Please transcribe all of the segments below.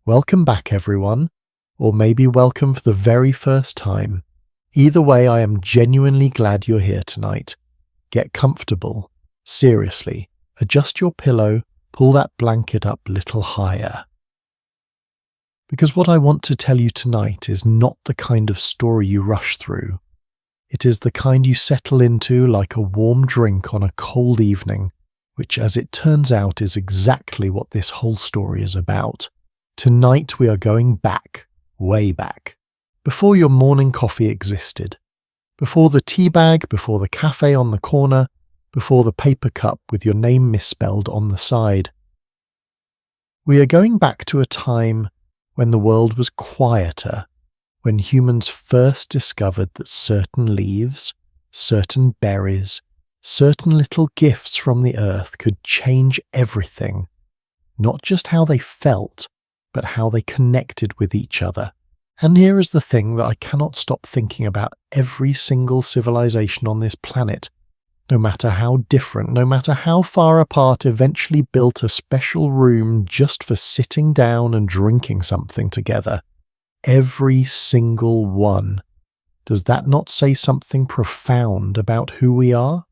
Welcome back, everyone, or maybe welcome for the very first time. Either way, I am genuinely glad you're here tonight. Get comfortable. Seriously, adjust your pillow, pull that blanket up a little higher. Because what I want to tell you tonight is not the kind of story you rush through. It is the kind you settle into like a warm drink on a cold evening, which, as it turns out, is exactly what this whole story is about. Tonight we are going back, way back, before your morning coffee existed, before the tea bag, before the cafe on the corner, before the paper cup with your name misspelled on the side. We are going back to a time when the world was quieter, when humans first discovered that certain leaves, certain berries, certain little gifts from the earth could change everything, not just how they felt, but how they connected with each other. And here is the thing that I cannot stop thinking about every single civilization on this planet, no matter how different, no matter how far apart, eventually built a special room just for sitting down and drinking something together. Every single one. Does that not say something profound about who we are?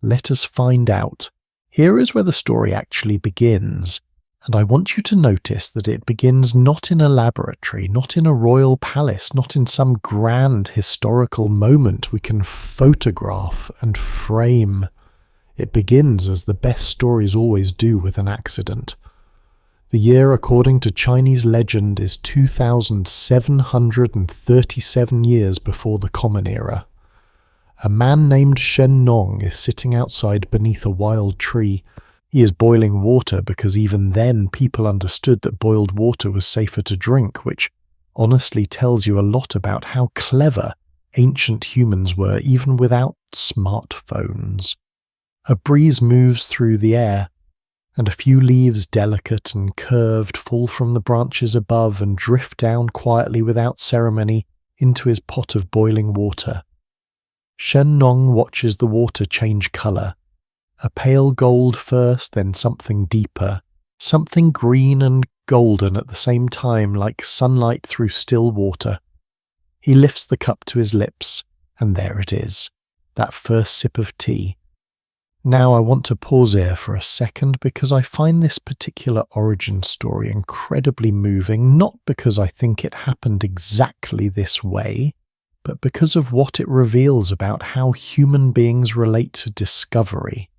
Let us find out. Here is where the story actually begins. And I want you to notice that it begins not in a laboratory, not in a royal palace, not in some grand historical moment we can photograph and frame. It begins as the best stories always do, with an accident. The year, according to Chinese legend, is 2,737 years before the Common Era. A man named Shen Nong is sitting outside beneath a wild tree. He is boiling water because even then people understood that boiled water was safer to drink, which honestly tells you a lot about how clever ancient humans were even without smartphones. A breeze moves through the air, and a few leaves, delicate and curved, fall from the branches above and drift down quietly without ceremony into his pot of boiling water. Shen Nong watches the water change colour. A pale gold first, then something deeper, something green and golden at the same time, like sunlight through still water. He lifts the cup to his lips, and there it is, that first sip of tea. Now I want to pause here for a second because I find this particular origin story incredibly moving, not because I think it happened exactly this way, but because of what it reveals about how human beings relate to discovery.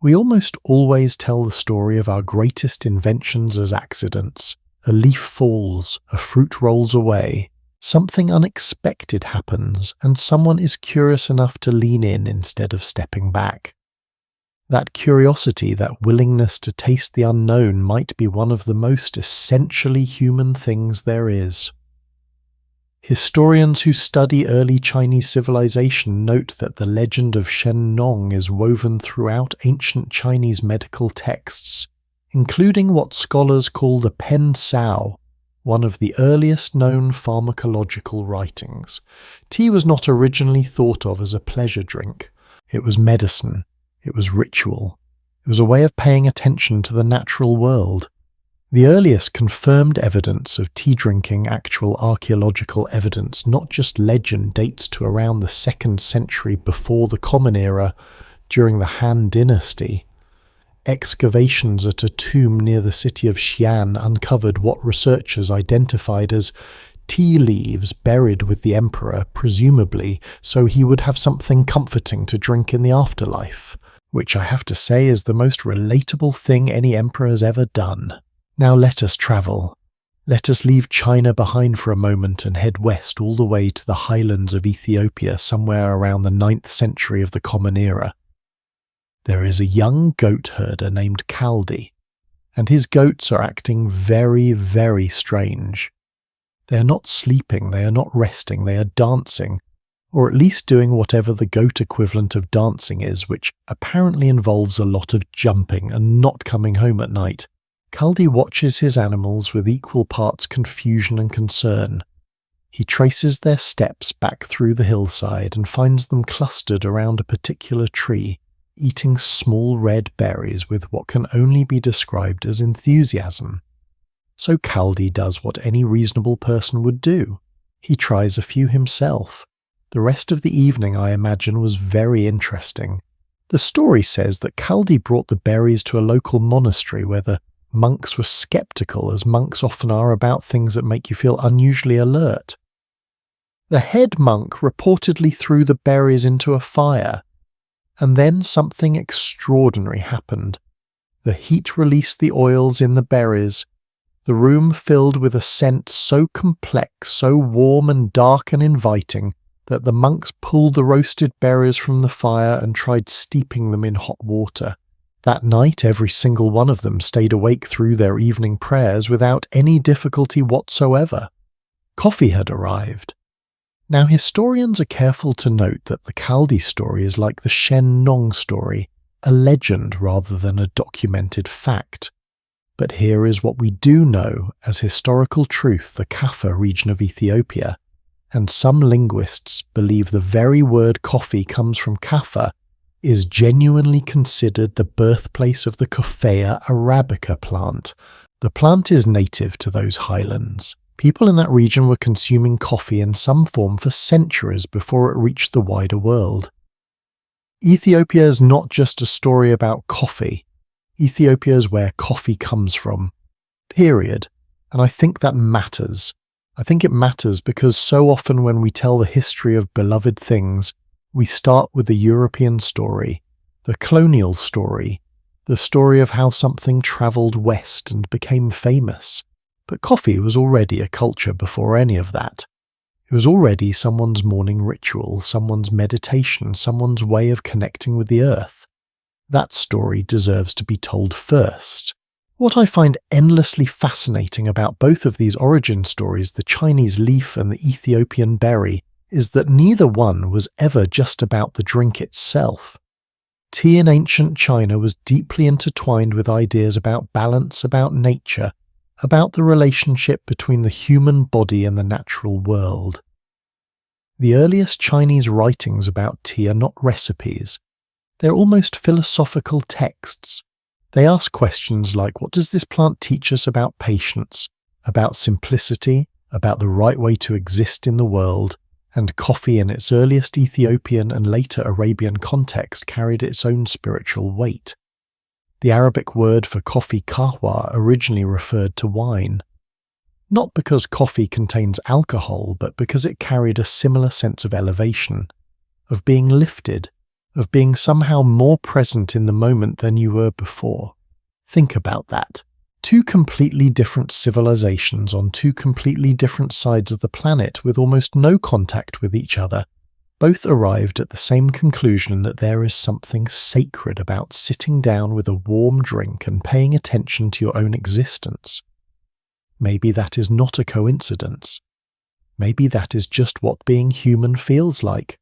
We almost always tell the story of our greatest inventions as accidents. A leaf falls, a fruit rolls away, something unexpected happens, and someone is curious enough to lean in instead of stepping back. That curiosity, that willingness to taste the unknown might be one of the most essentially human things there is. Historians who study early Chinese civilization note that the legend of Shen Nong is woven throughout ancient Chinese medical texts, including what scholars call the Pen Sao, one of the earliest known pharmacological writings. Tea was not originally thought of as a pleasure drink. It was medicine. It was ritual. It was a way of paying attention to the natural world. The earliest confirmed evidence of tea drinking, actual archaeological evidence, not just legend, dates to around the 2nd century before the Common Era, during the Han Dynasty. Excavations at a tomb near the city of Xi'an uncovered what researchers identified as tea leaves buried with the emperor, presumably so he would have something comforting to drink in the afterlife, which I have to say is the most relatable thing any emperor has ever done. Now let us travel. Let us leave China behind for a moment and head west all the way to the highlands of Ethiopia somewhere around the 9th century of the Common Era. There is a young goat herder named Kaldi, and his goats are acting very, very strange. They are not sleeping, they are not resting, they are dancing, or at least doing whatever the goat equivalent of dancing is, which apparently involves a lot of jumping and not coming home at night. Kaldi watches his animals with equal parts confusion and concern. He traces their steps back through the hillside and finds them clustered around a particular tree, eating small red berries with what can only be described as enthusiasm. So Kaldi does what any reasonable person would do. He tries a few himself. The rest of the evening, I imagine, was very interesting. The story says that Kaldi brought the berries to a local monastery where the monks were skeptical, as monks often are about things that make you feel unusually alert. The head monk reportedly threw the berries into a fire, and then something extraordinary happened. The heat released the oils in the berries. The room filled with a scent so complex, so warm and dark and inviting, that the monks pulled the roasted berries from the fire and tried steeping them in hot water. That night, every single one of them stayed awake through their evening prayers without any difficulty whatsoever. Coffee had arrived. Now, historians are careful to note that the Kaldi story is like the Shen Nong story, a legend rather than a documented fact. But here is what we do know as historical truth: the Kaffa region of Ethiopia. And some linguists believe the very word coffee comes from Kaffa, is genuinely considered the birthplace of the Coffea arabica plant. The plant is native to those highlands. People in that region were consuming coffee in some form for centuries before it reached the wider world. Ethiopia is not just a story about coffee. Ethiopia is where coffee comes from. Period. And I think that matters. I think it matters because so often when we tell the history of beloved things, we start with the European story, the colonial story, the story of how something travelled west and became famous. But coffee was already a culture before any of that. It was already someone's morning ritual, someone's meditation, someone's way of connecting with the earth. That story deserves to be told first. What I find endlessly fascinating about both of these origin stories, the Chinese leaf and the Ethiopian berry, is that neither one was ever just about the drink itself. Tea in ancient China was deeply intertwined with ideas about balance, about nature, about the relationship between the human body and the natural world. The earliest Chinese writings about tea are not recipes. They're almost philosophical texts. They ask questions like, what does this plant teach us about patience, about simplicity, about the right way to exist in the world? And coffee in its earliest Ethiopian and later Arabian context carried its own spiritual weight. The Arabic word for coffee, kahwa, originally referred to wine. Not because coffee contains alcohol, but because it carried a similar sense of elevation, of being lifted, of being somehow more present in the moment than you were before. Think about that. Two completely different civilizations on two completely different sides of the planet with almost no contact with each other, both arrived at the same conclusion that there is something sacred about sitting down with a warm drink and paying attention to your own existence. Maybe that is not a coincidence. Maybe that is just what being human feels like.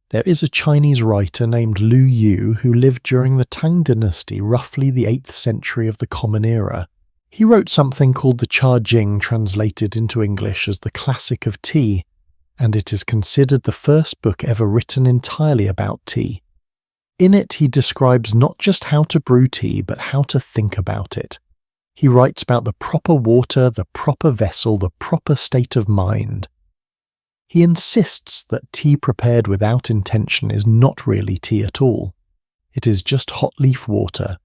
There is a Chinese writer named Lu Yu who lived during the Tang dynasty, roughly the 8th century of the Common Era. He wrote something called the Cha Jing, translated into English as the Classic of Tea, and it is considered the first book ever written entirely about tea. In it he describes not just how to brew tea, but how to think about it. He writes about the proper water, the proper vessel, the proper state of mind. He insists that tea prepared without intention is not really tea at all. It is just hot leaf water.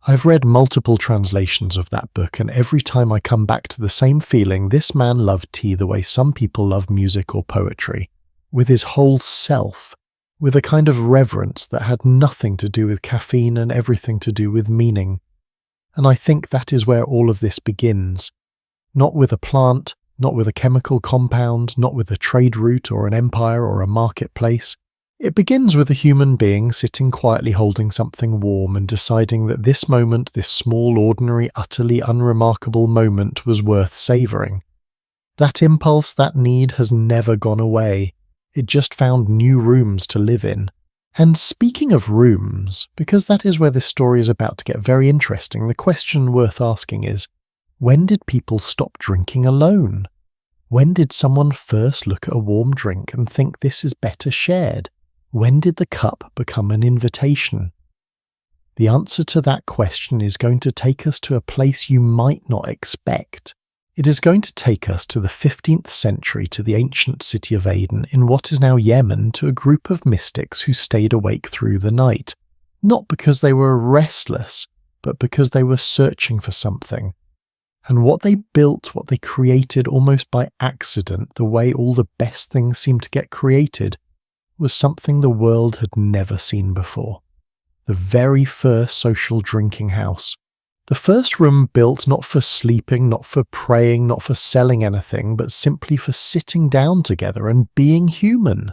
I've read multiple translations of that book, and every time I come back to the same feeling: this man loved tea the way some people love music or poetry, with his whole self, with a kind of reverence that had nothing to do with caffeine and everything to do with meaning. And I think that is where all of this begins. Not with a plant, not with a chemical compound, not with a trade route or an empire or a marketplace. It begins with a human being sitting quietly holding something warm and deciding that this moment, this small, ordinary, utterly unremarkable moment, was worth savouring. That impulse, that need, has never gone away. It just found new rooms to live in. And speaking of rooms, because that is where this story is about to get very interesting, the question worth asking is, when did people stop drinking alone? When did someone first look at a warm drink and think this is better shared? When did the cup become an invitation? The answer to that question is going to take us to a place you might not expect. It is going to take us to the 15th century, to the ancient city of Aden in what is now Yemen, to a group of mystics who stayed awake through the night, not because they were restless, but because they were searching for something. And what they built, what they created almost by accident, the way all the best things seem to get created, was something the world had never seen before. The very first social drinking house. The first room built not for sleeping, not for praying, not for selling anything, but simply for sitting down together and being human.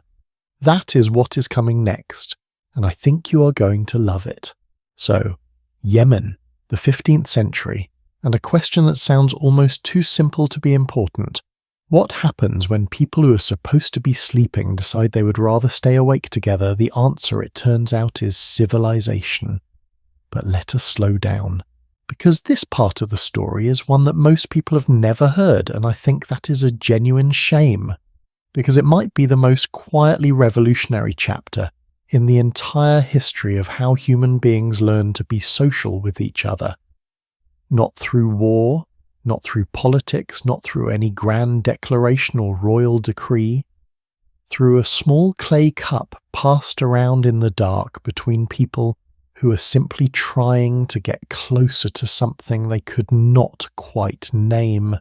That is what is coming next, and I think you are going to love it. So, Yemen, the 15th century, and a question that sounds almost too simple to be important. What happens when people who are supposed to be sleeping decide they would rather stay awake together? The answer, it turns out, is civilization. But let us slow down, because this part of the story is one that most people have never heard, and I think that is a genuine shame, because it might be the most quietly revolutionary chapter in the entire history of how human beings learn to be social with each other. Not through war, not through politics, not through any grand declaration or royal decree, through a small clay cup passed around in the dark between people who are simply trying to get closer to something they could not quite name.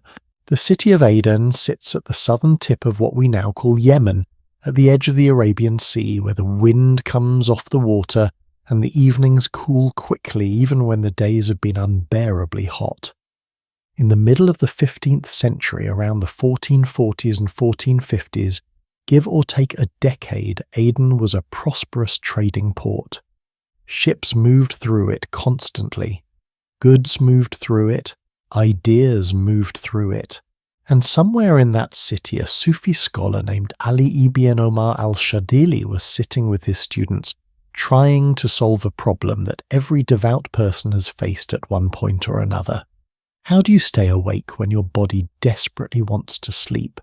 The city of Aden sits at the southern tip of what we now call Yemen, at the edge of the Arabian Sea, where the wind comes off the water and the evenings cool quickly even when the days have been unbearably hot. In the middle of the 15th century, around the 1440s and 1450s, give or take a decade, Aden was a prosperous trading port. Ships moved through it constantly. Goods moved through it. Ideas moved through it. And somewhere in that city, a Sufi scholar named Ali ibn Omar al-Shadili was sitting with his students, trying to solve a problem that every devout person has faced at one point or another. How do you stay awake when your body desperately wants to sleep?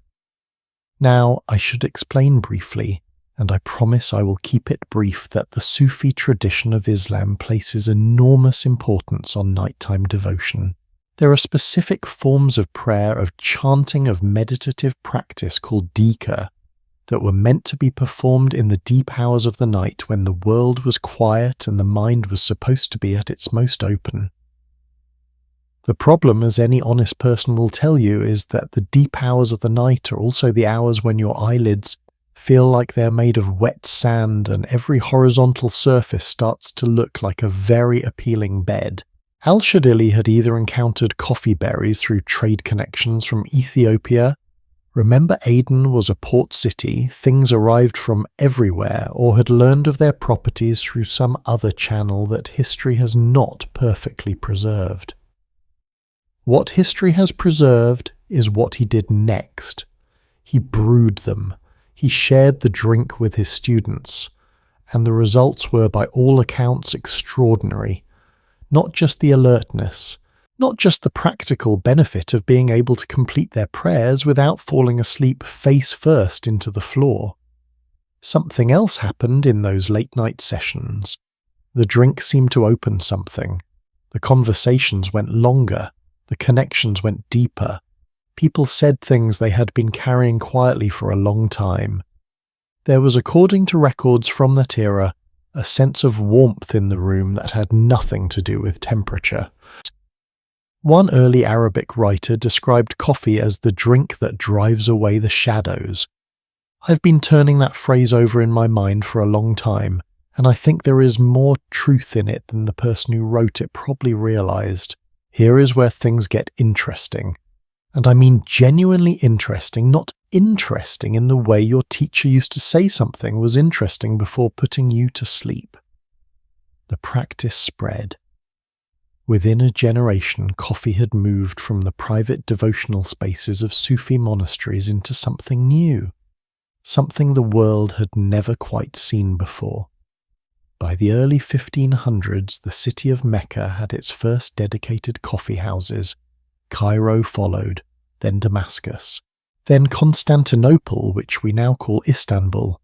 Now, I should explain briefly, and I promise I will keep it brief, that the Sufi tradition of Islam places enormous importance on nighttime devotion. There are specific forms of prayer, of chanting, of meditative practice called dhikr, that were meant to be performed in the deep hours of the night when the world was quiet and the mind was supposed to be at its most open. The problem, as any honest person will tell you, is that the deep hours of the night are also the hours when your eyelids feel like they're made of wet sand and every horizontal surface starts to look like a very appealing bed. Al-Shadili had either encountered coffee berries through trade connections from Ethiopia. Remember, Aden was a port city, things arrived from everywhere, or had learned of their properties through some other channel that history has not perfectly preserved. What history has preserved is what he did next. He brewed them. He shared the drink with his students. And the results were, by all accounts, extraordinary. Not just the alertness, not just the practical benefit of being able to complete their prayers without falling asleep face first into the floor. Something else happened in those late-night sessions. The drink seemed to open something. The conversations went longer. The connections went deeper. People said things they had been carrying quietly for a long time. There was, according to records from that era, a sense of warmth in the room that had nothing to do with temperature. One early Arabic writer described coffee as the drink that drives away the shadows. I've been turning that phrase over in my mind for a long time, and I think there is more truth in it than the person who wrote it probably realized. Here is where things get interesting. And I mean genuinely interesting, not interesting in the way your teacher used to say something was interesting before putting you to sleep. The practice spread. Within a generation, coffee had moved from the private devotional spaces of Sufi monasteries into something new, something the world had never quite seen before. By the early 1500s, the city of Mecca had its first dedicated coffeehouses. Cairo followed, then Damascus, then Constantinople, which we now call Istanbul.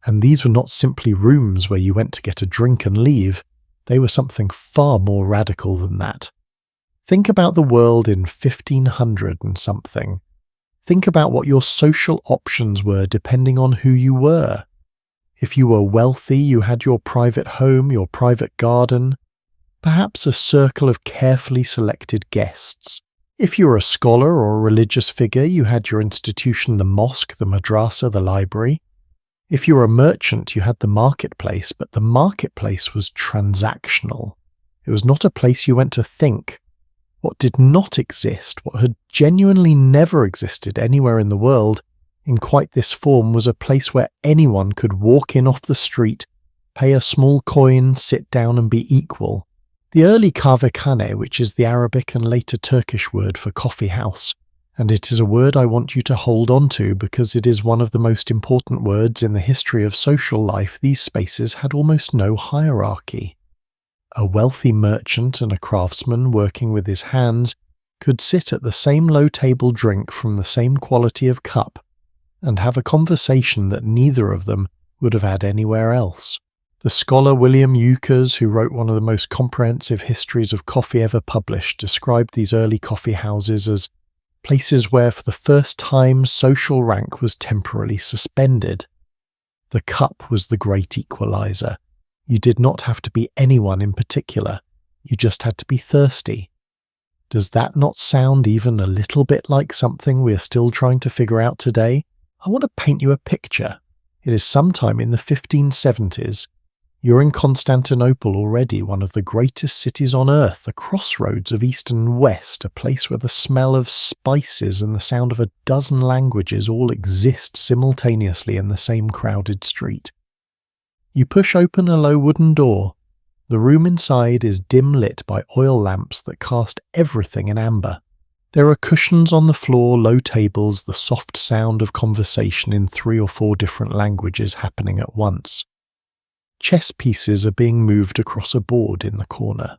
And these were not simply rooms where you went to get a drink and leave. They were something far more radical than that. Think about the world in 1500 and something. Think about what your social options were depending on who you were. If you were wealthy, you had your private home, your private garden, perhaps a circle of carefully selected guests. If you were a scholar or a religious figure, you had your institution, the mosque, the madrasa, the library. If you were a merchant, you had the marketplace, but the marketplace was transactional. It was not a place you went to think. What did not exist, what had genuinely never existed anywhere in the world, in quite this form, was a place where anyone could walk in off the street, pay a small coin, sit down and be equal. The early kahvekhane, which is the Arabic and later Turkish word for coffee house, and it is a word I want you to hold on to because it is one of the most important words in the history of social life. These spaces had almost no hierarchy. A wealthy merchant and a craftsman working with his hands could sit at the same low table, drink from the same quality of cup, and have a conversation that neither of them would have had anywhere else. The scholar William Euchers, who wrote one of the most comprehensive histories of coffee ever published, described these early coffee houses as places where for the first time social rank was temporarily suspended. The cup was the great equalizer. You did not have to be anyone in particular. You just had to be thirsty. Does that not sound even a little bit like something we're still trying to figure out today? I want to paint you a picture. It is sometime in the 1570s. You're in Constantinople already, one of the greatest cities on earth, a crossroads of east and west, a place where the smell of spices and the sound of a dozen languages all exist simultaneously in the same crowded street. You push open a low wooden door. The room inside is dim lit by oil lamps that cast everything in amber. There are cushions on the floor, low tables, the soft sound of conversation in 3 or 4 different languages happening at once. Chess pieces are being moved across a board in the corner.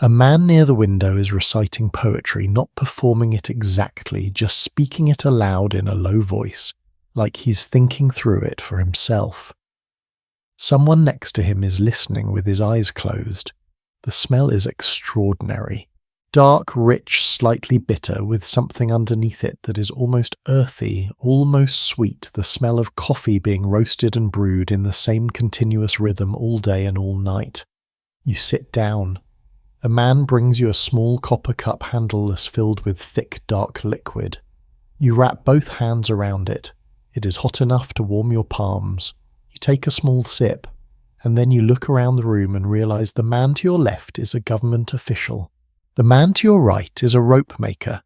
A man near the window is reciting poetry, not performing it exactly, just speaking it aloud in a low voice, like he's thinking through it for himself. Someone next to him is listening with his eyes closed. The smell is extraordinary. Dark, rich, slightly bitter, with something underneath it that is almost earthy, almost sweet, the smell of coffee being roasted and brewed in the same continuous rhythm all day and all night. You sit down. A man brings you a small copper cup handleless filled with thick, dark liquid. You wrap both hands around it. It is hot enough to warm your palms. You take a small sip, and then you look around the room and realize the man to your left is a government official. The man to your right is a rope maker.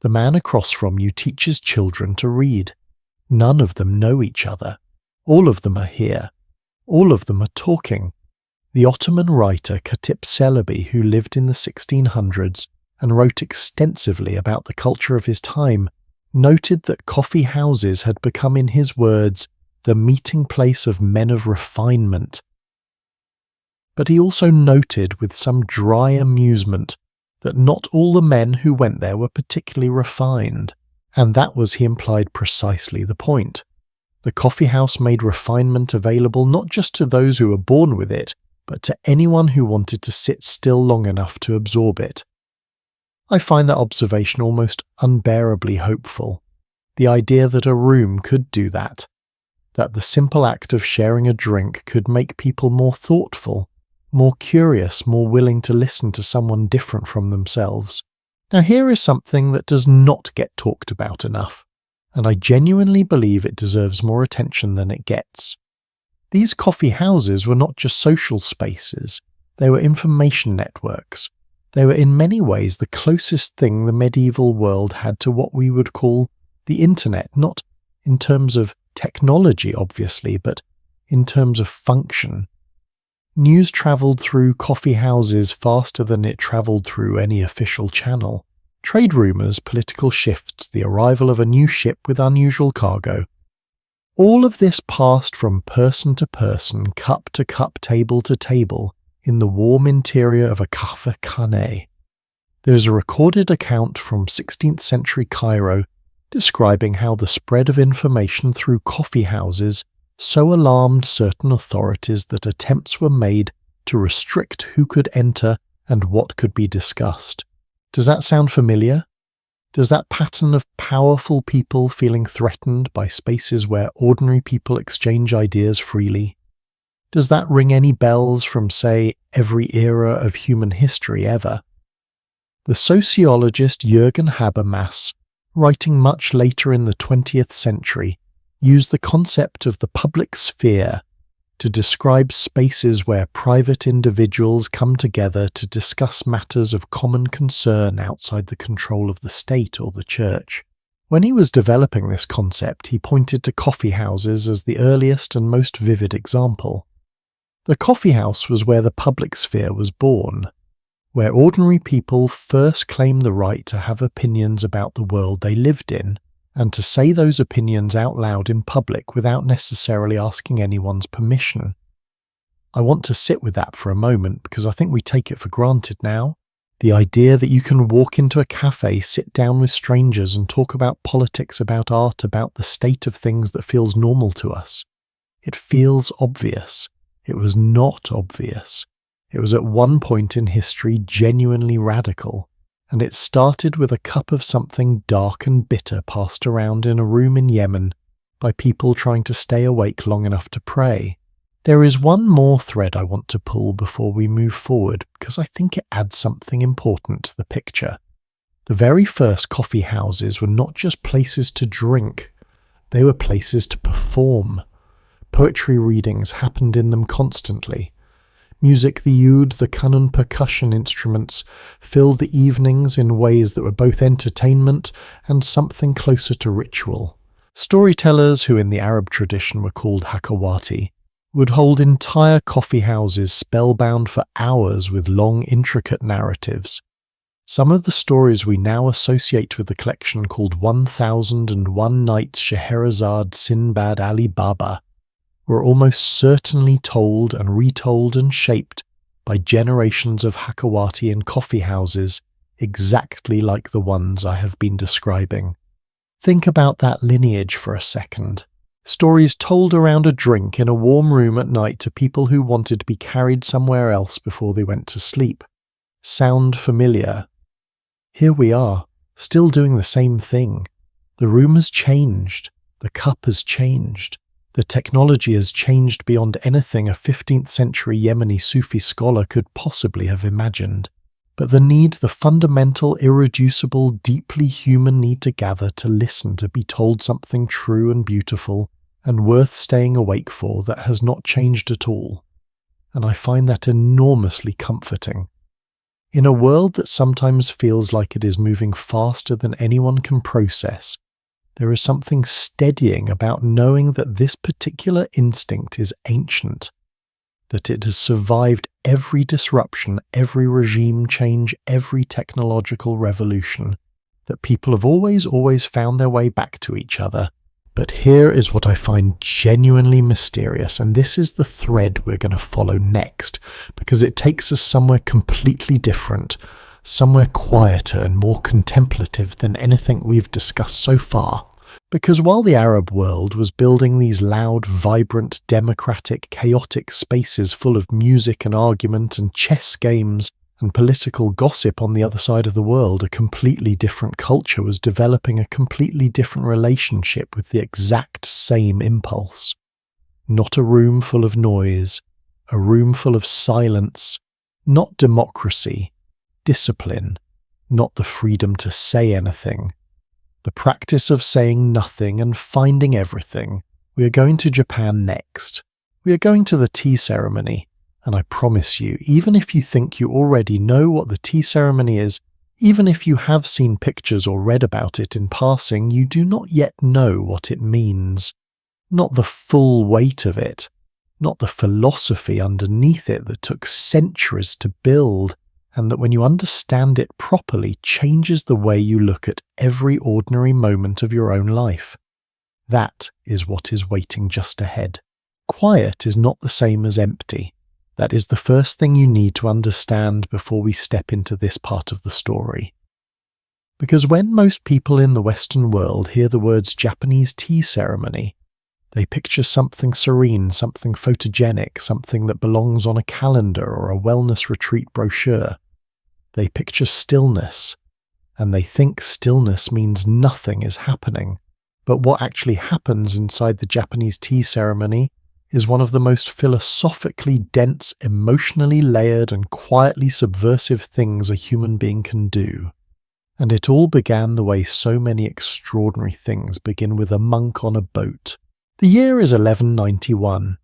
The man across from you teaches children to read. None of them know each other. All of them are here. All of them are talking. The Ottoman writer Katip Celebi, who lived in the 1600s and wrote extensively about the culture of his time, noted that coffee houses had become, in his words, the meeting place of men of refinement. But he also noted with some dry amusement that not all the men who went there were particularly refined, and that was, he implied, precisely the point. The coffee house made refinement available not just to those who were born with it, but to anyone who wanted to sit still long enough to absorb it. I find that observation almost unbearably hopeful. The idea that a room could do that the simple act of sharing a drink could make people more thoughtful, more curious, more willing to listen to someone different from themselves. Now here is something that does not get talked about enough, and I genuinely believe it deserves more attention than it gets. These coffee houses were not just social spaces, they were information networks. They were in many ways the closest thing the medieval world had to what we would call the internet, not in terms of technology obviously, but in terms of function. News travelled through coffee houses faster than it travelled through any official channel. Trade rumours, political shifts, the arrival of a new ship with unusual cargo. All of this passed from person to person, cup to cup, table to table, in the warm interior of a kahvekhane. There is a recorded account from 16th century Cairo describing how the spread of information through coffee houses so alarmed certain authorities that attempts were made to restrict who could enter and what could be discussed. Does that sound familiar? Does that pattern of powerful people feeling threatened by spaces where ordinary people exchange ideas freely? Does that ring any bells from, say, every era of human history ever? The sociologist Jürgen Habermas, writing much later in the 20th century, used the concept of the public sphere to describe spaces where private individuals come together to discuss matters of common concern outside the control of the state or the church. When he was developing this concept, he pointed to coffeehouses as the earliest and most vivid example. The coffeehouse was where the public sphere was born, where ordinary people first claimed the right to have opinions about the world they lived in, and to say those opinions out loud in public without necessarily asking anyone's permission. I want to sit with that for a moment because I think we take it for granted now. The idea that you can walk into a cafe, sit down with strangers and talk about politics, about art, about the state of things that feels normal to us. It feels obvious. It was not obvious. It was at one point in history genuinely radical, and it started with a cup of something dark and bitter passed around in a room in Yemen by people trying to stay awake long enough to pray. There is one more thread I want to pull before we move forward because I think it adds something important to the picture. The very first coffee houses were not just places to drink, they were places to perform. Poetry readings happened in them constantly. Music, the oud, the kanun percussion instruments filled the evenings in ways that were both entertainment and something closer to ritual. Storytellers, who in the Arab tradition were called hakawati, would hold entire coffee houses spellbound for hours with long, intricate narratives. Some of the stories we now associate with the collection called 1001 Nights Scheherazade Sinbad Ali Baba were almost certainly told and retold and shaped by generations of Hakawati in coffee houses exactly like the ones I have been describing. Think about that lineage for a second. Stories told around a drink in a warm room at night to people who wanted to be carried somewhere else before they went to sleep. Sound familiar? Here we are, still doing the same thing. The room has changed. The cup has changed. The technology has changed beyond anything a 15th century Yemeni Sufi scholar could possibly have imagined. But the fundamental, irreducible, deeply human need to gather, to listen, to be told something true and beautiful and worth staying awake for, that has not changed at all. And I find that enormously comforting. In a world that sometimes feels like it is moving faster than anyone can process, there is something steadying about knowing that this particular instinct is ancient, that it has survived every disruption, every regime change, every technological revolution, that people have always found their way back to each other. But here is what I find genuinely mysterious, and this is the thread we're going to follow next, because it takes us somewhere completely different, somewhere quieter and more contemplative than anything we've discussed so far. Because while the Arab world was building these loud, vibrant, democratic, chaotic spaces full of music and argument and chess games and political gossip on the other side of the world, a completely different culture was developing a completely different relationship with the exact same impulse. Not a room full of noise, a room full of silence, not democracy, discipline, not the freedom to say anything. The practice of saying nothing and finding everything. We are going to Japan next. We are going to the tea ceremony, and I promise you, even if you think you already know what the tea ceremony is, even if you have seen pictures or read about it in passing, you do not yet know what it means. Not the full weight of it, not the philosophy underneath it that took centuries to build, and that when you understand it properly changes the way you look at every ordinary moment of your own life. That is what is waiting just ahead. Quiet is not the same as empty. That is the first thing you need to understand before we step into this part of the story. Because when most people in the Western world hear the words Japanese tea ceremony, They picture something serene, something photogenic, something that belongs on a calendar or a wellness retreat brochure. They picture stillness, and they think stillness means nothing is happening. But what actually happens inside the Japanese tea ceremony is one of the most philosophically dense, emotionally layered, and quietly subversive things a human being can do. And it all began the way so many extraordinary things begin, with a monk on a boat. The year is 1191.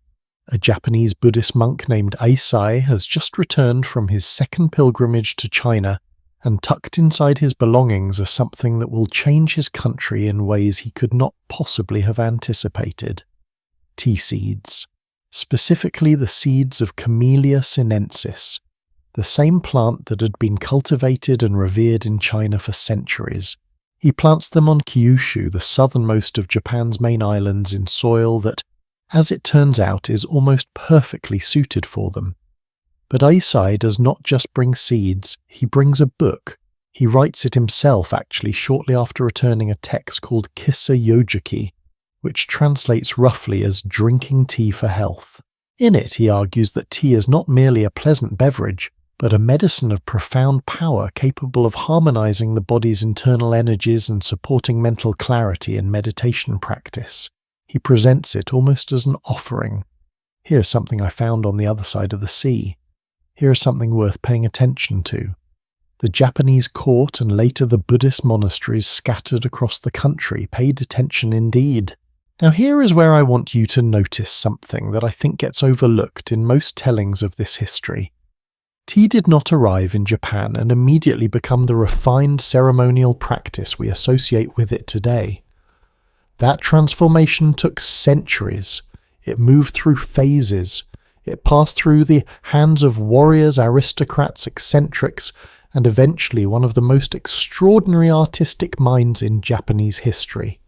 A Japanese Buddhist monk named Eisai has just returned from his second pilgrimage to China, and tucked inside his belongings are something that will change his country in ways he could not possibly have anticipated. Tea seeds. Specifically the seeds of Camellia sinensis, the same plant that had been cultivated and revered in China for centuries. He plants them on Kyushu, the southernmost of Japan's main islands, in soil that, as it turns out, is almost perfectly suited for them. But Eisai does not just bring seeds, he brings a book. He writes it himself, actually, shortly after returning a text called Kissa Yojuki, which translates roughly as drinking tea for health. In it, he argues that tea is not merely a pleasant beverage, but a medicine of profound power capable of harmonizing the body's internal energies and supporting mental clarity in meditation practice. He presents it almost as an offering. Here's something I found on the other side of the sea. Here is something worth paying attention to. The Japanese court and later the Buddhist monasteries scattered across the country paid attention indeed. Now here is where I want you to notice something that I think gets overlooked in most tellings of this history. Tea did not arrive in Japan and immediately become the refined ceremonial practice we associate with it today. That transformation took centuries. It moved through phases. It passed through the hands of warriors, aristocrats, eccentrics, and eventually one of the most extraordinary artistic minds in Japanese history.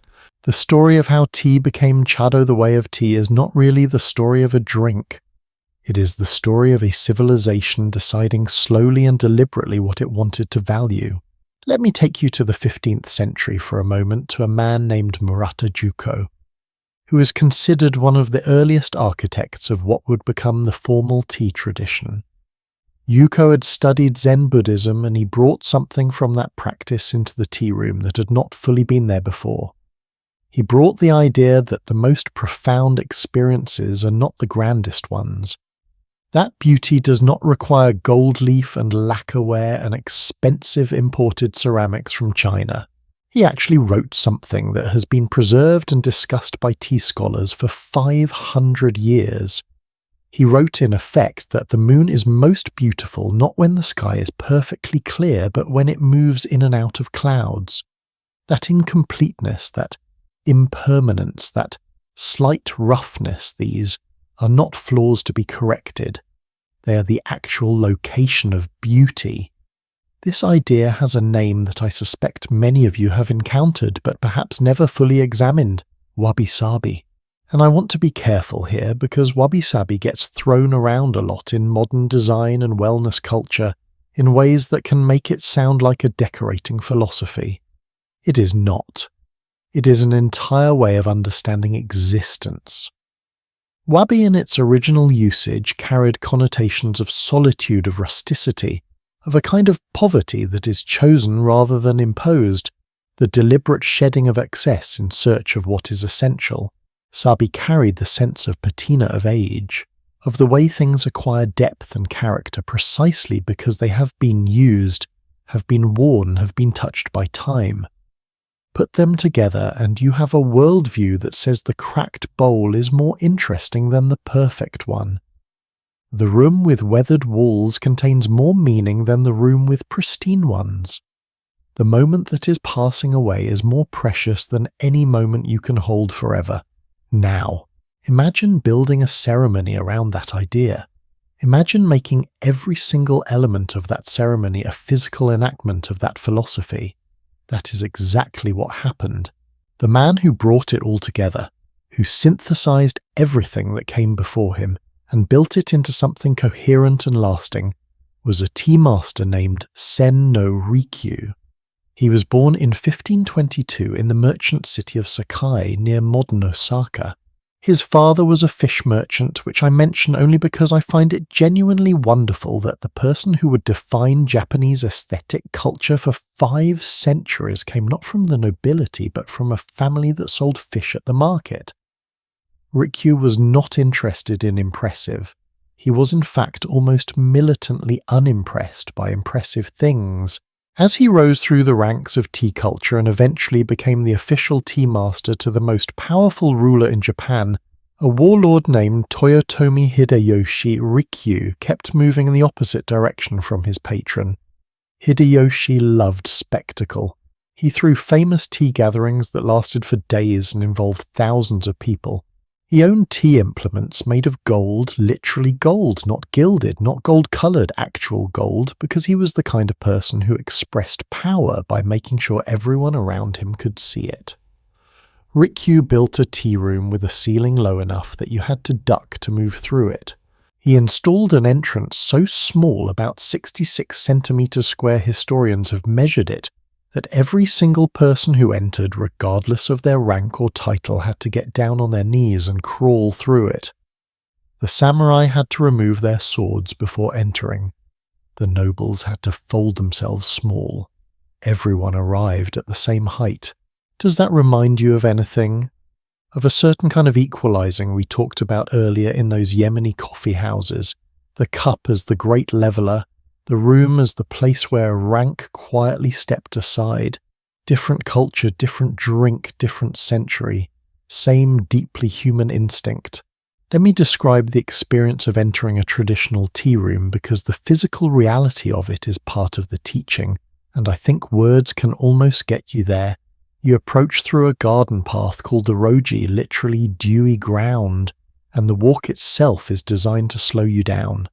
The story of how tea became Chado, the way of tea, is not really the story of a drink. It is the story of a civilization deciding slowly and deliberately what it wanted to value. Let me take you to the 15th century for a moment, to a man named Murata Juko, who is considered one of the earliest architects of what would become the formal tea tradition. Yuko had studied Zen Buddhism, and he brought something from that practice into the tea room that had not fully been there before. He brought the idea that the most profound experiences are not the grandest ones. That beauty does not require gold leaf and lacquerware and expensive imported ceramics from China. He actually wrote something that has been preserved and discussed by tea scholars for 500 years. He wrote in effect that the moon is most beautiful not when the sky is perfectly clear, but when it moves in and out of clouds. That incompleteness, that impermanence, that slight roughness, these are not flaws to be corrected. They are the actual location of beauty. This idea has a name that I suspect many of you have encountered but perhaps never fully examined: wabi-sabi. And I want to be careful here because wabi-sabi gets thrown around a lot in modern design and wellness culture in ways that can make it sound like a decorating philosophy. It is not. It is an entire way of understanding existence. Wabi in its original usage carried connotations of solitude, of rusticity, of a kind of poverty that is chosen rather than imposed, the deliberate shedding of excess in search of what is essential. Sabi carried the sense of patina, of age, of the way things acquire depth and character precisely because they have been used, have been worn, have been touched by time. Put them together and you have a worldview that says the cracked bowl is more interesting than the perfect one. The room with weathered walls contains more meaning than the room with pristine ones. The moment that is passing away is more precious than any moment you can hold forever. Now, imagine building a ceremony around that idea. Imagine making every single element of that ceremony a physical enactment of that philosophy. That is exactly what happened. The man who brought it all together, who synthesized everything that came before him and built it into something coherent and lasting, was a tea master named Sen no Rikyu. He was born in 1522 in the merchant city of Sakai near modern Osaka. His father was a fish merchant, which I mention only because I find it genuinely wonderful that the person who would define Japanese aesthetic culture for 5 centuries came not from the nobility but from a family that sold fish at the market. Rikyu was not interested in impressive. He was in fact almost militantly unimpressed by impressive things. As he rose through the ranks of tea culture and eventually became the official tea master to the most powerful ruler in Japan, a warlord named Toyotomi Hideyoshi Rikyu kept moving in the opposite direction from his patron. Hideyoshi loved spectacle. He threw famous tea gatherings that lasted for days and involved thousands of people. He owned tea implements made of gold, literally gold, not gilded, not gold-coloured, actual gold, because he was the kind of person who expressed power by making sure everyone around him could see it. Rikyu built a tea room with a ceiling low enough that you had to duck to move through it. He installed an entrance so small, about 66 centimetres square, historians have measured it, that every single person who entered, regardless of their rank or title, had to get down on their knees and crawl through it. The samurai had to remove their swords before entering. The nobles had to fold themselves small. Everyone arrived at the same height. Does that remind you of anything? Of a certain kind of equalizing we talked about earlier in those Yemeni coffee houses, the cup as the great leveler, the room as the place where rank quietly stepped aside. Different culture, different drink, different century. Same deeply human instinct. Let me describe the experience of entering a traditional tea room because the physical reality of it is part of the teaching, and I think words can almost get you there. You approach through a garden path called the roji, literally dewy ground, and the walk itself is designed to slow you down.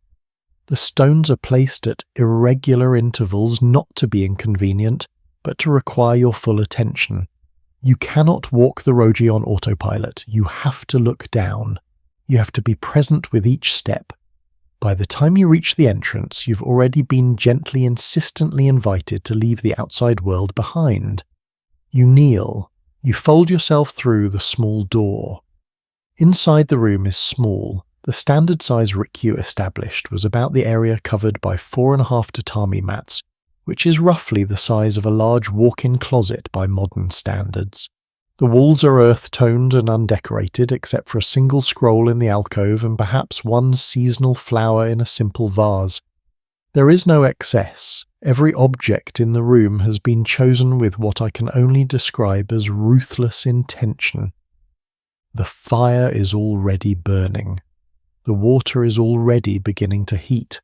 The stones are placed at irregular intervals, not to be inconvenient, but to require your full attention. You cannot walk the roji on autopilot. You have to look down. You have to be present with each step. By the time you reach the entrance, you've already been gently, insistently invited to leave the outside world behind. You kneel. You fold yourself through the small door. Inside the room is small. The standard size Rikyu established was about the area covered by 4.5 tatami mats, which is roughly the size of a large walk-in closet by modern standards. The walls are earth-toned and undecorated except for a single scroll in the alcove and perhaps one seasonal flower in a simple vase. There is no excess. Every object in the room has been chosen with what I can only describe as ruthless intention. The fire is already burning. The water is already beginning to heat.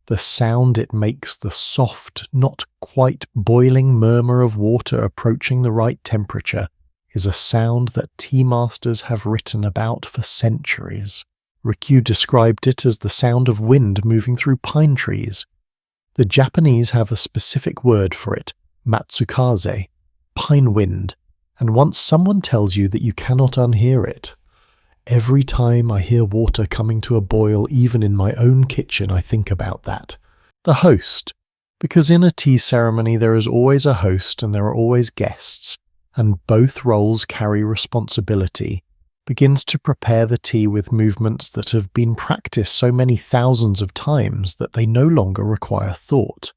The sound it makes, the soft, not quite boiling murmur of water approaching the right temperature, is a sound that tea masters have written about for centuries. Rikyu described it as the sound of wind moving through pine trees. The Japanese have a specific word for it, matsukaze, pine wind, and once someone tells you that you cannot unhear it. Every time I hear water coming to a boil, even in my own kitchen, I think about that. The host, because in a tea ceremony there is always a host and there are always guests, and both roles carry responsibility, begins to prepare the tea with movements that have been practiced so many thousands of times that they no longer require thought.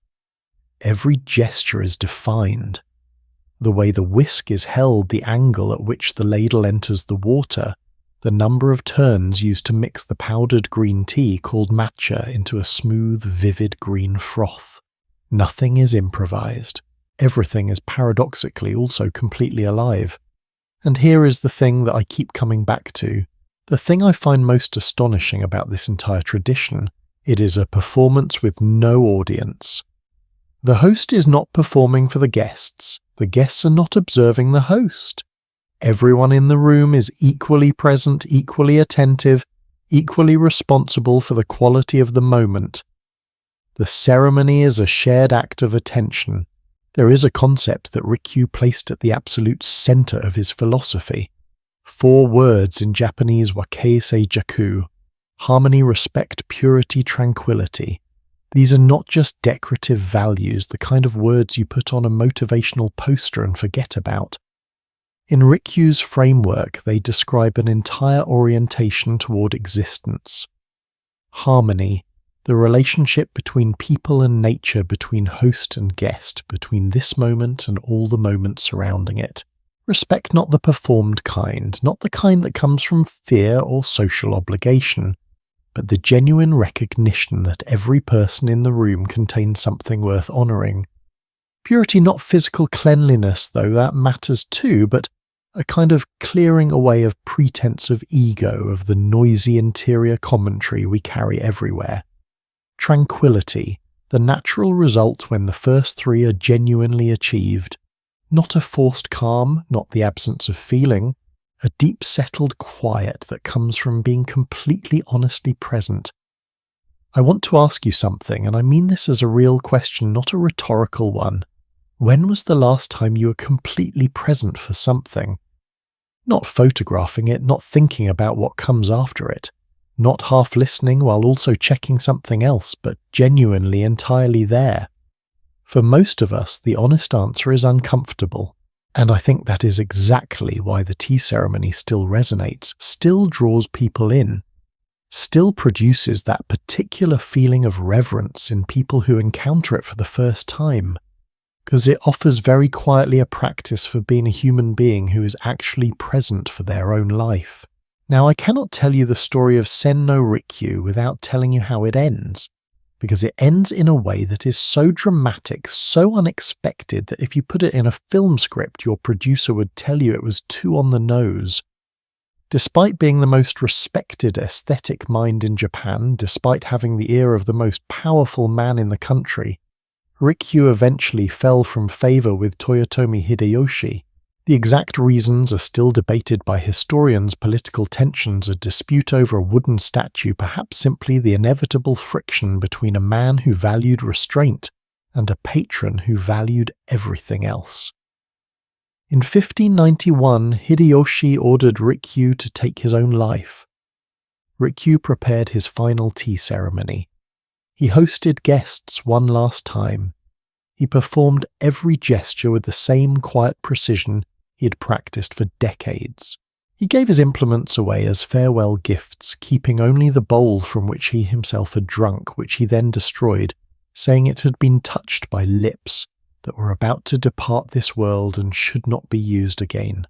Every gesture is defined. The way the whisk is held, the angle at which the ladle enters the water, the number of turns used to mix the powdered green tea called matcha into a smooth, vivid green froth. Nothing is improvised. Everything is paradoxically also completely alive. And here is the thing that I keep coming back to. The thing I find most astonishing about this entire tradition, it is a performance with no audience. The host is not performing for the guests. The guests are not observing the host. Everyone in the room is equally present, equally attentive, equally responsible for the quality of the moment. The ceremony is a shared act of attention. There is a concept that Rikyu placed at the absolute center of his philosophy. 4 words in Japanese wakeisei jaku: harmony, respect, purity, tranquility. These are not just decorative values, the kind of words you put on a motivational poster and forget about. In Rikyu's framework, they describe an entire orientation toward existence. Harmony, the relationship between people and nature, between host and guest, between this moment and all the moments surrounding it. Respect not the performed kind, not the kind that comes from fear or social obligation, but the genuine recognition that every person in the room contains something worth honouring. Purity, not physical cleanliness, though that matters too, but a kind of clearing away of pretense of ego, of the noisy interior commentary we carry everywhere. Tranquility, the natural result when the first three are genuinely achieved. Not a forced calm, not the absence of feeling, a deep settled quiet that comes from being completely honestly present. I want to ask you something, and I mean this as a real question, not a rhetorical one. When was the last time you were completely present for something? Not photographing it, not thinking about what comes after it, not half listening while also checking something else, but genuinely entirely there. For most of us, the honest answer is uncomfortable, and I think that is exactly why the tea ceremony still resonates, still draws people in, still produces that particular feeling of reverence in people who encounter it for the first time, because it offers very quietly a practice for being a human being who is actually present for their own life. Now, I cannot tell you the story of Sen no Rikyu without telling you how it ends, because it ends in a way that is so dramatic, so unexpected, that if you put it in a film script, your producer would tell you it was too on the nose. Despite being the most respected aesthetic mind in Japan, despite having the ear of the most powerful man in the country, Rikyu eventually fell from favour with Toyotomi Hideyoshi. The exact reasons are still debated by historians, political tensions, a dispute over a wooden statue, perhaps simply the inevitable friction between a man who valued restraint and a patron who valued everything else. In 1591, Hideyoshi ordered Rikyu to take his own life. Rikyu prepared his final tea ceremony. He hosted guests one last time. He performed every gesture with the same quiet precision he had practiced for decades. He gave his implements away as farewell gifts, keeping only the bowl from which he himself had drunk, which he then destroyed, saying it had been touched by lips that were about to depart this world and should not be used again.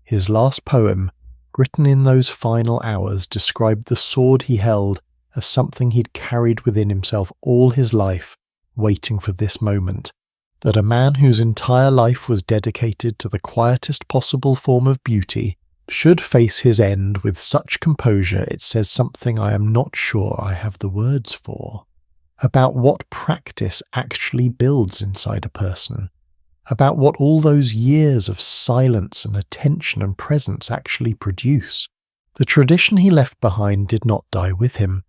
His last poem, written in those final hours, described the sword he held as something he'd carried within himself all his life, waiting for this moment, that a man whose entire life was dedicated to the quietest possible form of beauty should face his end with such composure it says something I am not sure I have the words for, about what practice actually builds inside a person, about what all those years of silence and attention and presence actually produce. The tradition he left behind did not die with him.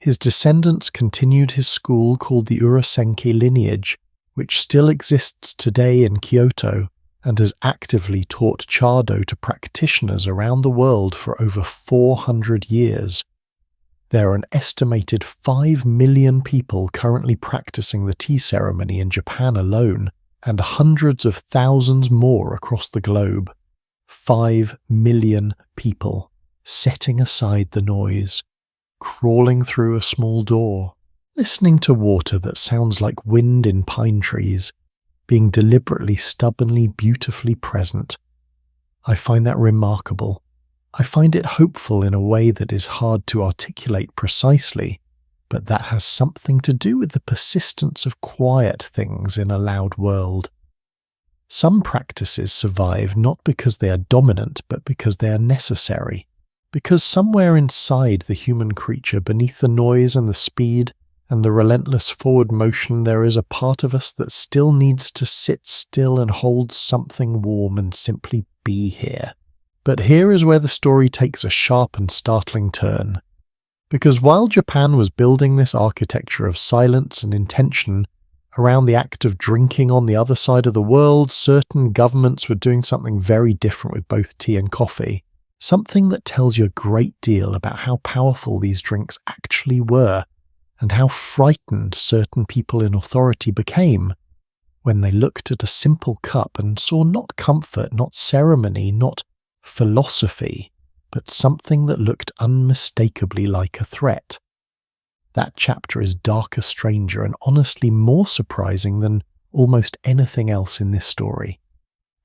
His descendants continued his school called the Urasenki lineage, which still exists today in Kyoto and has actively taught Chado to practitioners around the world for over 400 years. There are an estimated 5 million people currently practicing the tea ceremony in Japan alone, and hundreds of thousands more across the globe. 5 million people, setting aside the noise, crawling through a small door, listening to water that sounds like wind in pine trees, being deliberately, stubbornly, beautifully present. I find that remarkable. I find it hopeful in a way that is hard to articulate precisely, but that has something to do with the persistence of quiet things in a loud world. Some practices survive not because they are dominant, but because they are necessary. Because somewhere inside the human creature, beneath the noise and the speed and the relentless forward motion, there is a part of us that still needs to sit still and hold something warm and simply be here. But here is where the story takes a sharp and startling turn. Because while Japan was building this architecture of silence and intention around the act of drinking on the other side of the world, certain governments were doing something very different with both tea and coffee. Something that tells you a great deal about how powerful these drinks actually were, and how frightened certain people in authority became. when they looked at a simple cup and saw not comfort, not ceremony, not philosophy, but something that looked unmistakably like a threat. That chapter is darker, stranger, and honestly more surprising than almost anything else in this story.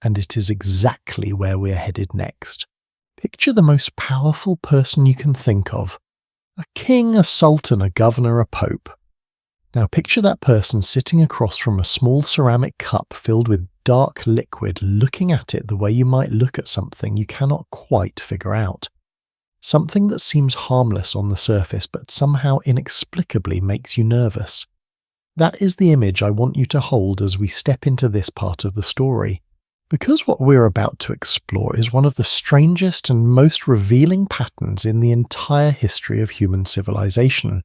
And it is exactly where we're headed next. Picture the most powerful person you can think of. A king, a sultan, a governor, a pope. Now picture that person sitting across from a small ceramic cup filled with dark liquid, looking at it the way you might look at something you cannot quite figure out. Something that seems harmless on the surface but somehow inexplicably makes you nervous. That is the image I want you to hold as we step into this part of the story. Because what we're about to explore is one of the strangest and most revealing patterns in the entire history of human civilization.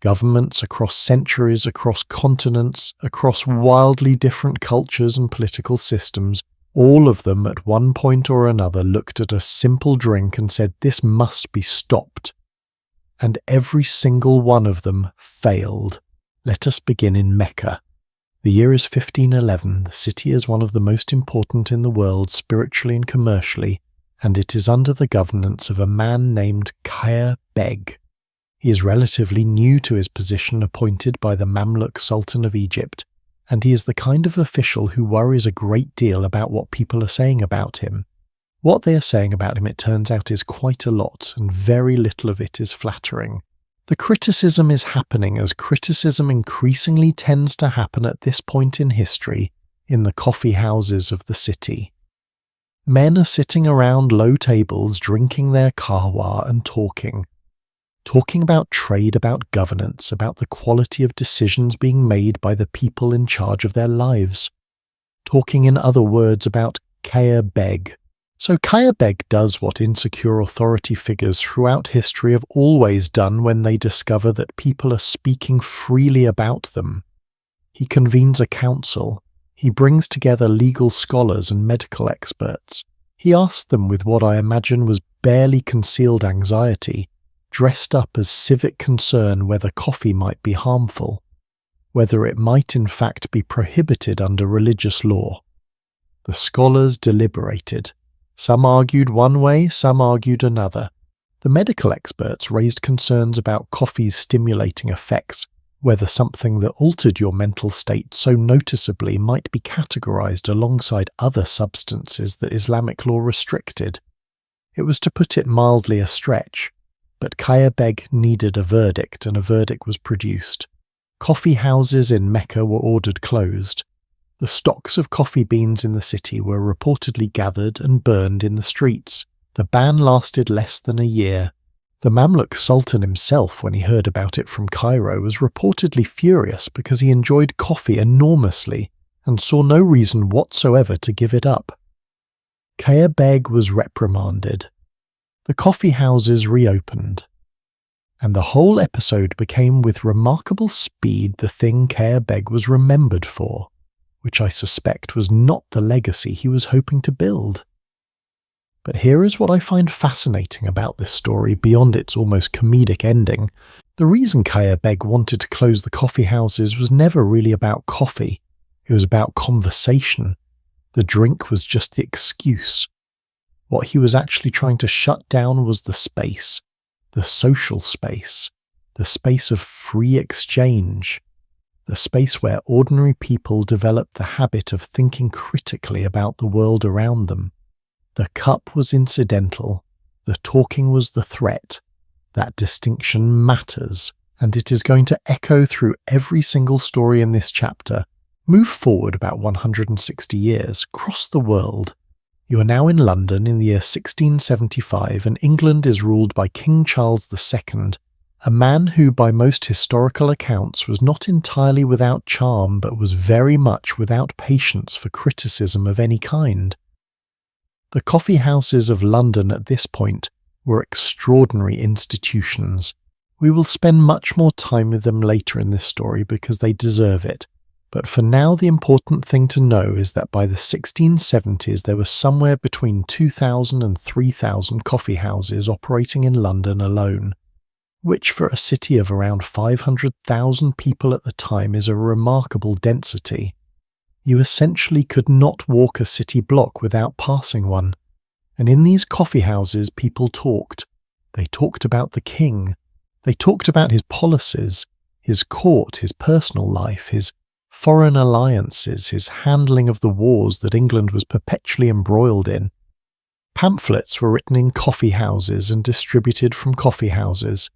Governments across centuries, across continents, across wildly different cultures and political systems, all of them at one point or another looked at a simple drink and said this must be stopped. And every single one of them failed. Let us begin in Mecca. The year is 1511, the city is one of the most important in the world spiritually and commercially, and it is under the governance of a man named Kaya Beg. He is relatively new to his position appointed by the Mamluk Sultan of Egypt, and he is the kind of official who worries a great deal about what people are saying about him. What they are saying about him, it turns out, is quite a lot, and very little of it is flattering. The criticism is happening as criticism increasingly tends to happen at this point in history in the coffee houses of the city. Men are sitting around low tables drinking their kahwa and talking about trade, about governance, about the quality of decisions being made by the people in charge of their lives. Talking, in other words, about Kaya Beg. So Kaya Beg does what insecure authority figures throughout history have always done when they discover that people are speaking freely about them. He convenes a council. He brings together legal scholars and medical experts. He asks them with what I imagine was barely concealed anxiety, dressed up as civic concern, whether coffee might be harmful, whether it might in fact be prohibited under religious law. The scholars deliberated. Some argued one way, some argued another. The medical experts raised concerns about coffee's stimulating effects, whether something that altered your mental state so noticeably might be categorized alongside other substances that Islamic law restricted. It was, to put it mildly, a stretch, but Kaya Beg needed a verdict, and a verdict was produced. Coffee houses in Mecca were ordered closed. The stocks of coffee beans in the city were reportedly gathered and burned in the streets. The ban lasted less than a year. The Mamluk Sultan himself, when he heard about it from Cairo, was reportedly furious because he enjoyed coffee enormously and saw no reason whatsoever to give it up. Kaya Beg was reprimanded. The coffee houses reopened. And the whole episode became with remarkable speed the thing Kaya Beg was remembered for, which I suspect was not the legacy he was hoping to build. But here is what I find fascinating about this story beyond its almost comedic ending. The reason Kaya Beg wanted to close the coffee houses was never really about coffee. It was about conversation. The drink was just the excuse. What he was actually trying to shut down was the space, the social space, the space of free exchange, the space where ordinary people developed the habit of thinking critically about the world around them. The cup was incidental, the talking was the threat. That distinction matters, and it is going to echo through every single story in this chapter. Move forward about 160 years, cross the world. You are now in London in the year 1675, and England is ruled by King Charles II, a man who by most historical accounts was not entirely without charm but was very much without patience for criticism of any kind. The coffee houses of London at this point were extraordinary institutions. We will spend much more time with them later in this story because they deserve it. But for now, the important thing to know is that by the 1670s there were somewhere between 2,000 and 3,000 coffee houses operating in London alone, which for a city of around 500,000 people at the time is a remarkable density. You essentially could not walk a city block without passing one. And in these coffeehouses, people talked. They talked about the king. They talked about his policies, his court, his personal life, his foreign alliances, his handling of the wars that England was perpetually embroiled in. Pamphlets were written in coffeehouses and distributed from coffeehouses.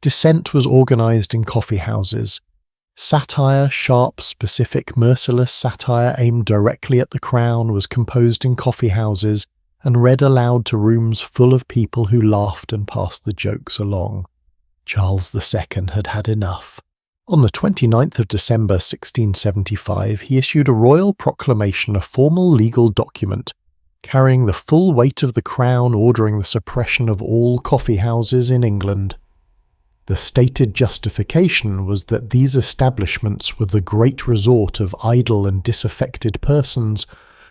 Dissent was organised in coffeehouses. Satire, sharp, specific, merciless satire aimed directly at the crown, was composed in coffeehouses and read aloud to rooms full of people who laughed and passed the jokes along. Charles II had had enough. On the 29th of December 1675, he issued a royal proclamation, a formal legal document, carrying the full weight of the crown, ordering the suppression of all coffeehouses in England. The stated justification was that these establishments were the great resort of idle and disaffected persons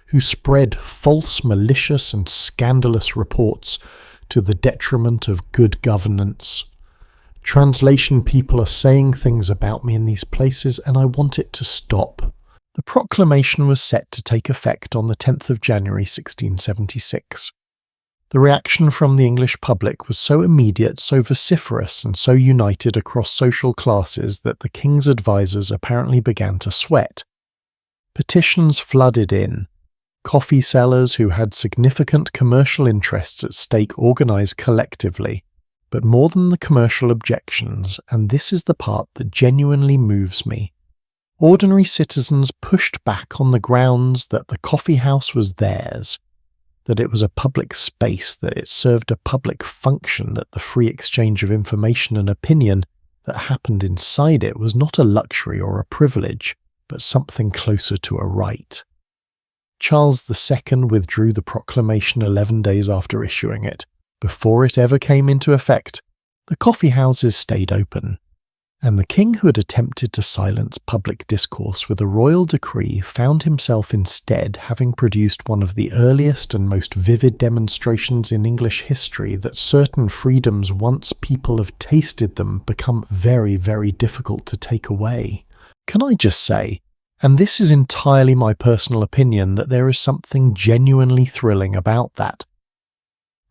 who spread false, malicious and scandalous reports to the detriment of good governance. Translation: people are saying things about me in these places and I want it to stop. The proclamation was set to take effect on the 10th of January 1676. The reaction from the English public was so immediate, so vociferous, and so united across social classes that the king's advisers apparently began to sweat. Petitions flooded in. Coffee sellers who had significant commercial interests at stake organised collectively. But more than the commercial objections, and this is the part that genuinely moves me, ordinary citizens pushed back on the grounds that the coffee house was theirs, that it was a public space, that it served a public function, that the free exchange of information and opinion that happened inside it was not a luxury or a privilege, but something closer to a right. Charles II withdrew the proclamation 11 days after issuing it. Before it ever came into effect, the coffeehouses stayed open, and the king, who had attempted to silence public discourse with a royal decree, found himself instead having produced one of the earliest and most vivid demonstrations in English history that certain freedoms, once people have tasted them, become very, very difficult to take away. Can I just say, and this is entirely my personal opinion, that there is something genuinely thrilling about that.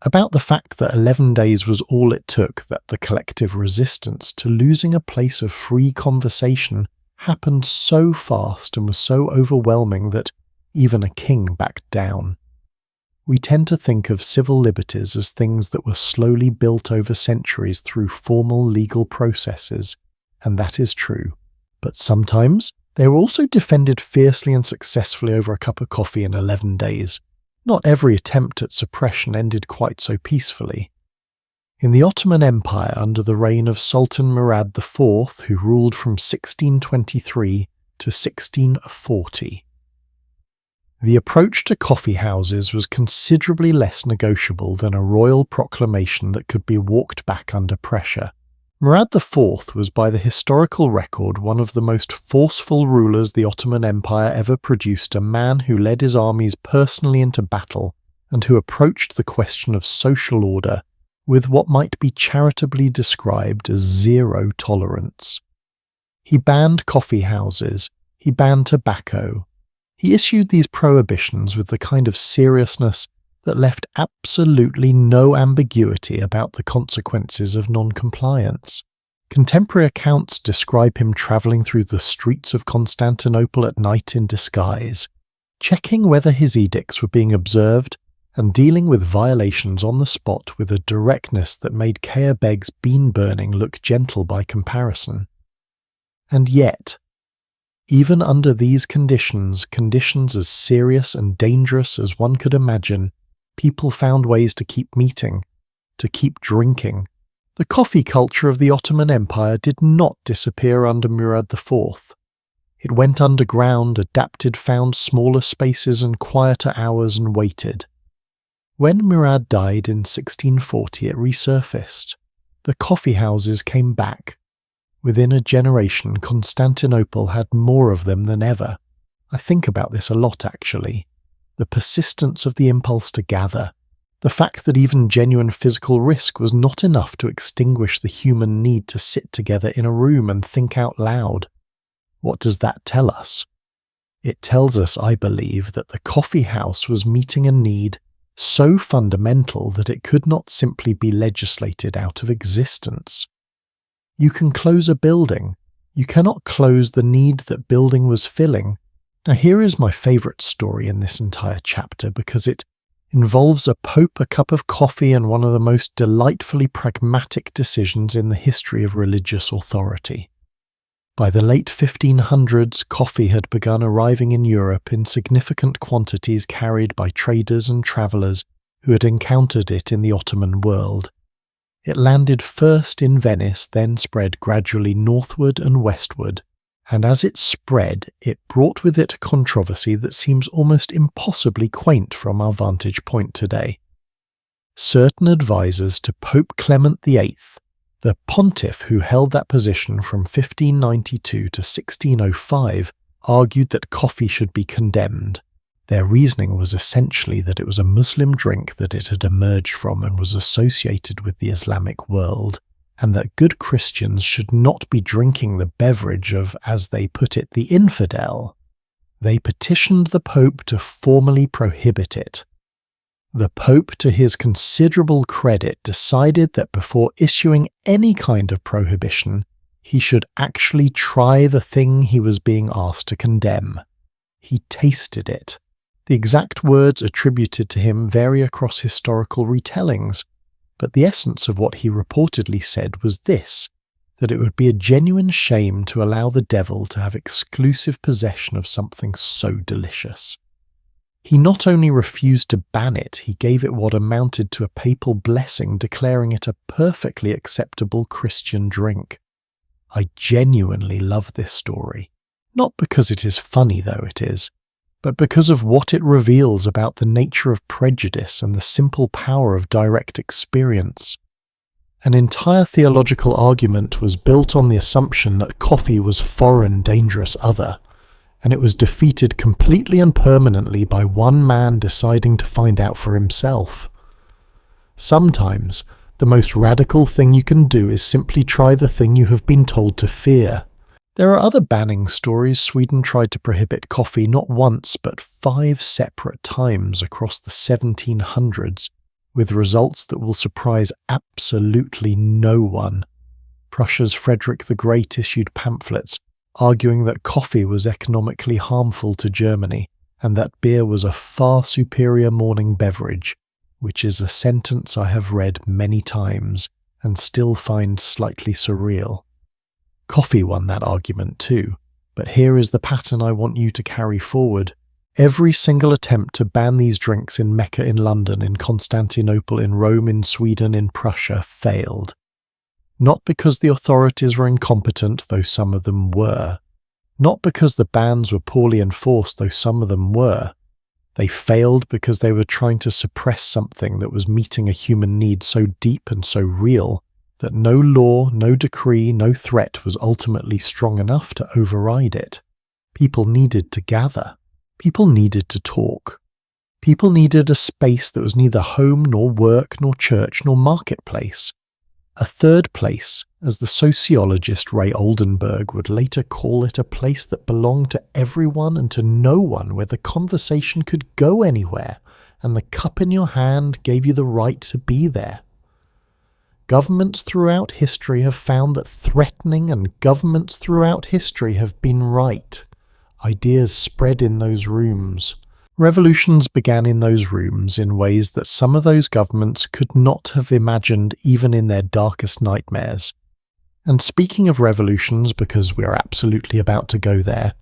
About the fact that 11 days was all it took, that the collective resistance to losing a place of free conversation happened so fast and was so overwhelming that even a king backed down. We tend to think of civil liberties as things that were slowly built over centuries through formal legal processes, and that is true. But sometimes they were also defended fiercely and successfully over a cup of coffee in 11 days. Not every attempt at suppression ended quite so peacefully. In the Ottoman Empire under the reign of Sultan Murad IV, who ruled from 1623 to 1640, the approach to coffee houses was considerably less negotiable than a royal proclamation that could be walked back under pressure. Murad IV was, by the historical record, one of the most forceful rulers the Ottoman Empire ever produced, a man who led his armies personally into battle and who approached the question of social order with what might be charitably described as zero tolerance. He banned coffee houses, he banned tobacco. He issued these prohibitions with the kind of seriousness that left absolutely no ambiguity about the consequences of non-compliance. Contemporary accounts describe him travelling through the streets of Constantinople at night in disguise, checking whether his edicts were being observed and dealing with violations on the spot with a directness that made Kaya Beg's bean burning look gentle by comparison. And yet, even under these conditions as serious and dangerous as one could imagine, people found ways to keep meeting, to keep drinking. The coffee culture of the Ottoman Empire did not disappear under Murad IV. It went underground, adapted, found smaller spaces and quieter hours, and waited. When Murad died in 1640, it resurfaced. The coffee houses came back. Within a generation, Constantinople had more of them than ever. I think about this a lot, actually. The persistence of the impulse to gather, the fact that even genuine physical risk was not enough to extinguish the human need to sit together in a room and think out loud. What does that tell us? It tells us, I believe, that the coffee house was meeting a need so fundamental that it could not simply be legislated out of existence. You can close a building. You cannot close the need that building was filling. Now here is my favourite story in this entire chapter because it involves a pope, a cup of coffee, and one of the most delightfully pragmatic decisions in the history of religious authority. By the late 1500s, coffee had begun arriving in Europe in significant quantities carried by traders and travellers who had encountered it in the Ottoman world. It landed first in Venice, then spread gradually northward and westward, and as it spread, it brought with it a controversy that seems almost impossibly quaint from our vantage point today. Certain advisers to Pope Clement VIII, the pontiff who held that position from 1592 to 1605, argued that coffee should be condemned. Their reasoning was essentially that it was a Muslim drink that it had emerged from and was associated with the Islamic world, and that good Christians should not be drinking the beverage of, as they put it, the infidel. They petitioned the Pope to formally prohibit it. The Pope, to his considerable credit, decided that before issuing any kind of prohibition, he should actually try the thing he was being asked to condemn. He tasted it. The exact words attributed to him vary across historical retellings, but the essence of what he reportedly said was this, that it would be a genuine shame to allow the devil to have exclusive possession of something so delicious. He not only refused to ban it, he gave it what amounted to a papal blessing, declaring it a perfectly acceptable Christian drink. I genuinely love this story, not because it is funny though it is, but because of what it reveals about the nature of prejudice and the simple power of direct experience. An entire theological argument was built on the assumption that coffee was foreign, dangerous other, and it was defeated completely and permanently by one man deciding to find out for himself. Sometimes, the most radical thing you can do is simply try the thing you have been told to fear. There are other banning stories. Sweden tried to prohibit coffee not once but 5 separate times across the 1700s, with results that will surprise absolutely no one. Prussia's Frederick the Great issued pamphlets arguing that coffee was economically harmful to Germany and that beer was a far superior morning beverage, which is a sentence I have read many times and still find slightly surreal. Coffee won that argument too, but here is the pattern I want you to carry forward. Every single attempt to ban these drinks in Mecca, in London, in Constantinople, in Rome, in Sweden, in Prussia failed. Not because the authorities were incompetent, though some of them were. Not because the bans were poorly enforced, though some of them were. They failed because they were trying to suppress something that was meeting a human need so deep and so real that no law, no decree, no threat was ultimately strong enough to override it. People needed to gather. People needed to talk. People needed a space that was neither home nor work nor church nor marketplace. A third place, as the sociologist Ray Oldenburg would later call it, a place that belonged to everyone and to no one, where the conversation could go anywhere and the cup in your hand gave you the right to be there. Governments throughout history have found that threatening, and governments throughout history have been right. Ideas spread in those rooms. Revolutions began in those rooms in ways that some of those governments could not have imagined even in their darkest nightmares. And speaking of revolutions, because we are absolutely about to go there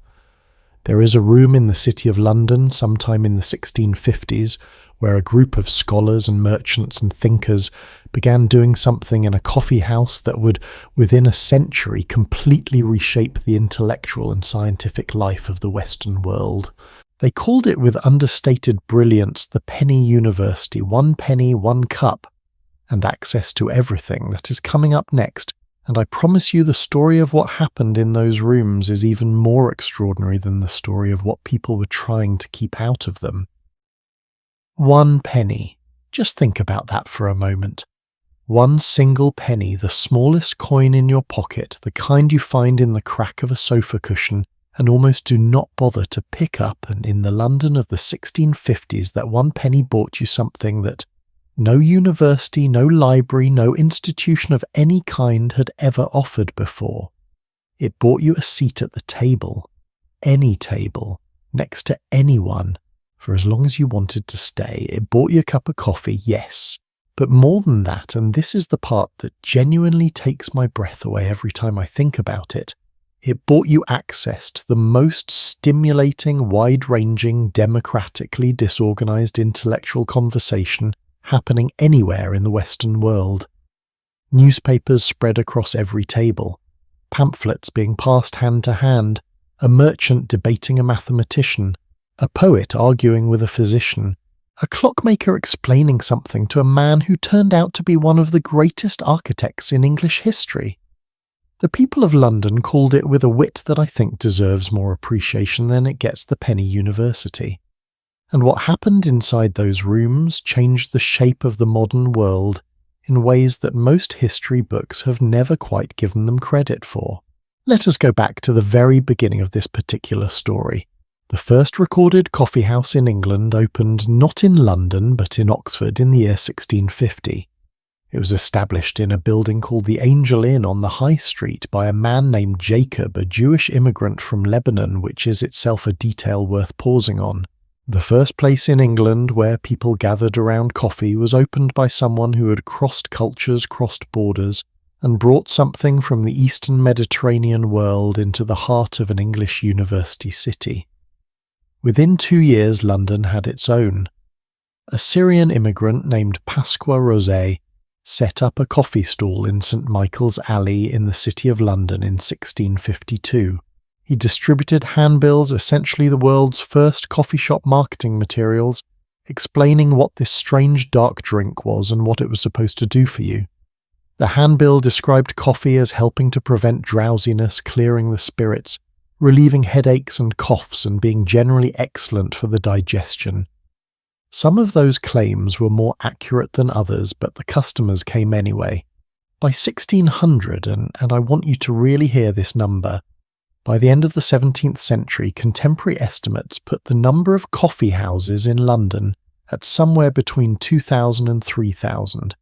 is a room in the city of London sometime in the 1650s where a group of scholars and merchants and thinkers began doing something in a coffee house that would, within a century, completely reshape the intellectual and scientific life of the Western world. They called it with understated brilliance the Penny University, 1 penny, 1 cup, and access to everything. That is coming up next, and I promise you the story of what happened in those rooms is even more extraordinary than the story of what people were trying to keep out of them. 1 penny. Just think about that for a moment. 1 single penny, the smallest coin in your pocket, the kind you find in the crack of a sofa cushion, and almost do not bother to pick up, and in the London of the 1650s that one penny bought you something that no university, no library, no institution of any kind had ever offered before. It bought you a seat at the table, any table, next to anyone, for as long as you wanted to stay. It bought you a cup of coffee, yes. But more than that, and this is the part that genuinely takes my breath away every time I think about it, it bought you access to the most stimulating, wide-ranging, democratically disorganized intellectual conversation happening anywhere in the Western world. Newspapers spread across every table, pamphlets being passed hand to hand, a merchant debating a mathematician, a poet arguing with a physician, a clockmaker explaining something to a man who turned out to be one of the greatest architects in English history. The people of London called it with a wit that I think deserves more appreciation than it gets the penny university. And what happened inside those rooms changed the shape of the modern world in ways that most history books have never quite given them credit for. Let us go back to the very beginning of this particular story. The first recorded coffee house in England opened not in London but in Oxford in the year 1650. It was established in a building called the Angel Inn on the High Street by a man named Jacob, a Jewish immigrant from Lebanon, which is itself a detail worth pausing on. The first place in England where people gathered around coffee was opened by someone who had crossed cultures, crossed borders, and brought something from the Eastern Mediterranean world into the heart of an English university city. Within 2 years, London had its own. A Syrian immigrant named Pasqua Rosé set up a coffee stall in St. Michael's Alley in the City of London in 1652. He distributed handbills, essentially the world's first coffee shop marketing materials, explaining what this strange dark drink was and what it was supposed to do for you. The handbill described coffee as helping to prevent drowsiness, clearing the spirits, relieving headaches and coughs, and being generally excellent for the digestion. Some of those claims were more accurate than others, but the customers came anyway. By 1600, and I want you to really hear this number, by the end of the 17th century, contemporary estimates put the number of coffee houses in London at somewhere between 2,000 and 3,000,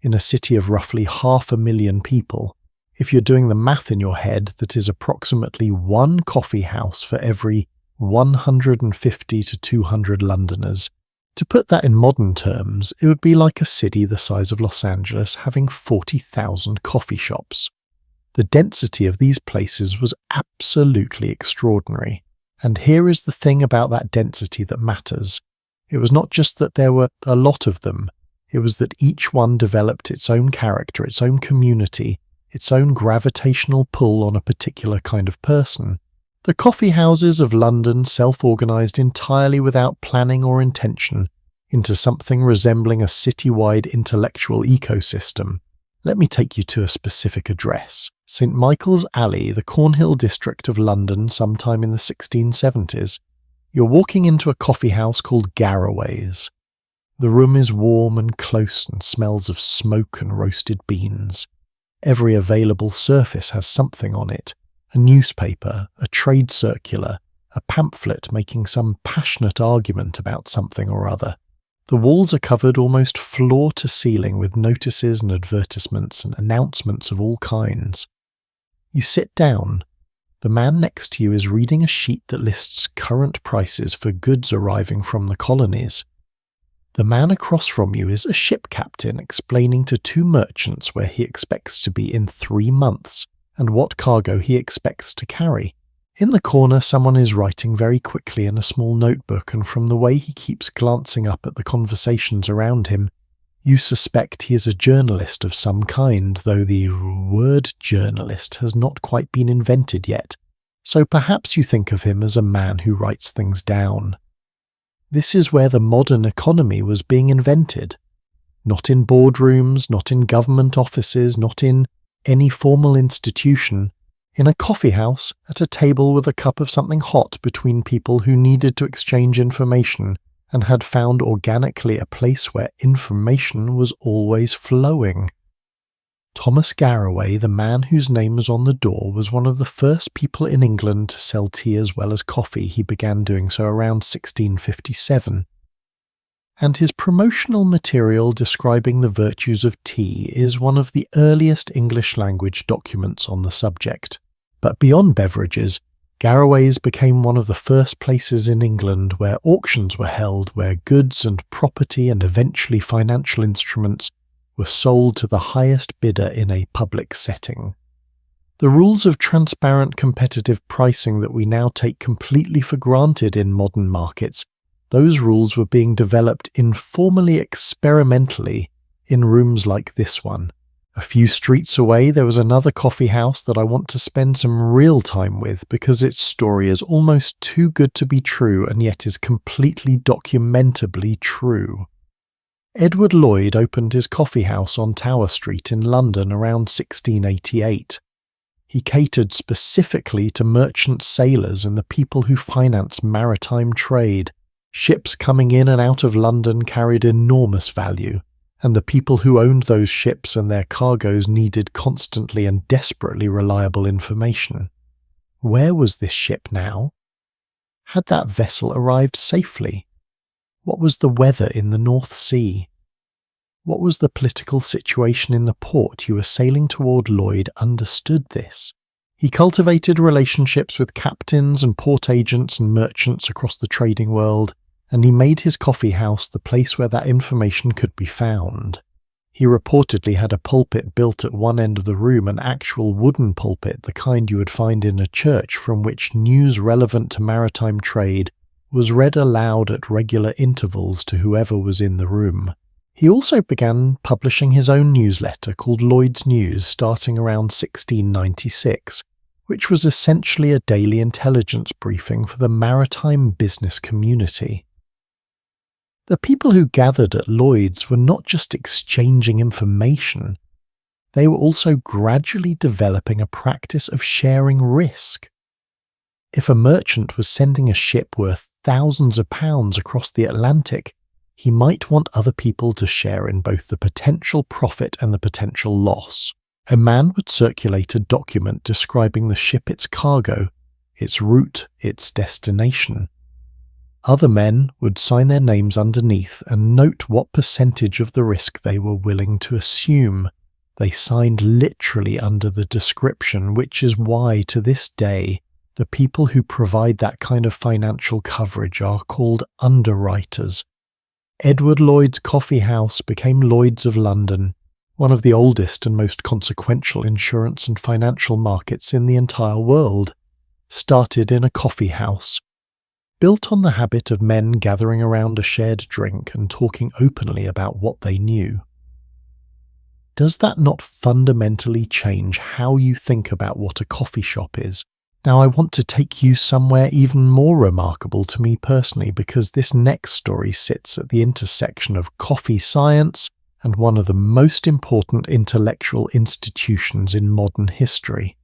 in a city of roughly 500,000 people. If you're doing the math in your head, that is approximately one coffee house for every 150 to 200 Londoners. To put that in modern terms, it would be like a city the size of Los Angeles having 40,000 coffee shops. The density of these places was absolutely extraordinary. And here is the thing about that density that matters. It was not just that there were a lot of them, it was that each one developed its own character, its own community, its own gravitational pull on a particular kind of person. The coffee houses of London self-organised entirely without planning or intention into something resembling a city-wide intellectual ecosystem. Let me take you to a specific address. St. Michael's Alley, the Cornhill district of London, sometime in the 1670s. You're walking into a coffee house called Garraway's. The room is warm and close and smells of smoke and roasted beans. Every available surface has something on it. A newspaper, a trade circular, a pamphlet making some passionate argument about something or other. The walls are covered almost floor to ceiling with notices and advertisements and announcements of all kinds. You sit down. The man next to you is reading a sheet that lists current prices for goods arriving from the colonies. The man across from you is a ship captain explaining to 2 merchants where he expects to be in 3 months and what cargo he expects to carry. In the corner, someone is writing very quickly in a small notebook, and from the way he keeps glancing up at the conversations around him, you suspect he is a journalist of some kind, though the word journalist has not quite been invented yet, so perhaps you think of him as a man who writes things down. This is where the modern economy was being invented. Not in boardrooms, not in government offices, not in any formal institution, in a coffee house, at a table with a cup of something hot between people who needed to exchange information and had found organically a place where information was always flowing. Thomas Garraway, the man whose name was on the door, was one of the first people in England to sell tea as well as coffee. He began doing so around 1657. And his promotional material describing the virtues of tea is one of the earliest English language documents on the subject. But beyond beverages, Garraway's became one of the first places in England where auctions were held, where goods and property and eventually financial instruments were sold to the highest bidder in a public setting. The rules of transparent competitive pricing that we now take completely for granted in modern markets, those rules were being developed informally, experimentally, in rooms like this one. A few streets away, there was another coffee house that I want to spend some real time with because its story is almost too good to be true and yet is completely documentably true. Edward Lloyd opened his coffee house on Tower Street in London around 1688. He catered specifically to merchant sailors and the people who finance maritime trade. Ships coming in and out of London carried enormous value, and the people who owned those ships and their cargoes needed constantly and desperately reliable information. Where was this ship now? Had that vessel arrived safely? What was the weather in the North Sea? What was the political situation in the port you were sailing toward? Lloyd understood this. He cultivated relationships with captains and port agents and merchants across the trading world, and he made his coffee house the place where that information could be found. He reportedly had a pulpit built at one end of the room, an actual wooden pulpit, the kind you would find in a church, from which news relevant to maritime trade was read aloud at regular intervals to whoever was in the room. He also began publishing his own newsletter called Lloyd's News starting around 1696, which was essentially a daily intelligence briefing for the maritime business community. The people who gathered at Lloyd's were not just exchanging information, they were also gradually developing a practice of sharing risk. If a merchant was sending a ship worth thousands of pounds across the Atlantic, he might want other people to share in both the potential profit and the potential loss. A man would circulate a document describing the ship, its cargo, its route, its destination. Other men would sign their names underneath and note what percentage of the risk they were willing to assume. They signed literally under the description, which is why, to this day, the people who provide that kind of financial coverage are called underwriters. Edward Lloyd's coffee house became Lloyd's of London, one of the oldest and most consequential insurance and financial markets in the entire world. Started in a coffee house, built on the habit of men gathering around a shared drink and talking openly about what they knew. Does that not fundamentally change how you think about what a coffee shop is? Now, I want to take you somewhere even more remarkable to me personally, because this next story sits at the intersection of coffee science and one of the most important intellectual institutions in modern history.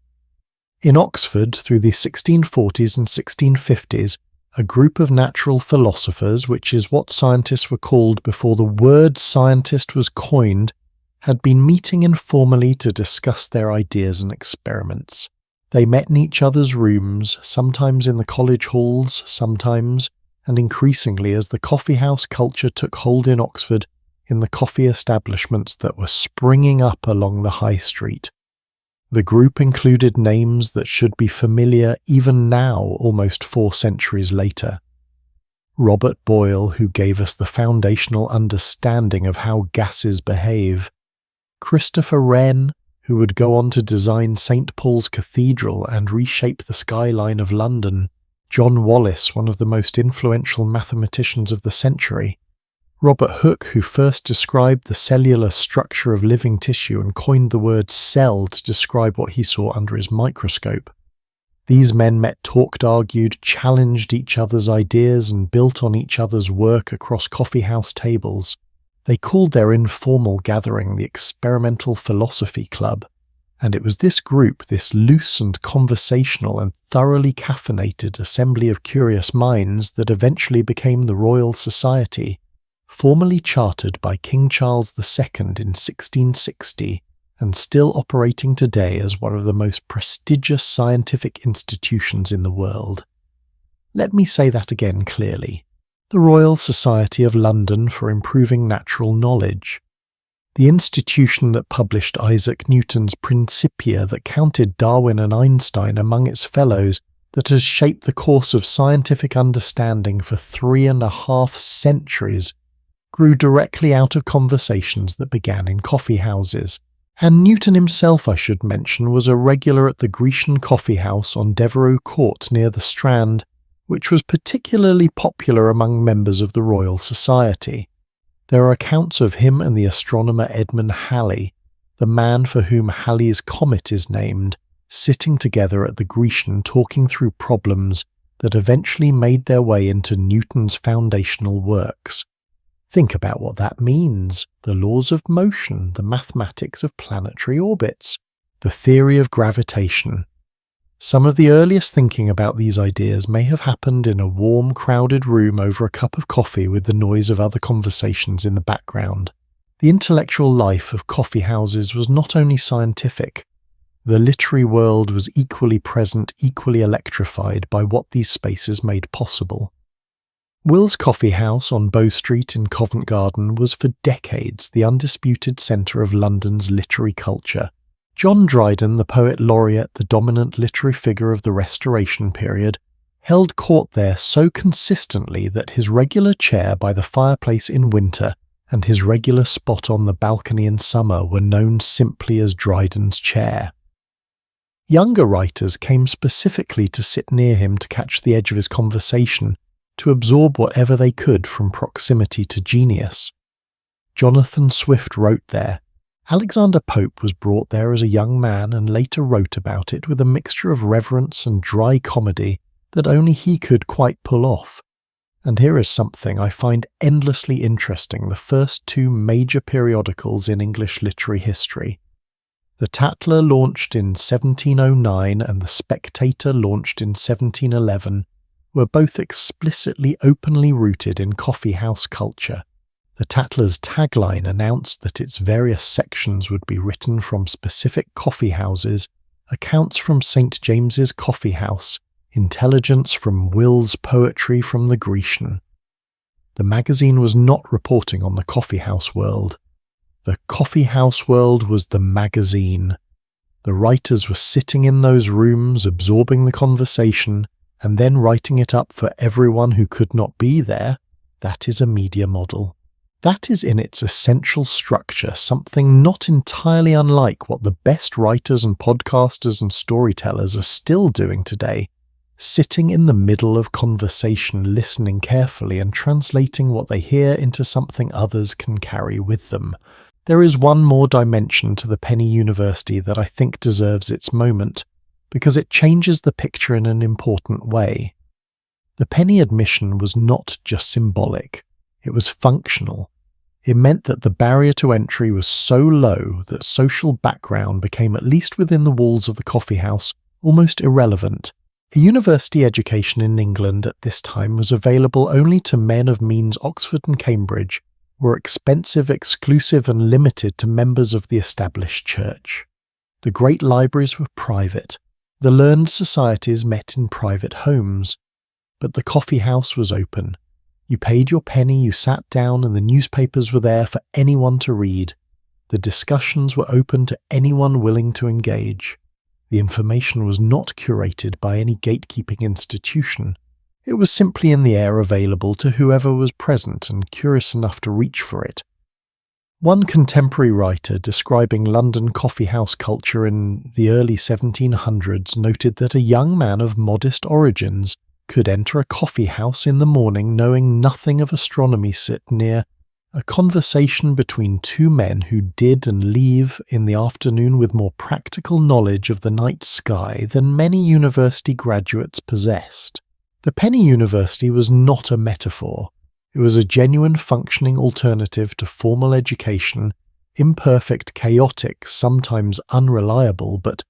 In Oxford, through the 1640s and 1650s, a group of natural philosophers, which is what scientists were called before the word scientist was coined, had been meeting informally to discuss their ideas and experiments. They met in each other's rooms, sometimes in the college halls, sometimes, and increasingly as the coffeehouse culture took hold in Oxford, in the coffee establishments that were springing up along the high street. The group included names that should be familiar even now, almost 4 centuries later. Robert Boyle, who gave us the foundational understanding of how gases behave. Christopher Wren, who would go on to design St. Paul's Cathedral and reshape the skyline of London. John Wallis, one of the most influential mathematicians of the century. Robert Hooke, who first described the cellular structure of living tissue and coined the word cell to describe what he saw under his microscope. These men met, talked, argued, challenged each other's ideas and built on each other's work across coffeehouse tables. They called their informal gathering the Experimental Philosophy Club, and it was this group, this loose and conversational and thoroughly caffeinated assembly of curious minds, that eventually became the Royal Society, formally chartered by King Charles II in 1660 and still operating today as one of the most prestigious scientific institutions in the world. Let me say that again clearly. The Royal Society of London for Improving Natural Knowledge. The institution that published Isaac Newton's Principia, that counted Darwin and Einstein among its fellows, that has shaped the course of scientific understanding for 3.5 centuries, grew directly out of conversations that began in coffee houses. And Newton himself, I should mention, was a regular at the Grecian Coffee House on Devereux Court near the Strand, which was particularly popular among members of the Royal Society. There are accounts of him and the astronomer Edmund Halley, the man for whom Halley's Comet is named, sitting together at the Grecian talking through problems that eventually made their way into Newton's foundational works. Think about what that means: the laws of motion, the mathematics of planetary orbits, the theory of gravitation. Some of the earliest thinking about these ideas may have happened in a warm, crowded room over a cup of coffee with the noise of other conversations in the background. The intellectual life of coffee houses was not only scientific. The literary world was equally present, equally electrified by what these spaces made possible. Will's Coffee House on Bow Street in Covent Garden was for decades the undisputed centre of London's literary culture. John Dryden, the poet laureate, the dominant literary figure of the Restoration period, held court there so consistently that his regular chair by the fireplace in winter and his regular spot on the balcony in summer were known simply as Dryden's chair. Younger writers came specifically to sit near him to catch the edge of his conversation, to absorb whatever they could from proximity to genius. Jonathan Swift wrote there. Alexander Pope was brought there as a young man and later wrote about it with a mixture of reverence and dry comedy that only he could quite pull off. And here is something I find endlessly interesting: the first two major periodicals in English literary history. The Tatler launched in 1709 and The Spectator launched in 1711 were both explicitly openly rooted in coffee house culture. The Tatler's tagline announced that its various sections would be written from specific coffee houses, accounts from St. James's Coffee House, intelligence from Will's poetry from the Grecian. The magazine was not reporting on the coffee house world. The coffee house world was the magazine. The writers were sitting in those rooms, absorbing the conversation, and then writing it up for everyone who could not be there. That is a media model. That is in its essential structure something not entirely unlike what the best writers and podcasters and storytellers are still doing today, sitting in the middle of conversation, listening carefully and translating what they hear into something others can carry with them. There is one more dimension to the Penny University that I think deserves its moment, because it changes the picture in an important way. The penny admission was not just symbolic. It was functional. It meant that the barrier to entry was so low that social background became, at least within the walls of the coffee house, almost irrelevant. A university education in England at this time was available only to men of means. Oxford and Cambridge were expensive, exclusive and limited to members of the established church. The great libraries were private. The learned societies met in private homes. But the coffee house was open. You paid your penny, you sat down, and the newspapers were there for anyone to read. The discussions were open to anyone willing to engage. The information was not curated by any gatekeeping institution. It was simply in the air, available to whoever was present and curious enough to reach for it. One contemporary writer describing London coffee house culture in the early 1700s noted that a young man of modest origins could enter a coffee house in the morning knowing nothing of astronomy, sit near a conversation between two men who did and leave in the afternoon with more practical knowledge of the night sky than many university graduates possessed. The Penny University was not a metaphor. It was a genuine functioning alternative to formal education, imperfect, chaotic, sometimes unreliable, but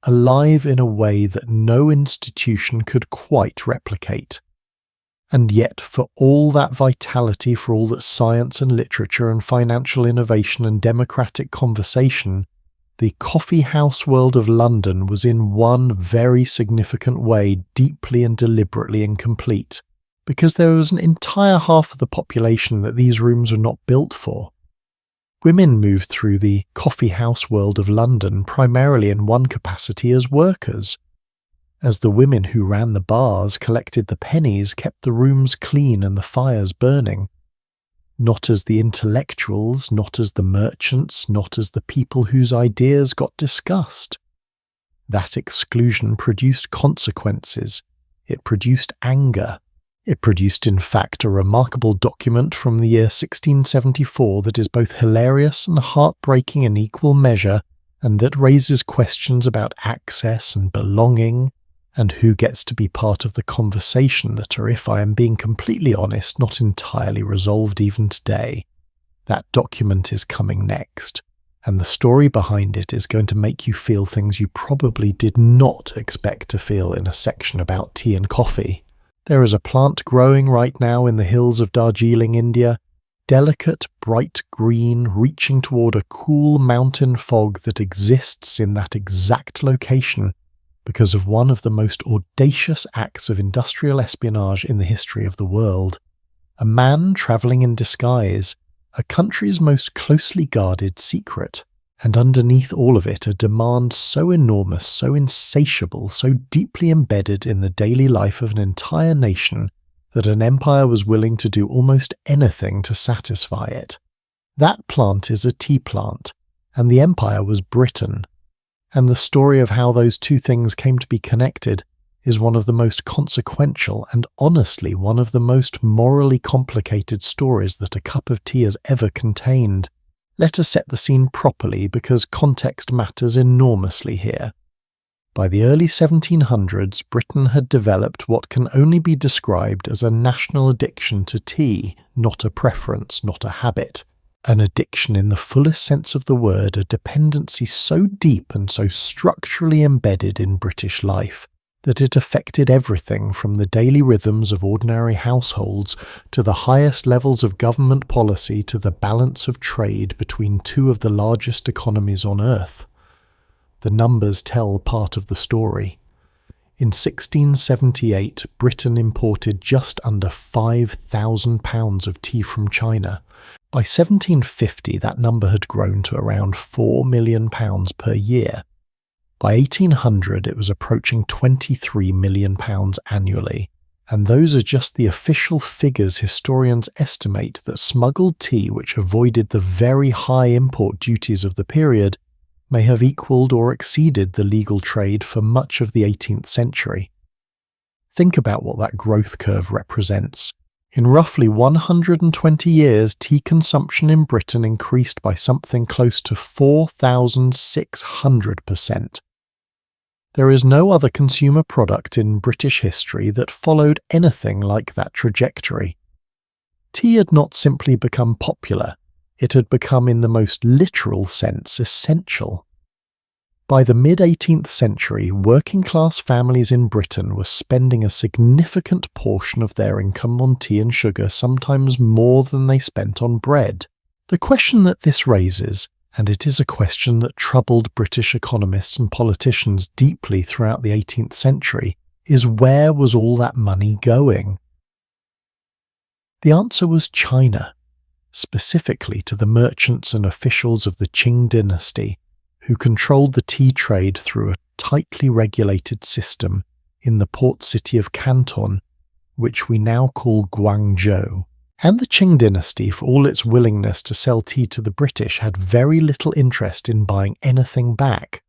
alive in a way that no institution could quite replicate. And yet, for all that vitality, for all that science and literature and financial innovation and democratic conversation, the coffee house world of London was in one very significant way deeply and deliberately incomplete, because there was an entire half of the population that these rooms were not built for. Women moved through the coffee house world of London primarily in one capacity as workers, as the women who ran the bars, collected the pennies, kept the rooms clean and the fires burning. Not as the intellectuals, not as the merchants, not as the people whose ideas got discussed. That exclusion produced consequences. It produced anger. It produced, in fact, a remarkable document from the year 1674 that is both hilarious and heartbreaking in equal measure, and that raises questions about access and belonging, and who gets to be part of the conversation that are, if I am being completely honest, not entirely resolved even today. That document is coming next, and the story behind it is going to make you feel things you probably did not expect to feel in a section about tea and coffee. There is a plant growing right now in the hills of Darjeeling, India, delicate, bright green, reaching toward a cool mountain fog that exists in that exact location because of one of the most audacious acts of industrial espionage in the history of the world. A man travelling in disguise, a country's most closely guarded secret, and underneath all of it a demand so enormous, so insatiable, so deeply embedded in the daily life of an entire nation that an empire was willing to do almost anything to satisfy it. That plant is a tea plant, and the empire was Britain. And the story of how those two things came to be connected is one of the most consequential and honestly one of the most morally complicated stories that a cup of tea has ever contained. Let us set the scene properly because context matters enormously here. By the early 1700s, Britain had developed what can only be described as a national addiction to tea, not a preference, not a habit. An addiction in the fullest sense of the word, a dependency so deep and so structurally embedded in British life that it affected everything from the daily rhythms of ordinary households to the highest levels of government policy to the balance of trade between two of the largest economies on earth. The numbers tell part of the story. In 1678, Britain imported just under £5,000 of tea from China. By 1750, that number had grown to around £4 million per year. By 1800, it was approaching £23 million annually, and those are just the official figures historians estimate that smuggled tea, which avoided the very high import duties of the period, may have equalled or exceeded the legal trade for much of the 18th century. Think about what that growth curve represents. In roughly 120 years, tea consumption in Britain increased by something close to 4,600%. There is no other consumer product in British history that followed anything like that trajectory. Tea had not simply become popular, it had become in the most literal sense essential. By the mid-18th century, working-class families in Britain were spending a significant portion of their income on tea and sugar, sometimes more than they spent on bread. The question that this raises, and it is a question that troubled British economists and politicians deeply throughout the 18th century, is where was all that money going? The answer was China, specifically to the merchants and officials of the Qing dynasty, who controlled the tea trade through a tightly regulated system in the port city of Canton, which we now call Guangzhou. And the Qing dynasty, for all its willingness to sell tea to the British, had very little interest in buying anything back.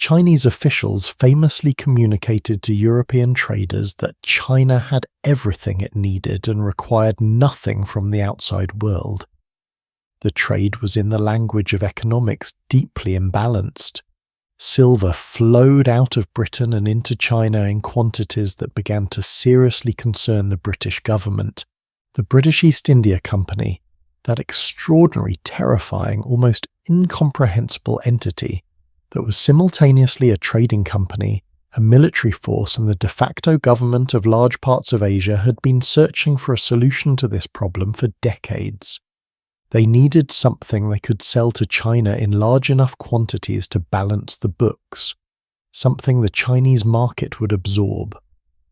Chinese officials famously communicated to European traders that China had everything it needed and required nothing from the outside world. The trade was in the language of economics deeply imbalanced. Silver flowed out of Britain and into China in quantities that began to seriously concern the British government. The British East India Company, that extraordinary, terrifying, almost incomprehensible entity that was simultaneously a trading company, a military force and the de facto government of large parts of Asia, had been searching for a solution to this problem for decades. They needed something they could sell to China in large enough quantities to balance the books, something the Chinese market would absorb.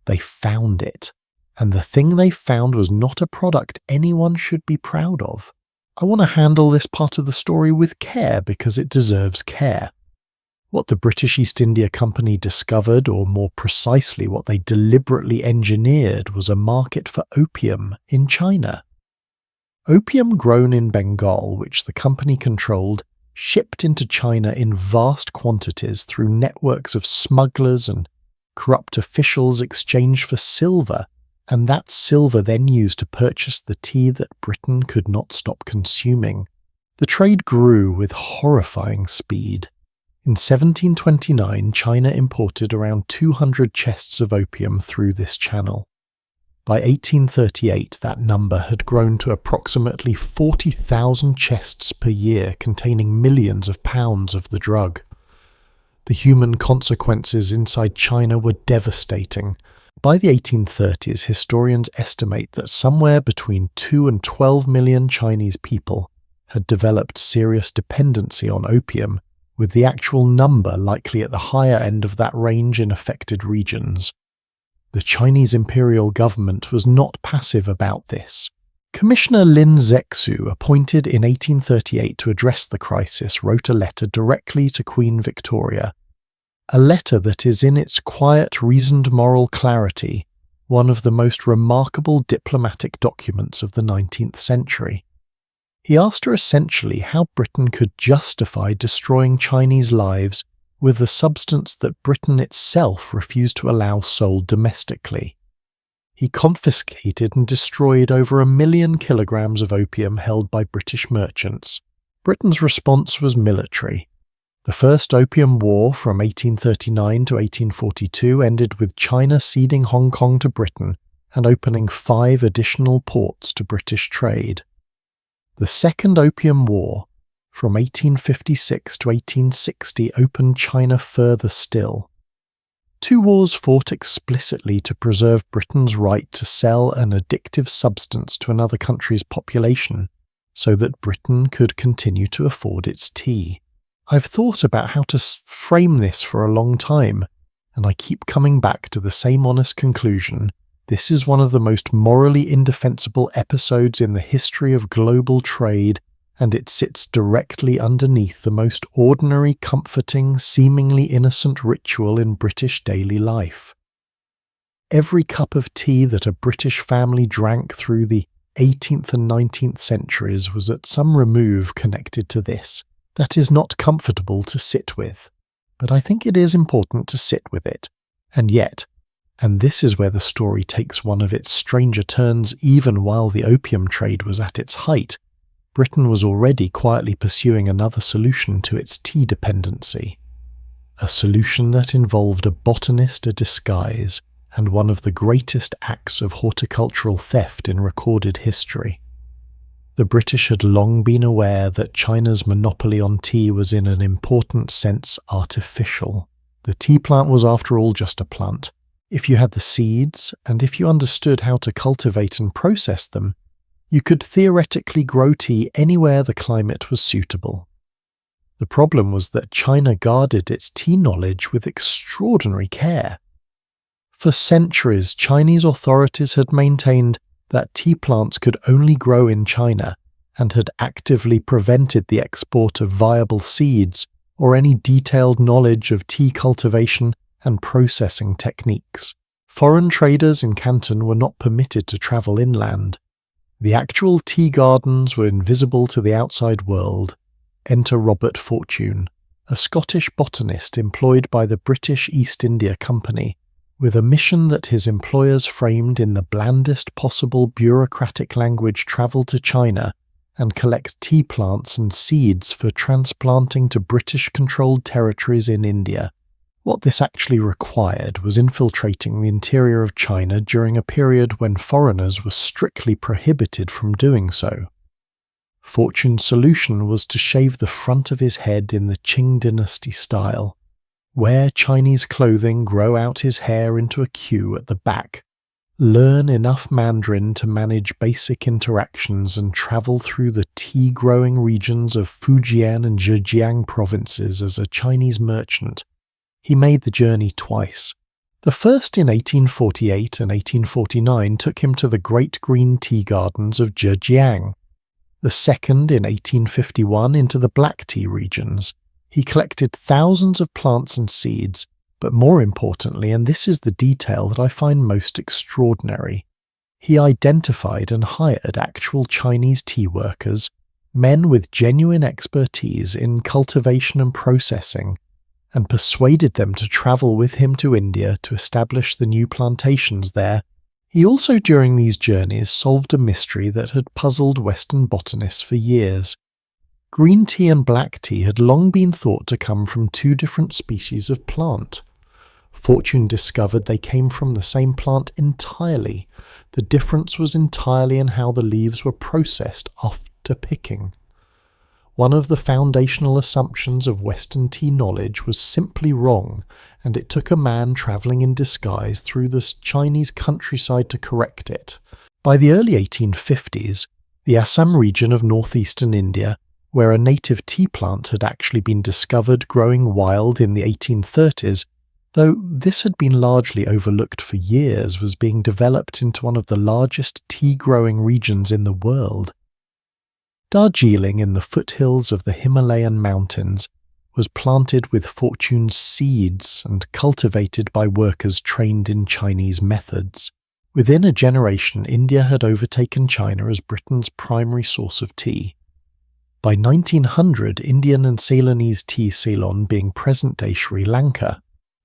They found it, and the thing they found was not a product anyone should be proud of. I want to handle this part of the story with care because it deserves care. What the British East India Company discovered, or more precisely what they deliberately engineered, was a market for opium in China. Opium grown in Bengal, which the company controlled, shipped into China in vast quantities through networks of smugglers and corrupt officials exchanged for silver, and that silver then used to purchase the tea that Britain could not stop consuming. The trade grew with horrifying speed. In 1729, China imported around 200 chests of opium through this channel. By 1838, that number had grown to approximately 40,000 chests per year containing millions of pounds of the drug. The human consequences inside China were devastating. By the 1830s, historians estimate that somewhere between 2 and 12 million Chinese people had developed serious dependency on opium, with the actual number likely at the higher end of that range in affected regions. The Chinese imperial government was not passive about this. Commissioner Lin Zexu, appointed in 1838 to address the crisis, wrote a letter directly to Queen Victoria, a letter that is in its quiet, reasoned moral clarity one of the most remarkable diplomatic documents of the 19th century. He asked her essentially how Britain could justify destroying Chinese lives with the substance that Britain itself refused to allow sold domestically. He confiscated and destroyed over 1 million kilograms of opium held by British merchants. Britain's response was military. The First Opium War from 1839 to 1842 ended with China ceding Hong Kong to Britain and opening 5 additional ports to British trade. The Second Opium War, from 1856 to 1860, opened China further still. 2 wars fought explicitly to preserve Britain's right to sell an addictive substance to another country's population, so that Britain could continue to afford its tea. I've thought about how to frame this for a long time, and I keep coming back to the same honest conclusion. This is one of the most morally indefensible episodes in the history of global trade, and it sits directly underneath the most ordinary, comforting, seemingly innocent ritual in British daily life. Every cup of tea that a British family drank through the 18th and 19th centuries was at some remove connected to this. That is not comfortable to sit with, but I think it is important to sit with it. And yet, and this is where the story takes one of its stranger turns, even while the opium trade was at its height, Britain was already quietly pursuing another solution to its tea dependency. A solution that involved a botanist, a disguise, and one of the greatest acts of horticultural theft in recorded history. The British had long been aware that China's monopoly on tea was in an important sense artificial. The tea plant was after all just a plant. If you had the seeds, and if you understood how to cultivate and process them, you could theoretically grow tea anywhere the climate was suitable. The problem was that China guarded its tea knowledge with extraordinary care. For centuries, Chinese authorities had maintained that tea plants could only grow in China and had actively prevented the export of viable seeds or any detailed knowledge of tea cultivation and processing techniques. Foreign traders in Canton were not permitted to travel inland. The actual tea gardens were invisible to the outside world. Enter Robert Fortune, a Scottish botanist employed by the British East India Company, with a mission that his employers framed in the blandest possible bureaucratic language: travel to China and collect tea plants and seeds for transplanting to British-controlled territories in India. What this actually required was infiltrating the interior of China during a period when foreigners were strictly prohibited from doing so. Fortune's solution was to shave the front of his head in the Qing dynasty style, wear Chinese clothing, grow out his hair into a queue at the back, learn enough Mandarin to manage basic interactions, and travel through the tea-growing regions of Fujian and Zhejiang provinces as a Chinese merchant. He made the journey twice. The first in 1848 and 1849 took him to the great green tea gardens of Zhejiang. The second in 1851 into the black tea regions. He collected thousands of plants and seeds, but more importantly, and this is the detail that I find most extraordinary, he identified and hired actual Chinese tea workers, men with genuine expertise in cultivation and processing, and persuaded them to travel with him to India to establish the new plantations there. He also, during these journeys, solved a mystery that had puzzled Western botanists for years. Green tea and black tea had long been thought to come from two different species of plant. Fortune discovered they came from the same plant entirely. The difference was entirely in how the leaves were processed after picking. One of the foundational assumptions of Western tea knowledge was simply wrong, and it took a man travelling in disguise through the Chinese countryside to correct it. By the early 1850s, the Assam region of northeastern India, where a native tea plant had actually been discovered growing wild in the 1830s, though this had been largely overlooked for years, was being developed into one of the largest tea-growing regions in the world. Darjeeling, in the foothills of the Himalayan mountains, was planted with Fortune's seeds and cultivated by workers trained in Chinese methods. Within a generation, India had overtaken China as Britain's primary source of tea. By 1900, Indian and Ceylonese tea Ceylon being present-day Sri Lanka,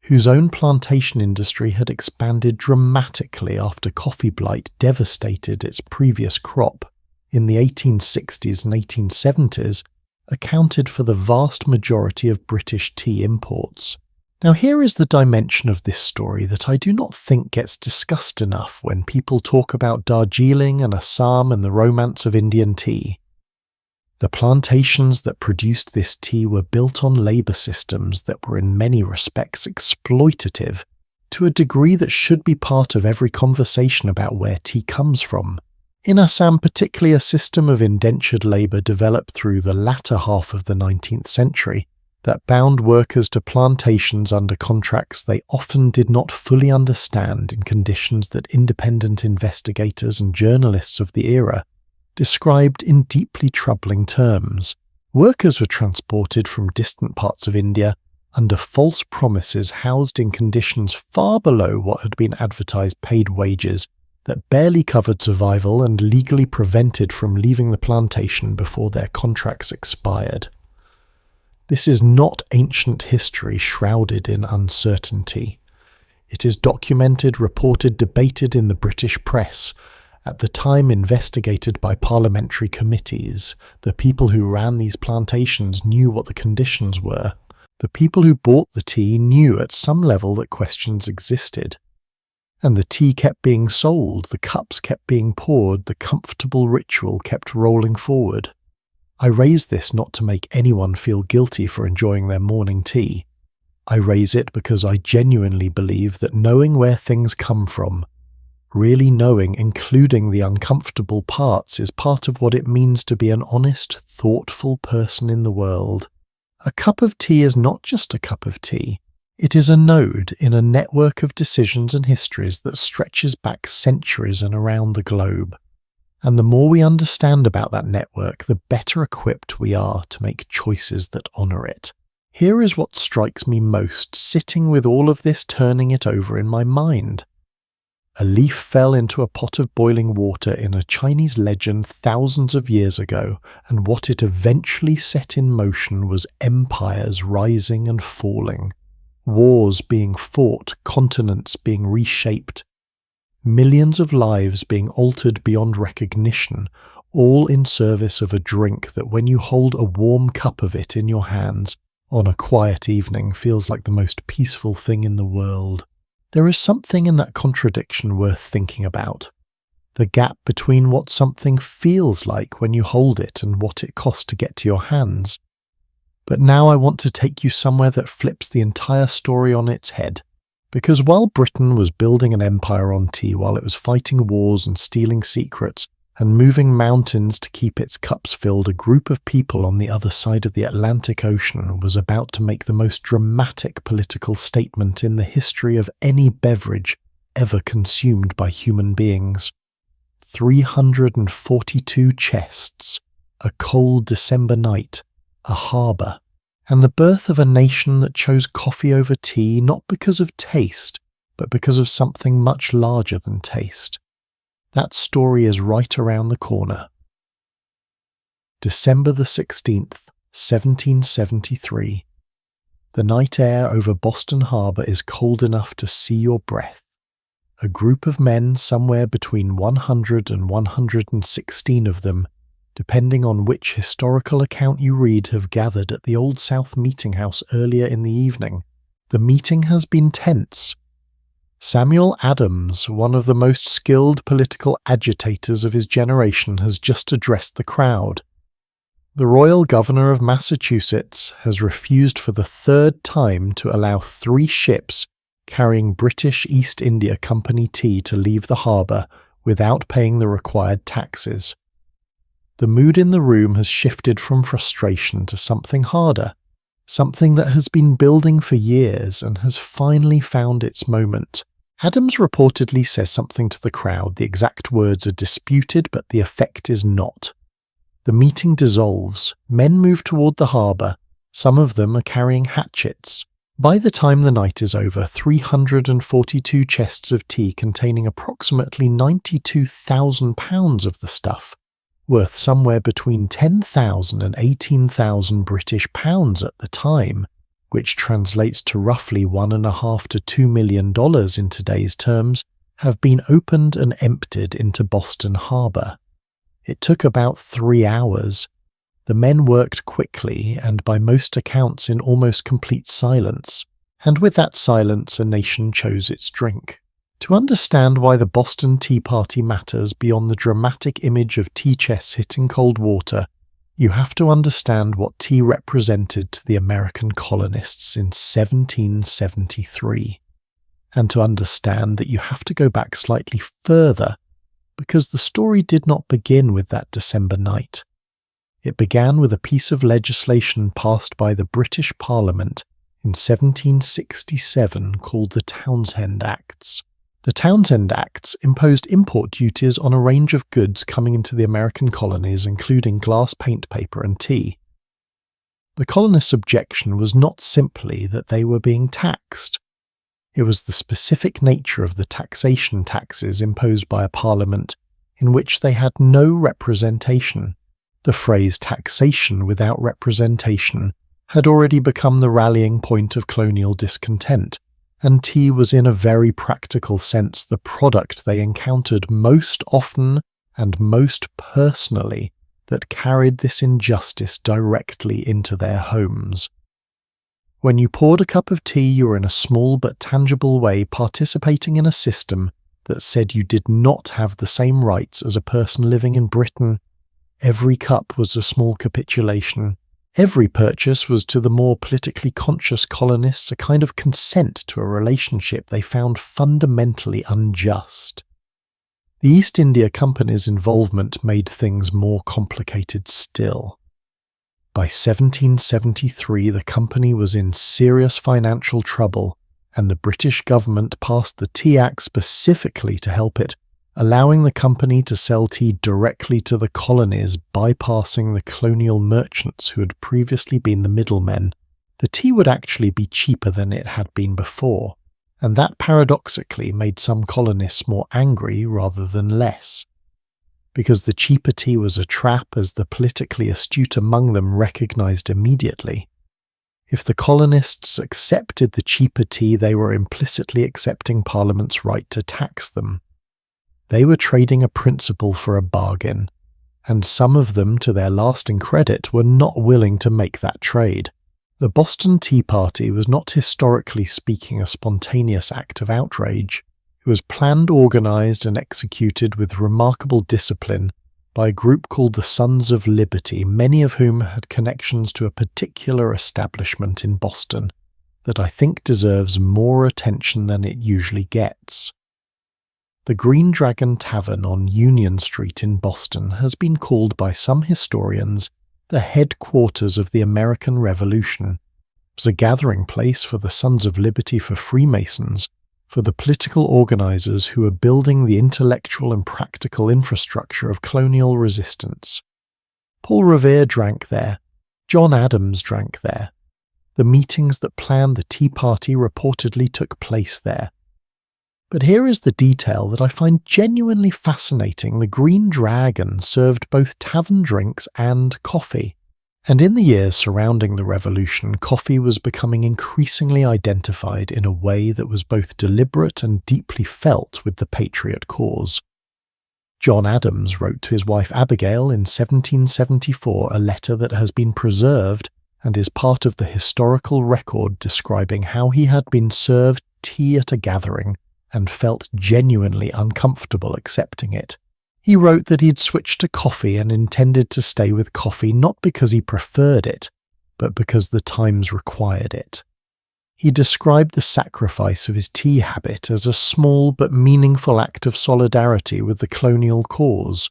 whose own plantation industry had expanded dramatically after coffee blight devastated its previous crop in the 1860s and 1870s, accounted for the vast majority of British tea imports. Now here is the dimension of this story that I do not think gets discussed enough when people talk about Darjeeling and Assam and the romance of Indian tea. The plantations that produced this tea were built on labour systems that were in many respects exploitative, to a degree that should be part of every conversation about where tea comes from. In Assam, particularly, a system of indentured labour developed through the latter half of the 19th century that bound workers to plantations under contracts they often did not fully understand, in conditions that independent investigators and journalists of the era described in deeply troubling terms. Workers were transported from distant parts of India under false promises, housed in conditions far below what had been advertised paid wages that barely covered survival and legally prevented from leaving the plantation before their contracts expired. This is not ancient history shrouded in uncertainty. It is documented, reported, debated in the British press, at the time investigated by parliamentary committees. The people who ran these plantations knew what the conditions were. The people who bought the tea knew at some level that questions existed. And the tea kept being sold, the cups kept being poured, the comfortable ritual kept rolling forward. I raise this not to make anyone feel guilty for enjoying their morning tea. I raise it because I genuinely believe that knowing where things come from, really knowing, including the uncomfortable parts, is part of what it means to be an honest, thoughtful person in the world. A cup of tea is not just a cup of tea. It is a node in a network of decisions and histories that stretches back centuries and around the globe. And the more we understand about that network, the better equipped we are to make choices that honour it. Here is what strikes me most, sitting with all of this, turning it over in my mind. A leaf fell into a pot of boiling water in a Chinese legend thousands of years ago, and what it eventually set in motion was empires rising and falling, wars being fought, continents being reshaped, millions of lives being altered beyond recognition, all in service of a drink that, when you hold a warm cup of it in your hands on a quiet evening, feels like the most peaceful thing in the world. There is something in that contradiction worth thinking about. The gap between what something feels like when you hold it and what it costs to get to your hands. But now I want to take you somewhere that flips the entire story on its head, Because while Britain was building an empire on tea, while it was fighting wars and stealing secrets and moving mountains to keep its cups filled, a group of people on the other side of the Atlantic Ocean was about to make the most dramatic political statement in the history of any beverage ever consumed by human beings. 342 chests, a cold December night, a harbour, and the birth of a nation that chose coffee over tea not because of taste, but because of something much larger than taste. That story is right around the corner. December the 16th, 1773. The night air over Boston Harbour is cold enough to see your breath. A group of men, somewhere between 100 and 116 of them, depending on which historical account you read, have gathered at the Old South Meeting House earlier in the evening. The meeting has been tense. Samuel Adams, one of the most skilled political agitators of his generation, has just addressed the crowd. The Royal Governor of Massachusetts has refused for the third time to allow 3 ships carrying British East India Company tea to leave the harbour without paying the required taxes. The mood in the room has shifted from frustration to something harder, something that has been building for years and has finally found its moment. Adams reportedly says something to the crowd. The exact words are disputed, but the effect is not. The meeting dissolves. Men move toward the harbour. Some of them are carrying hatchets. By the time the night is over, 342 chests of tea containing approximately £92,000 of the stuff, worth somewhere between 10,000 and 18,000 British pounds at the time, which translates to roughly $1.5 to $2 million in today's terms, have been opened and emptied into Boston Harbour. It took about 3 hours. The men worked quickly and by most accounts in almost complete silence, and with that silence a nation chose its drink. To understand why the Boston Tea Party matters beyond the dramatic image of tea chests hitting cold water, you have to understand what tea represented to the American colonists in 1773. And to understand that you have to go back slightly further, because the story did not begin with that December night. It began with a piece of legislation passed by the British Parliament in 1767 called the Townshend Acts. The Townshend Acts imposed import duties on a range of goods coming into the American colonies, including glass paint paper and tea. The colonists' objection was not simply that they were being taxed. It was the specific nature of the taxation taxes imposed by a parliament in which they had no representation. The phrase taxation without representation had already become the rallying point of colonial discontent, and tea was in a very practical sense the product they encountered most often and most personally that carried this injustice directly into their homes. When you poured a cup of tea, you were in a small but tangible way participating in a system that said you did not have the same rights as a person living in Britain. Every cup was a small capitulation. Every purchase was to the more politically conscious colonists a kind of consent to a relationship they found fundamentally unjust. The East India Company's involvement made things more complicated still. By 1773, the company was in serious financial trouble, and the British government passed the Tea Act specifically to help it, allowing the company to sell tea directly to the colonies, bypassing the colonial merchants who had previously been the middlemen. The tea would actually be cheaper than it had been before, and that paradoxically made some colonists more angry rather than less. Because the cheaper tea was a trap, as the politically astute among them recognized immediately. If the colonists accepted the cheaper tea, they were implicitly accepting Parliament's right to tax them. They were trading a principle for a bargain, and some of them, to their lasting credit, were not willing to make that trade. The Boston Tea Party was not historically speaking a spontaneous act of outrage. It was planned, organized, and executed with remarkable discipline by a group called the Sons of Liberty, many of whom had connections to a particular establishment in Boston. that I think deserves more attention than it usually gets. The Green Dragon Tavern on Union Street in Boston has been called by some historians the headquarters of the American Revolution. It was a gathering place for the Sons of Liberty, for Freemasons, for the political organizers who were building the intellectual and practical infrastructure of colonial resistance. Paul Revere drank there. John Adams drank there. The meetings that planned the Tea Party reportedly took place there. But here is the detail that I find genuinely fascinating. The Green Dragon served both tavern drinks and coffee. And in the years surrounding the Revolution, coffee was becoming increasingly identified in a way that was both deliberate and deeply felt with the Patriot cause. John Adams wrote to his wife Abigail in 1774 a letter that has been preserved and is part of the historical record describing how he had been served tea at a gathering and felt genuinely uncomfortable accepting it. He wrote that he'd switched to coffee and intended to stay with coffee not because he preferred it, but because the times required it. He described the sacrifice of his tea habit as a small but meaningful act of solidarity with the colonial cause.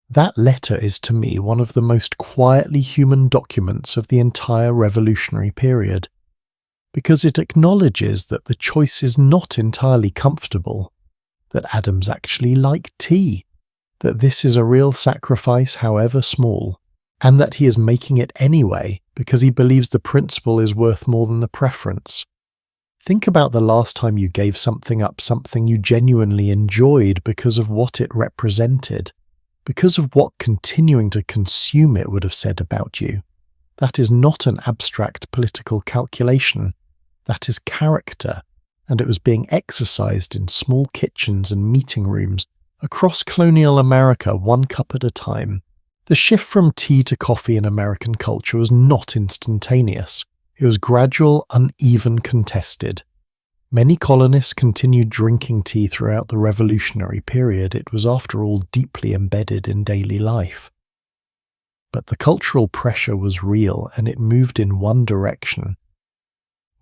That letter is to me one of the most quietly human documents of the entire revolutionary period, because it acknowledges that the choice is not entirely comfortable, that Adams actually liked tea, that this is a real sacrifice however small, and that he is making it anyway because he believes the principle is worth more than the preference. Think about the last time you gave something up, something you genuinely enjoyed because of what it represented, because of what continuing to consume it would have said about you. That is not an abstract political calculation. That is character, and it was being exercised in small kitchens and meeting rooms across colonial America, one cup at a time. The shift from tea to coffee in American culture was not instantaneous. It was gradual, uneven, contested. Many colonists continued drinking tea throughout the Revolutionary period. It was, after all, deeply embedded in daily life. But the cultural pressure was real, and it moved in one direction.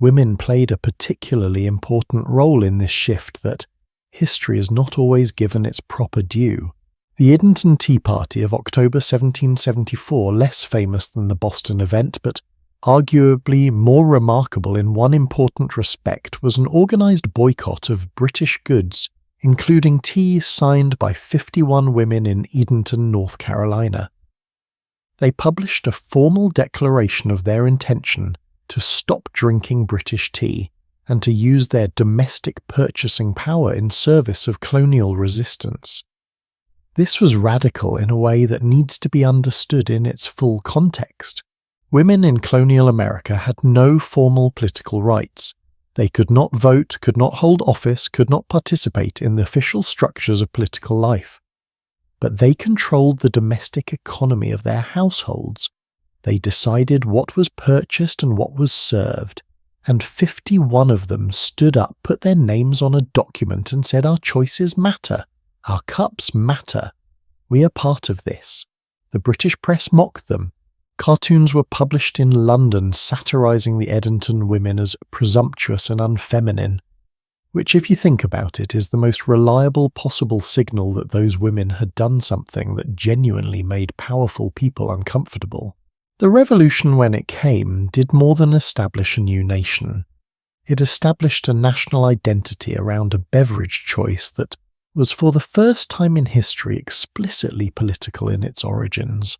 Women played a particularly important role in this shift that history is not always given its proper due. The Edenton Tea Party of October 1774, less famous than the Boston event, but arguably more remarkable in one important respect, was an organised boycott of British goods, including tea signed by 51 women in Edenton, North Carolina. They published a formal declaration of their intention to stop drinking British tea and to use their domestic purchasing power in service of colonial resistance. This was radical in a way that needs to be understood in its full context. Women in colonial America had no formal political rights. They could not vote, could not hold office, could not participate in the official structures of political life. But they controlled the domestic economy of their households. They decided what was purchased and what was served, and 51 of them stood up, put their names on a document and said, "Our choices matter. Our cups matter. We are part of this." The British press mocked them. Cartoons were published in London satirising the Edenton women as presumptuous and unfeminine, which, if you think about it, is the most reliable possible signal that those women had done something that genuinely made powerful people uncomfortable. The revolution, when it came, did more than establish a new nation. It established a national identity around a beverage choice that was for the first time in history explicitly political in its origins.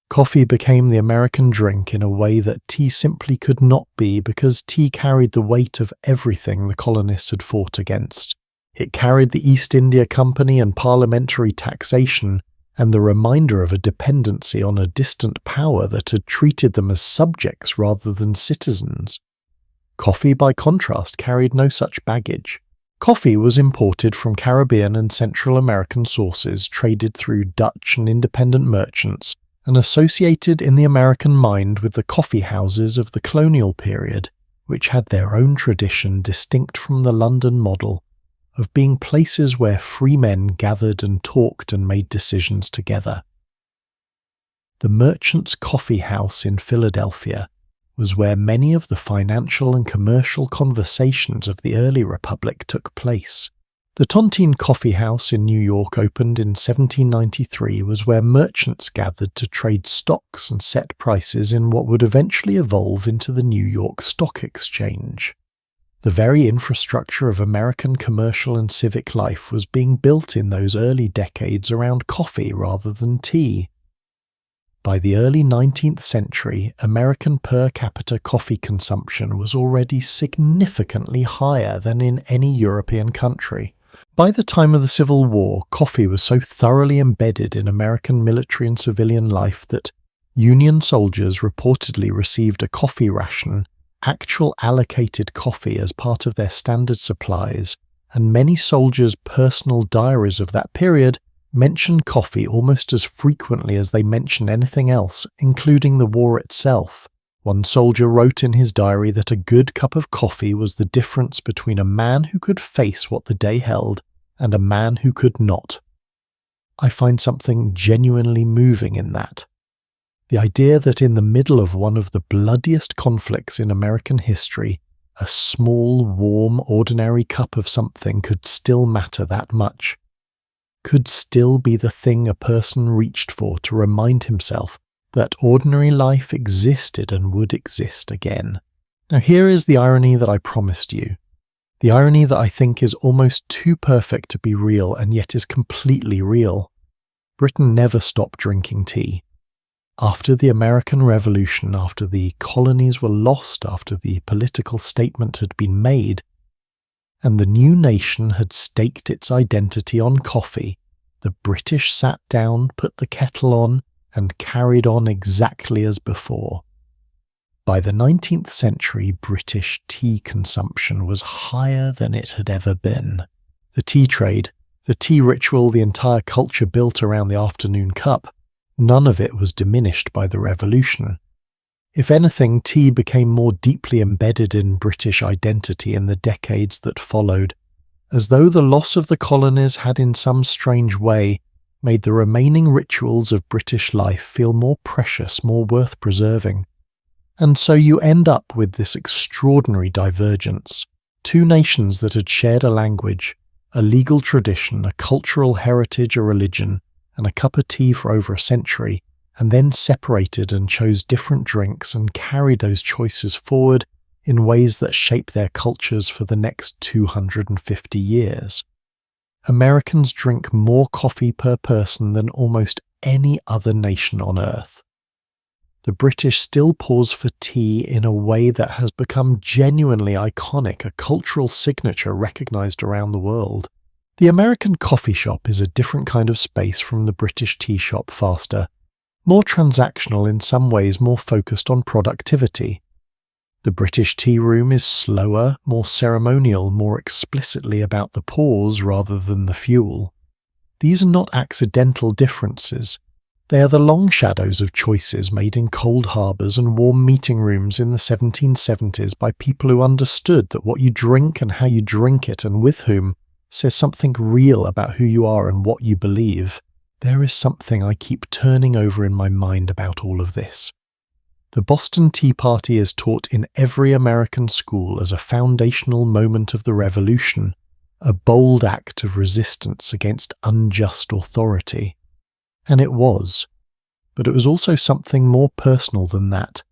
Coffee became the American drink in a way that tea simply could not be, because tea carried the weight of everything the colonists had fought against. It carried the East India Company and parliamentary taxation, and the reminder of a dependency on a distant power that had treated them as subjects rather than citizens. Coffee, by contrast, carried no such baggage. Coffee was imported from Caribbean and Central American sources, traded through Dutch and independent merchants, and associated in the American mind with the coffeehouses of the colonial period, which had their own tradition distinct from the London model of being places where free men gathered and talked and made decisions together. The Merchant's Coffee House in Philadelphia was where many of the financial and commercial conversations of the early republic took place. The Tontine Coffee House in New York opened in 1793 was where merchants gathered to trade stocks and set prices in what would eventually evolve into the New York Stock Exchange. The very infrastructure of American commercial and civic life was being built in those early decades around coffee rather than tea. By the early 19th century, American per capita coffee consumption was already significantly higher than in any European country. By the time of the Civil War, coffee was so thoroughly embedded in American military and civilian life that Union soldiers reportedly received a coffee ration, actual allocated coffee as part of their standard supplies, and many soldiers' personal diaries of that period mention coffee almost as frequently as they mention anything else, including the war itself. One soldier wrote in his diary that a good cup of coffee was the difference between a man who could face what the day held and a man who could not. I find something genuinely moving in that. The idea that in the middle of one of the bloodiest conflicts in American history, a small, warm, ordinary cup of something could still matter that much, could still be the thing a person reached for to remind himself that ordinary life existed and would exist again. Now here is the irony that I promised you. The irony that I think is almost too perfect to be real and yet is completely real. Britain never stopped drinking tea. After the American Revolution, after the colonies were lost, after the political statement had been made, and the new nation had staked its identity on coffee, the British sat down, put the kettle on, and carried on exactly as before. By the 19th century, British tea consumption was higher than it had ever been. The tea trade, the tea ritual, the entire culture built around the afternoon cup, none of it was diminished by the Revolution. If anything, tea became more deeply embedded in British identity in the decades that followed, as though the loss of the colonies had in some strange way made the remaining rituals of British life feel more precious, more worth preserving. And so you end up with this extraordinary divergence. Two nations that had shared a language, a legal tradition, a cultural heritage, a religion, and a cup of tea for over a century, and then separated and chose different drinks and carried those choices forward in ways that shape their cultures for the next 250 years. Americans drink more coffee per person than almost any other nation on earth. The British still pause for tea in a way that has become genuinely iconic, a cultural signature recognized around the world. The American coffee shop is a different kind of space from the British tea shop, faster, more transactional, in some ways more focused on productivity. The British tea room is slower, more ceremonial, more explicitly about the pause rather than the fuel. These are not accidental differences. They are the long shadows of choices made in cold harbours and warm meeting rooms in the 1770s by people who understood that what you drink and how you drink it and with whom says something real about who you are and what you believe. There is something I keep turning over in my mind about all of this. The Boston Tea Party is taught in every American school as a foundational moment of the Revolution, a bold act of resistance against unjust authority. And it was. But it was also something more personal than that.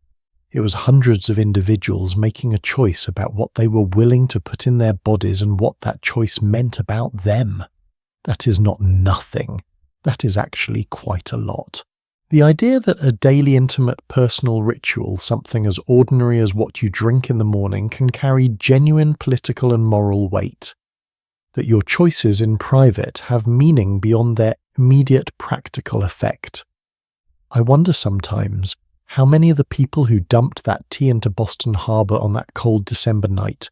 It was hundreds of individuals making a choice about what they were willing to put in their bodies and what that choice meant about them. That is not nothing. That is actually quite a lot. The idea that a daily intimate personal ritual, something as ordinary as what you drink in the morning, can carry genuine political and moral weight. That your choices in private have meaning beyond their immediate practical effect. I wonder sometimes how many of the people who dumped that tea into Boston Harbor on that cold December night,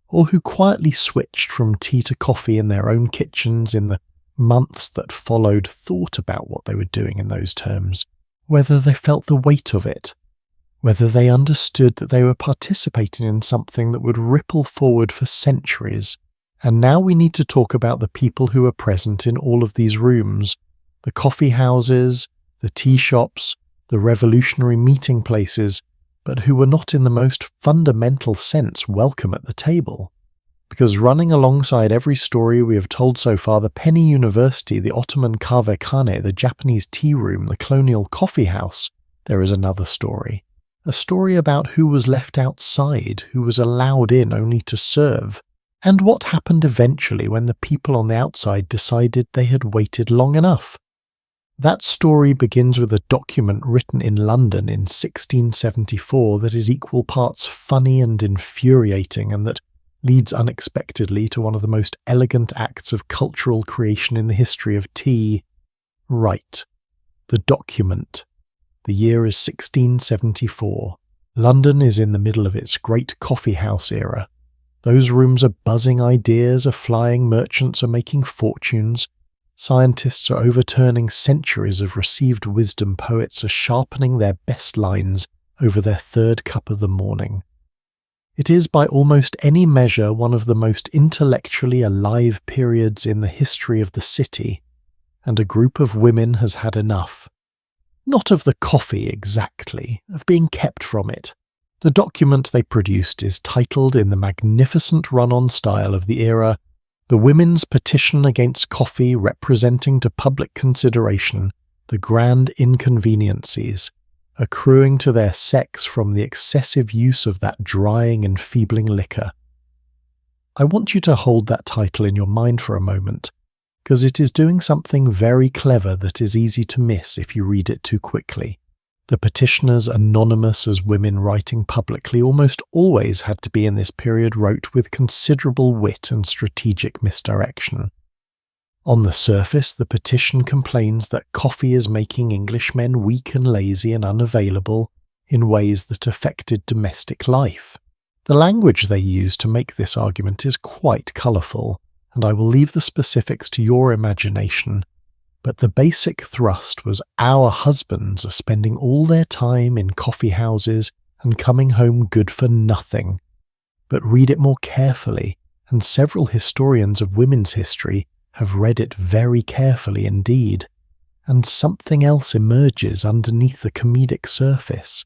or who quietly switched from tea to coffee in their own kitchens in the months that followed, thought about what they were doing in those terms, whether they felt the weight of it, whether they understood that they were participating in something that would ripple forward for centuries. And now we need to talk about the people who are present in all of these rooms, the coffee houses, the tea shops, the revolutionary meeting places, but who were not in the most fundamental sense welcome at the table. Because running alongside every story we have told so far, the Penny University, the Ottoman Kahvekhane, the Japanese tea room, the colonial coffee house, there is another story. A story about who was left outside, who was allowed in only to serve, and what happened eventually when the people on the outside decided they had waited long enough. That story begins with a document written in London in 1674 that is equal parts funny and infuriating, and that leads unexpectedly to one of the most elegant acts of cultural creation in the history of tea. Right. The document. The year is 1674. London is in the middle of its great coffee house era. Those rooms are buzzing, ideas are flying, merchants are making fortunes, scientists are overturning centuries of received wisdom, poets are sharpening their best lines over their third cup of the morning. It is by almost any measure one of the most intellectually alive periods in the history of the city, and a group of women has had enough. Not of the coffee exactly, of being kept from it. The document they produced is titled in the magnificent run-on style of the era, "The Women's Petition Against Coffee Representing to Public Consideration the Grand Inconveniencies accruing to their sex from the excessive use of that drying, enfeebling liquor." I want you to hold that title in your mind for a moment, because it is doing something very clever that is easy to miss if you read it too quickly. The petitioners, anonymous as women writing publicly, almost always had to be in this period wrote with considerable wit and strategic misdirection. On the surface, the petition complains that coffee is making Englishmen weak and lazy and unavailable in ways that affected domestic life. The language they use to make this argument is quite colourful, and I will leave the specifics to your imagination, but the basic thrust was our husbands are spending all their time in coffee houses and coming home good for nothing. But read it more carefully, and several historians of women's history have read it very carefully indeed, and something else emerges underneath the comedic surface.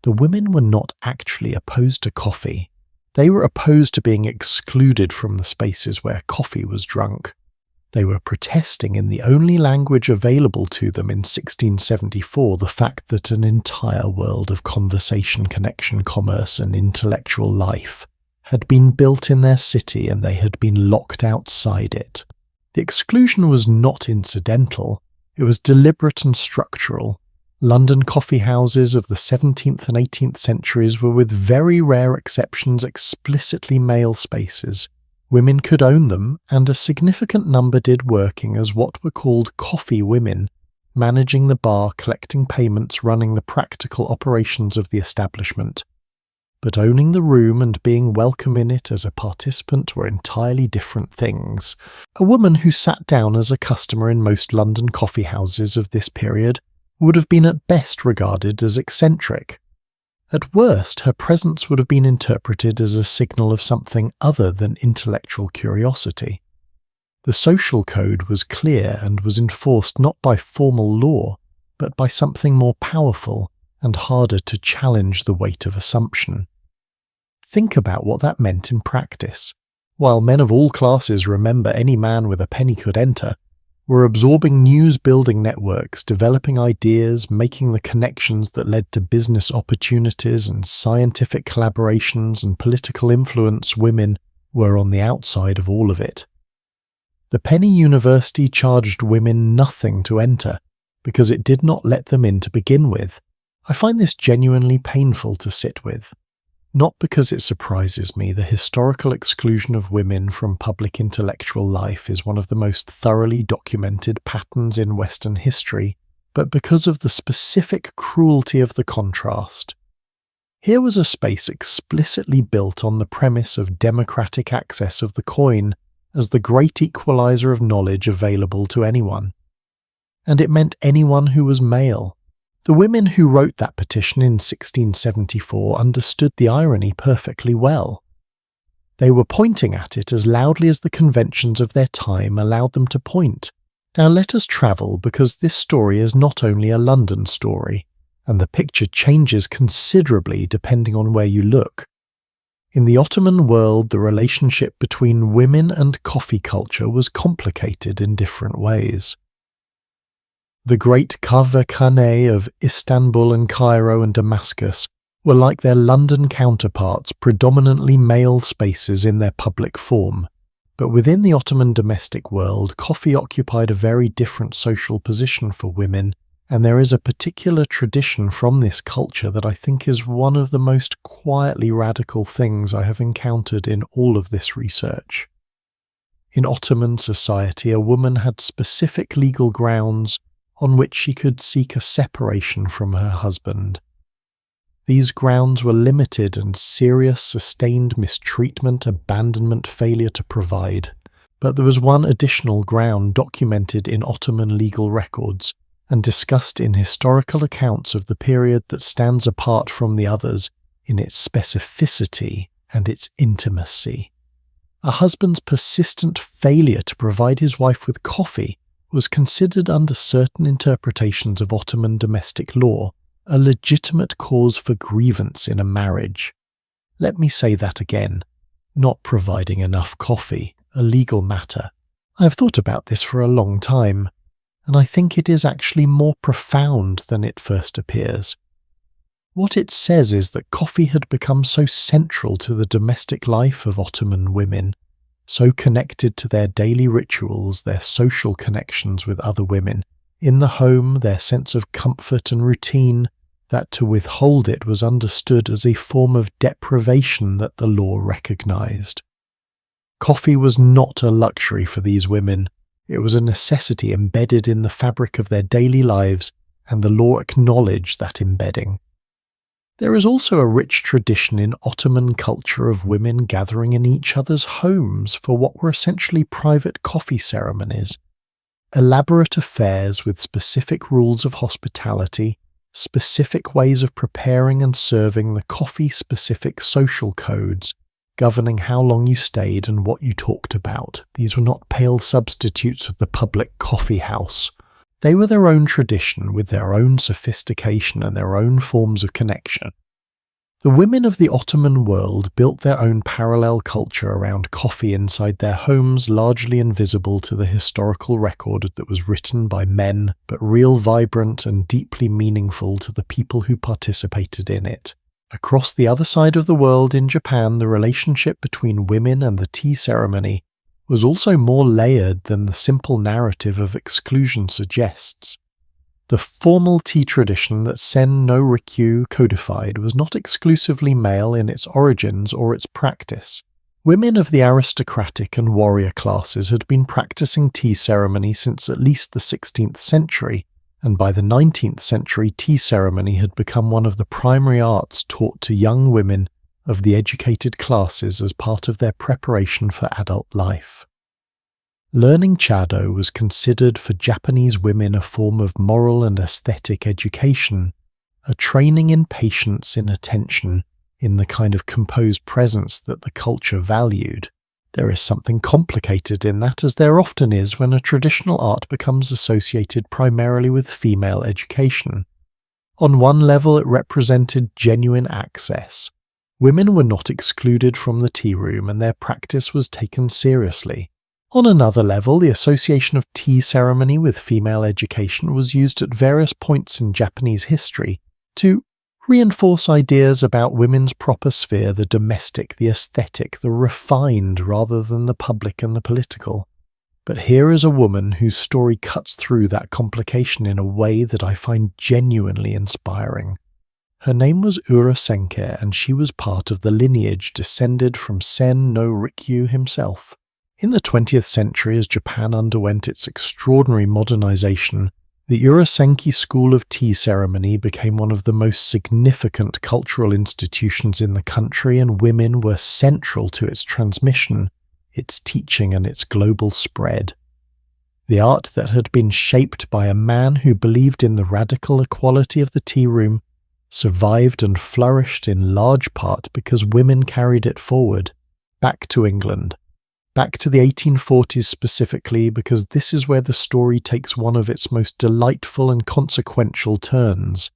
The women were not actually opposed to coffee. They were opposed to being excluded from the spaces where coffee was drunk. They were protesting in the only language available to them in 1674 the fact that an entire world of conversation, connection, commerce, and intellectual life had been built in their city and they had been locked outside it. The exclusion was not incidental, it was deliberate and structural. London coffee houses of the 17th and 18th centuries were, with very rare exceptions, explicitly male spaces. Women could own them, and a significant number did, working as what were called coffee women, managing the bar, collecting payments, running the practical operations of the establishment. But owning the room and being welcome in it as a participant were entirely different things. A woman who sat down as a customer in most London coffee houses of this period would have been at best regarded as eccentric. At worst, her presence would have been interpreted as a signal of something other than intellectual curiosity. The social code was clear and was enforced not by formal law, but by something more powerful and harder to challenge the weight of assumption. Think about what that meant in practice. While men of all classes remember any man with a penny could enter, were absorbing news-building networks, developing ideas, making the connections that led to business opportunities and scientific collaborations and political influence, women were on the outside of all of it. The Penny University charged women nothing to enter, because it did not let them in to begin with. I find this genuinely painful to sit with. Not because it surprises me, the historical exclusion of women from public intellectual life is one of the most thoroughly documented patterns in Western history, but because of the specific cruelty of the contrast. Here was a space explicitly built on the premise of democratic access of the coin as the great equalizer of knowledge available to anyone. And it meant anyone who was male. The women who wrote that petition in 1674 understood the irony perfectly well. They were pointing at it as loudly as the conventions of their time allowed them to point. Now let us travel, because this story is not only a London story. and the picture changes considerably depending on where you look. In the Ottoman world, the relationship between women and coffee culture was complicated in different ways. The great kahvekhane of Istanbul and Cairo and Damascus were like their London counterparts, predominantly male spaces in their public form. But within the Ottoman domestic world, coffee occupied a very different social position for women, and there is a particular tradition from this culture that I think is one of the most quietly radical things I have encountered in all of this research. In Ottoman society, a woman had specific legal grounds on which she could seek a separation from her husband. These grounds were limited and serious, sustained mistreatment, abandonment, failure to provide. But there was one additional ground documented in Ottoman legal records and discussed in historical accounts of the period that stands apart from the others in its specificity and its intimacy. A husband's persistent failure to provide his wife with coffee was considered under certain interpretations of Ottoman domestic law a legitimate cause for grievance in a marriage. Let me say that again. Not providing enough coffee, a legal matter. I have thought about this for a long time, and I think it is actually more profound than it first appears. What it says is that coffee had become so central to the domestic life of Ottoman women, so connected to their daily rituals, their social connections with other women, in the home, their sense of comfort and routine, that to withhold it was understood as a form of deprivation that the law recognized. Coffee was not a luxury for these women. It was a necessity embedded in the fabric of their daily lives, and the law acknowledged that embedding. There is also a rich tradition in Ottoman culture of women gathering in each other's homes for what were essentially private coffee ceremonies. Elaborate affairs with specific rules of hospitality, specific ways of preparing and serving the coffee-specific social codes, governing how long you stayed and what you talked about. These were not pale substitutes of the public coffee house. They were their own tradition with their own sophistication and their own forms of connection. The women of the Ottoman world built their own parallel culture around coffee inside their homes, largely invisible to the historical record that was written by men, but real, vibrant, and deeply meaningful to the people who participated in it. Across the other side of the world in Japan, the relationship between women and the tea ceremony was also more layered than the simple narrative of exclusion suggests. The formal tea tradition that Sen no Rikyu codified was not exclusively male in its origins or its practice. Women of the aristocratic and warrior classes had been practicing tea ceremony since at least the 16th century, and by the 19th century tea ceremony had become one of the primary arts taught to young women of the educated classes as part of their preparation for adult life. Learning Chado was considered for Japanese women a form of moral and aesthetic education, a training in patience, in attention, in the kind of composed presence that the culture valued. There is something complicated in that, as there often is when a traditional art becomes associated primarily with female education. On one level, it represented genuine access. Women were not excluded from the tea room, and their practice was taken seriously. On another level, the association of tea ceremony with female education was used at various points in Japanese history to reinforce ideas about women's proper sphere, the domestic, the aesthetic, the refined, rather than the public and the political. But here is a woman whose story cuts through that complication in a way that I find genuinely inspiring. Her name was Ura Senke, and she was part of the lineage descended from Sen no Rikyu himself. In the 20th century, as Japan underwent its extraordinary modernization, the Urasenki school of tea ceremony became one of the most significant cultural institutions in the country, and women were central to its transmission, its teaching, and its global spread. The art that had been shaped by a man who believed in the radical equality of the tea room survived and flourished in large part because women carried it forward, back to England. Back to the 1840s specifically, because this is where the story takes one of its most delightful and consequential turns.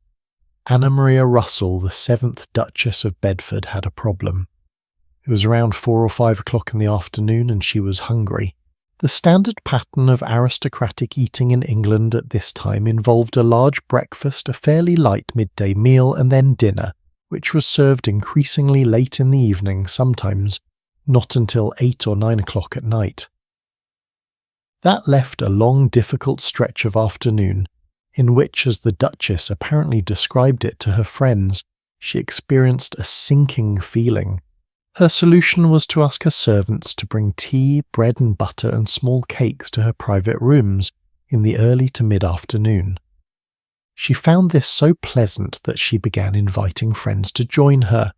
Anna Maria Russell, the 7th Duchess of Bedford, had a problem. It was around 4 or 5 o'clock in the afternoon and she was hungry. The standard pattern of aristocratic eating in England at this time involved a large breakfast, a fairly light midday meal, and then dinner, which was served increasingly late in the evening, sometimes not until 8 or 9 o'clock at night. That left a long, difficult stretch of afternoon, in which, as the Duchess apparently described it to her friends, she experienced a sinking feeling. Her solution was to ask her servants to bring tea, bread and butter and small cakes to her private rooms in the early to mid-afternoon. She found this so pleasant that she began inviting friends to join her.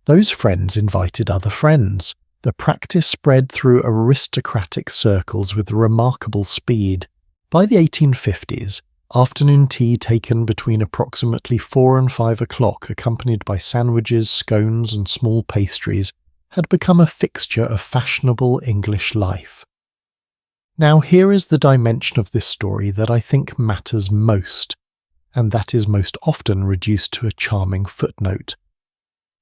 Those friends invited other friends. The practice spread through aristocratic circles with remarkable speed. By the 1850s, afternoon tea taken between approximately 4 and 5 o'clock, accompanied by sandwiches, scones and small pastries, had become a fixture of fashionable English life. Now here is the dimension of this story that I think matters most, and that is most often reduced to a charming footnote.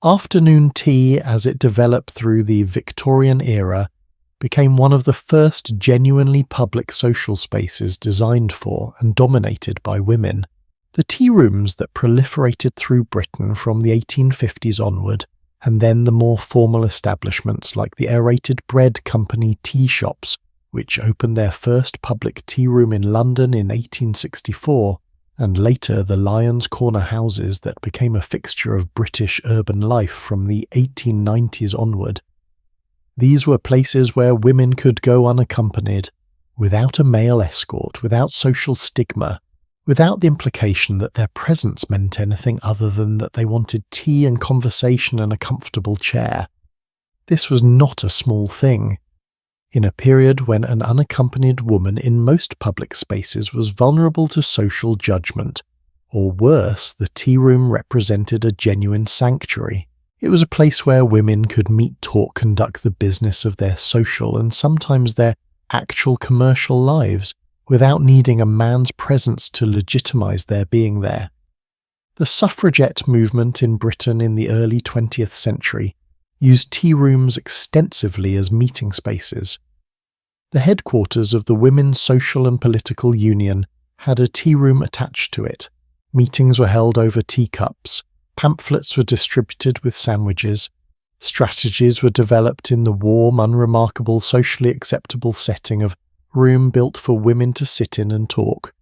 Afternoon tea, as it developed through the Victorian era, became one of the first genuinely public social spaces designed for and dominated by women. The tea rooms that proliferated through Britain from the 1850s onward, and then the more formal establishments like the Aerated Bread Company tea shops, which opened their first public tea room in London in 1864, and later the Lions Corner houses that became a fixture of British urban life from the 1890s onward. These were places where women could go unaccompanied, without a male escort, without social stigma, without the implication that their presence meant anything other than that they wanted tea and conversation and a comfortable chair. This was not a small thing. In a period when an unaccompanied woman in most public spaces was vulnerable to social judgment, or worse, the tea room represented a genuine sanctuary. It was a place where women could meet, talk, conduct the business of their social and sometimes their actual commercial lives without needing a man's presence to legitimize their being there. The suffragette movement in Britain in the early 20th century used tea rooms extensively as meeting spaces. The headquarters of the Women's Social and Political Union had a tea room attached to it. Meetings were held over teacups. Pamphlets were distributed with sandwiches. Strategies were developed in the warm, unremarkable, socially acceptable setting of room built for women to sit in and talk.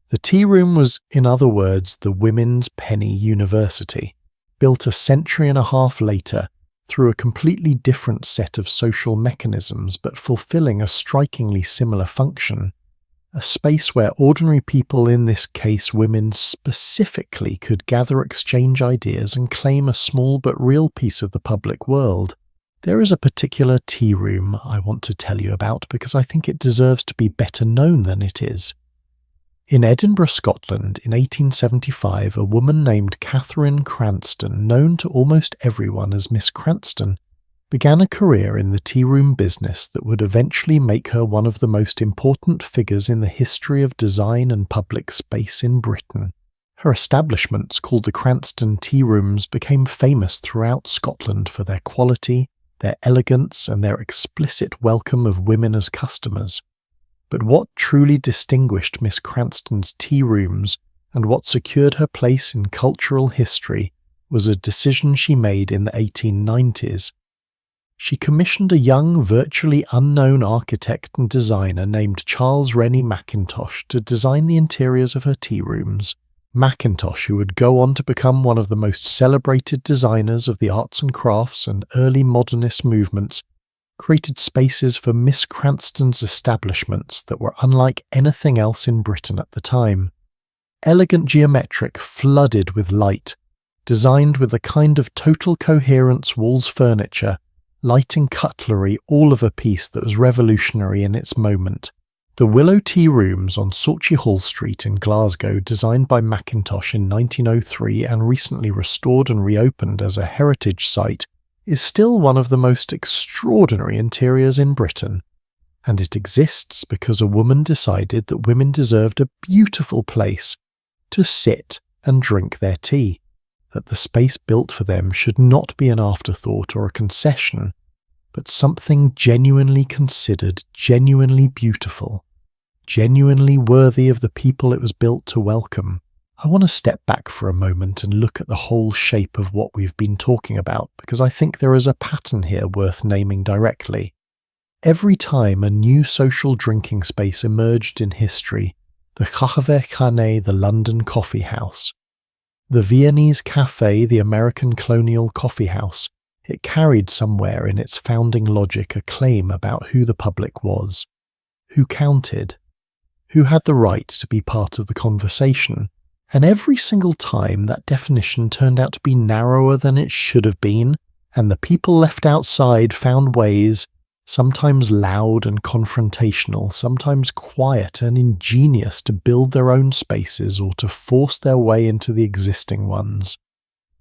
The tea room was, in other words, the women's penny university, built a century and a half later through a completely different set of social mechanisms but fulfilling a strikingly similar function. A space where ordinary people, in this case women specifically, could gather, exchange ideas and claim a small but real piece of the public world. There is a particular tea room I want to tell you about because I think it deserves to be better known than it is. In Edinburgh, Scotland, in 1875, a woman named Catherine Cranston, known to almost everyone as Miss Cranston, began a career in the tea room business that would eventually make her one of the most important figures in the history of design and public space in Britain. Her establishments, called the Cranston Tea Rooms, became famous throughout Scotland for their quality, their elegance, and their explicit welcome of women as customers. But what truly distinguished Miss Cranston's tea rooms and what secured her place in cultural history was a decision she made in the 1890s. She commissioned a young, virtually unknown architect and designer named Charles Rennie Mackintosh to design the interiors of her tea rooms. Mackintosh, who would go on to become one of the most celebrated designers of the arts and crafts and early modernist movements, created spaces for Miss Cranston's establishments that were unlike anything else in Britain at the time. Elegant geometric, flooded with light, designed with a kind of total coherence walls furniture, lighting cutlery, all of a piece that was revolutionary in its moment. The Willow Tea Rooms on Sauchiehall Street in Glasgow, designed by Mackintosh in 1903 and recently restored and reopened as a heritage site, is still one of the most extraordinary interiors in Britain, and it exists because a woman decided that women deserved a beautiful place to sit and drink their tea, that the space built for them should not be an afterthought or a concession, but something genuinely considered, genuinely beautiful, genuinely worthy of the people it was built to welcome. I want to step back for a moment and look at the whole shape of what we've been talking about, because I think there is a pattern here worth naming directly. Every time a new social drinking space emerged in history, the Kahve-Khane, the London coffee house, the Viennese cafe, the American colonial coffee house, it carried somewhere in its founding logic a claim about who the public was, who counted, who had the right to be part of the conversation. And every single time that definition turned out to be narrower than it should have been, and the people left outside found ways, sometimes loud and confrontational, sometimes quiet and ingenious, to build their own spaces or to force their way into the existing ones.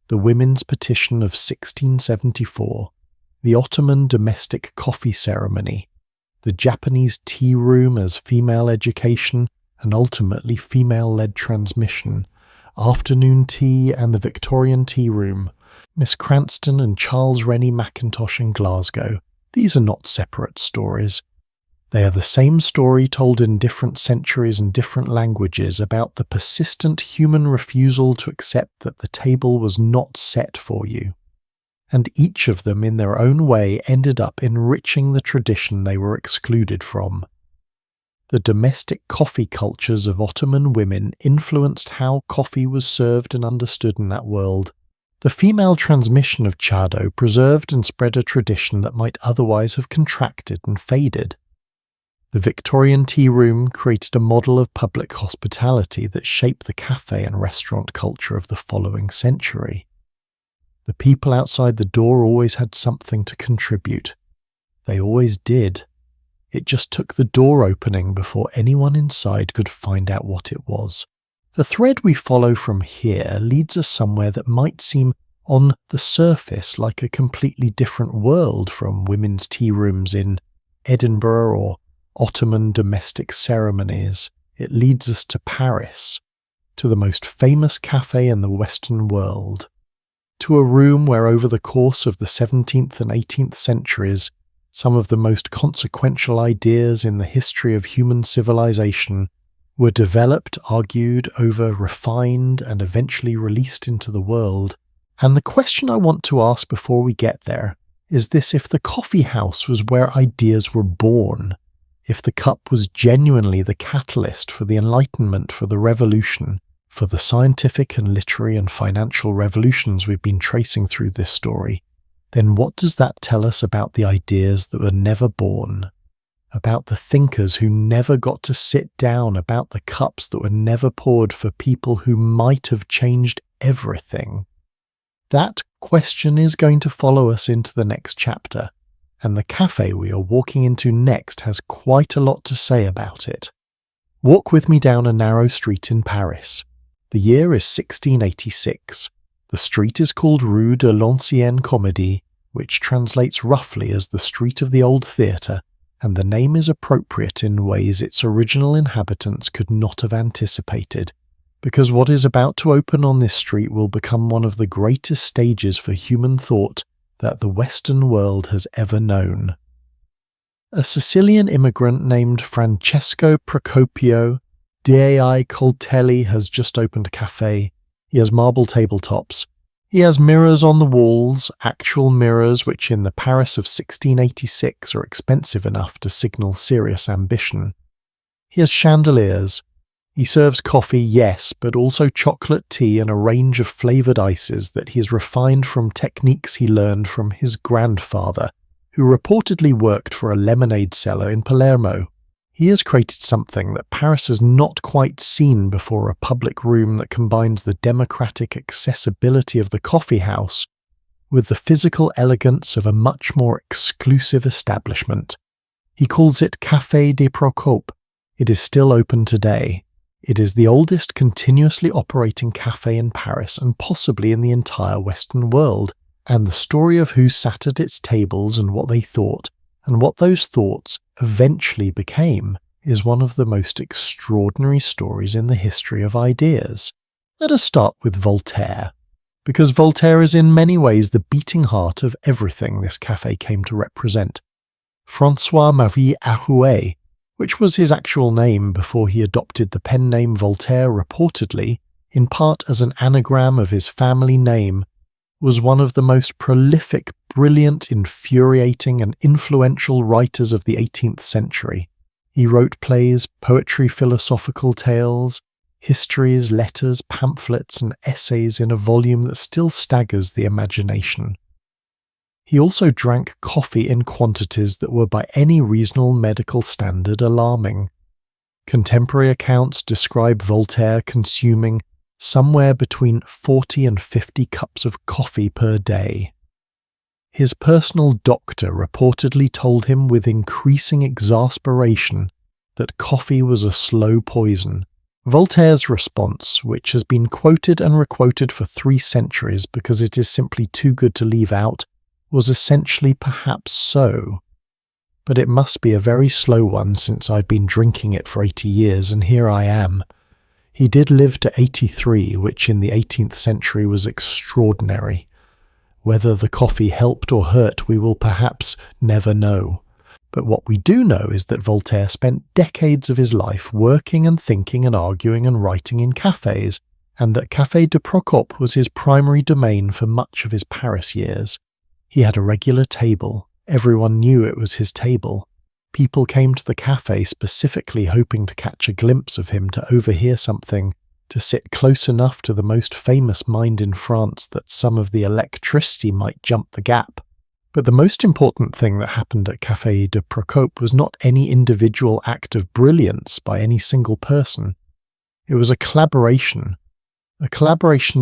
The women's petition of 1674, the Ottoman domestic coffee ceremony, the Japanese tea room as female education and ultimately female-led transmission, afternoon tea and the Victorian tea room, Miss Cranston and Charles Rennie Mackintosh in Glasgow. These are not separate stories. They are the same story told in different centuries and different languages about the persistent human refusal to accept that the table was not set for you. And each of them in their own way ended up enriching the tradition they were excluded from. The domestic coffee cultures of Ottoman women influenced how coffee was served and understood in that world. The female transmission of Chado preserved and spread a tradition that might otherwise have contracted and faded. The Victorian tea room created a model of public hospitality that shaped the cafe and restaurant culture of the following century. The people outside the door always had something to contribute. They always did. It just took the door opening before anyone inside could find out what it was. The thread we follow from here leads us somewhere that might seem on the surface like a completely different world from women's tea rooms in Edinburgh or Ottoman domestic ceremonies. It leads us to Paris, to the most famous cafe in the Western world, to a room where over the course of the 17th and 18th centuries, some of the most consequential ideas in the history of human civilization were developed, argued over, refined, and eventually released into the world. And the question I want to ask before we get there is this: if the coffee house was where ideas were born, if the cup was genuinely the catalyst for the Enlightenment, for the revolution, for the scientific and literary and financial revolutions we've been tracing through this story, then what does that tell us about the ideas that were never born? About the thinkers who never got to sit down, about the cups that were never poured for people who might have changed everything? That question is going to follow us into the next chapter, and the cafe we are walking into next has quite a lot to say about it. Walk with me down a narrow street in Paris. The year is 1686. The street is called Rue de l'Ancienne Comédie, which translates roughly as the Street of the Old Theatre, and the name is appropriate in ways its original inhabitants could not have anticipated, because what is about to open on this street will become one of the greatest stages for human thought that the Western world has ever known. A Sicilian immigrant named Francesco Procopio dei Coltelli has just opened a cafe. He has marble tabletops. He has mirrors on the walls, actual mirrors which in the Paris of 1686 are expensive enough to signal serious ambition. He has chandeliers. He serves coffee, yes, but also chocolate tea and a range of flavoured ices that he has refined from techniques he learned from his grandfather, who reportedly worked for a lemonade seller in Palermo. He has created something that Paris has not quite seen before: a public room that combines the democratic accessibility of the coffee house with the physical elegance of a much more exclusive establishment. He calls it Café de Procope. It is still open today. It is the oldest continuously operating cafe in Paris and possibly in the entire Western world, and the story of who sat at its tables and what they thought, and what those thoughts eventually became, is one of the most extraordinary stories in the history of ideas. Let us start with Voltaire, because Voltaire is in many ways the beating heart of everything this café came to represent. François-Marie Arouet, which was his actual name before he adopted the pen name Voltaire reportedly, in part as an anagram of his family name, was one of the most prolific, brilliant, infuriating and influential writers of the 18th century. He wrote plays, poetry, philosophical tales, histories, letters, pamphlets and essays in a volume that still staggers the imagination. He also drank coffee in quantities that were by any reasonable medical standard alarming. Contemporary accounts describe Voltaire consuming somewhere between 40 and 50 cups of coffee per day. His personal doctor reportedly told him with increasing exasperation that coffee was a slow poison. Voltaire's response, which has been quoted and requoted for 3 centuries because it is simply too good to leave out, was essentially perhaps so. But it must be a very slow one since I've been drinking it for 80 years and here I am. He did live to 83, which in the 18th century was extraordinary. Whether the coffee helped or hurt we will perhaps never know. But what we do know is that Voltaire spent decades of his life working and thinking and arguing and writing in cafes, and that Café de Procope was his primary domain for much of his Paris years. He had a regular table. Everyone knew it was his table. People came to the café specifically hoping to catch a glimpse of him, to overhear something, to sit close enough to the most famous mind in France that some of the electricity might jump the gap. But the most important thing that happened at Café de Procope was not any individual act of brilliance by any single person. It was a collaboration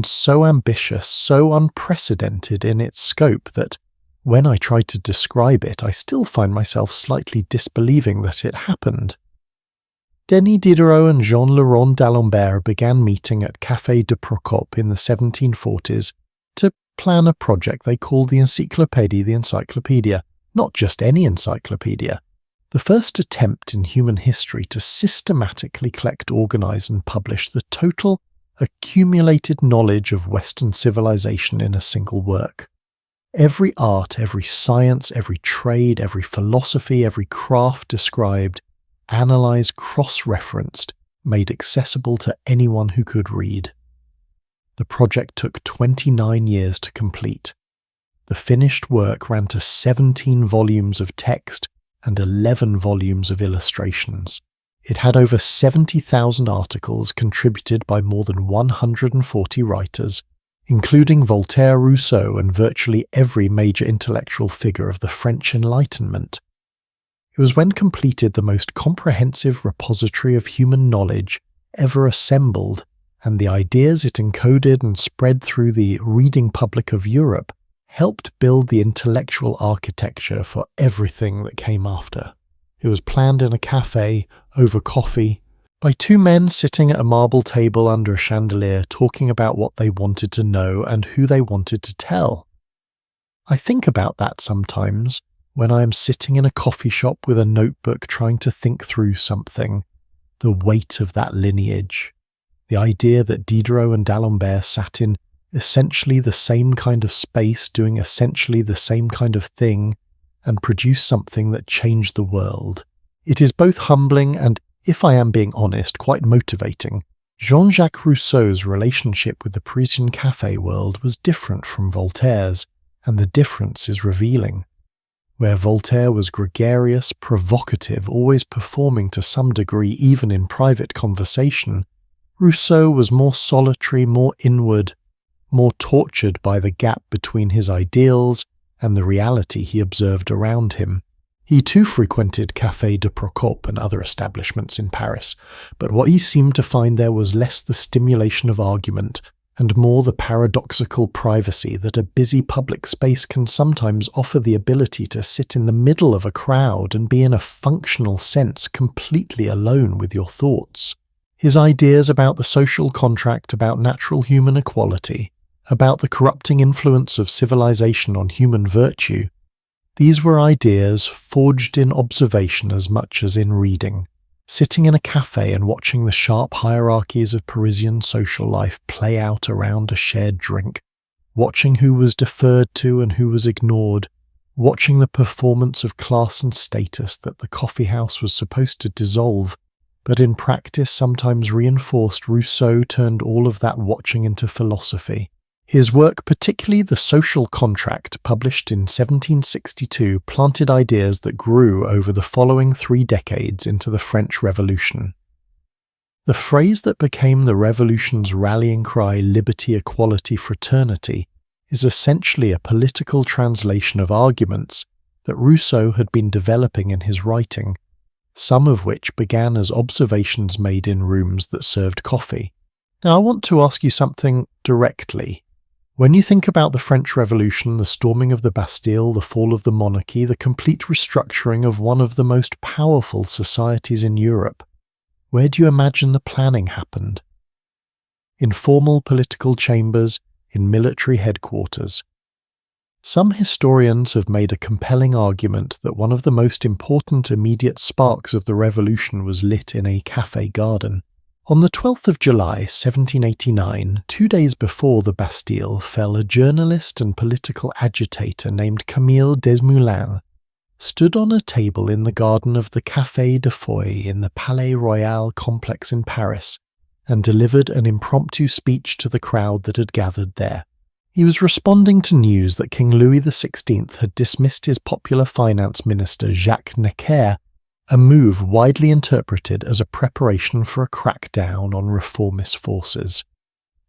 so ambitious, so unprecedented in its scope that, when I try to describe it, I still find myself slightly disbelieving that it happened. Denis Diderot and Jean-Laurent d'Alembert began meeting at Café de Procope in the 1740s to plan a project they called the Encyclopedia, not just any encyclopedia, the first attempt in human history to systematically collect, organize and publish the total accumulated knowledge of Western civilization in a single work. Every art, every science, every trade, every philosophy, every craft described, analysed, cross-referenced, made accessible to anyone who could read. The project took 29 years to complete. The finished work ran to 17 volumes of text and 11 volumes of illustrations. It had over 70,000 articles contributed by more than 140 writers, including Voltaire, Rousseau, and virtually every major intellectual figure of the French Enlightenment. It was when completed the most comprehensive repository of human knowledge ever assembled, and the ideas it encoded and spread through the reading public of Europe helped build the intellectual architecture for everything that came after. It was planned in a café, over coffee, by 2 men sitting at a marble table under a chandelier talking about what they wanted to know and who they wanted to tell. I think about that sometimes when I am sitting in a coffee shop with a notebook trying to think through something, the weight of that lineage, the idea that Diderot and d'Alembert sat in essentially the same kind of space doing essentially the same kind of thing and produced something that changed the world. It is both humbling and, if I am being honest, quite motivating. Jean-Jacques Rousseau's relationship with the Parisian café world was different from Voltaire's, and the difference is revealing. Where Voltaire was gregarious, provocative, always performing to some degree even in private conversation, Rousseau was more solitary, more inward, more tortured by the gap between his ideals and the reality he observed around him. He too frequented Café de Procope and other establishments in Paris, but what he seemed to find there was less the stimulation of argument and more the paradoxical privacy that a busy public space can sometimes offer, the ability to sit in the middle of a crowd and be in a functional sense completely alone with your thoughts. His ideas about the social contract, about natural human equality, about the corrupting influence of civilization on human virtue, these were ideas forged in observation as much as in reading, sitting in a cafe and watching the sharp hierarchies of Parisian social life play out around a shared drink, watching who was deferred to and who was ignored, watching the performance of class and status that the coffee house was supposed to dissolve, but in practice sometimes reinforced. Rousseau turned all of that watching into philosophy. His work, particularly The Social Contract, published in 1762, planted ideas that grew over the following 3 decades into the French Revolution. The phrase that became the Revolution's rallying cry, liberty, equality, fraternity, is essentially a political translation of arguments that Rousseau had been developing in his writing, some of which began as observations made in rooms that served coffee. Now, I want to ask you something directly. When you think about the French Revolution, the storming of the Bastille, the fall of the monarchy, the complete restructuring of one of the most powerful societies in Europe, where do you imagine the planning happened? In formal political chambers, in military headquarters. Some historians have made a compelling argument that one of the most important immediate sparks of the revolution was lit in a café garden. On the 12th of July, 1789, 2 days before the Bastille fell, a journalist and political agitator named Camille Desmoulins stood on a table in the garden of the Café de Foy in the Palais Royal complex in Paris and delivered an impromptu speech to the crowd that had gathered there. He was responding to news that King Louis XVI had dismissed his popular finance minister Jacques Necker, a move widely interpreted as a preparation for a crackdown on reformist forces.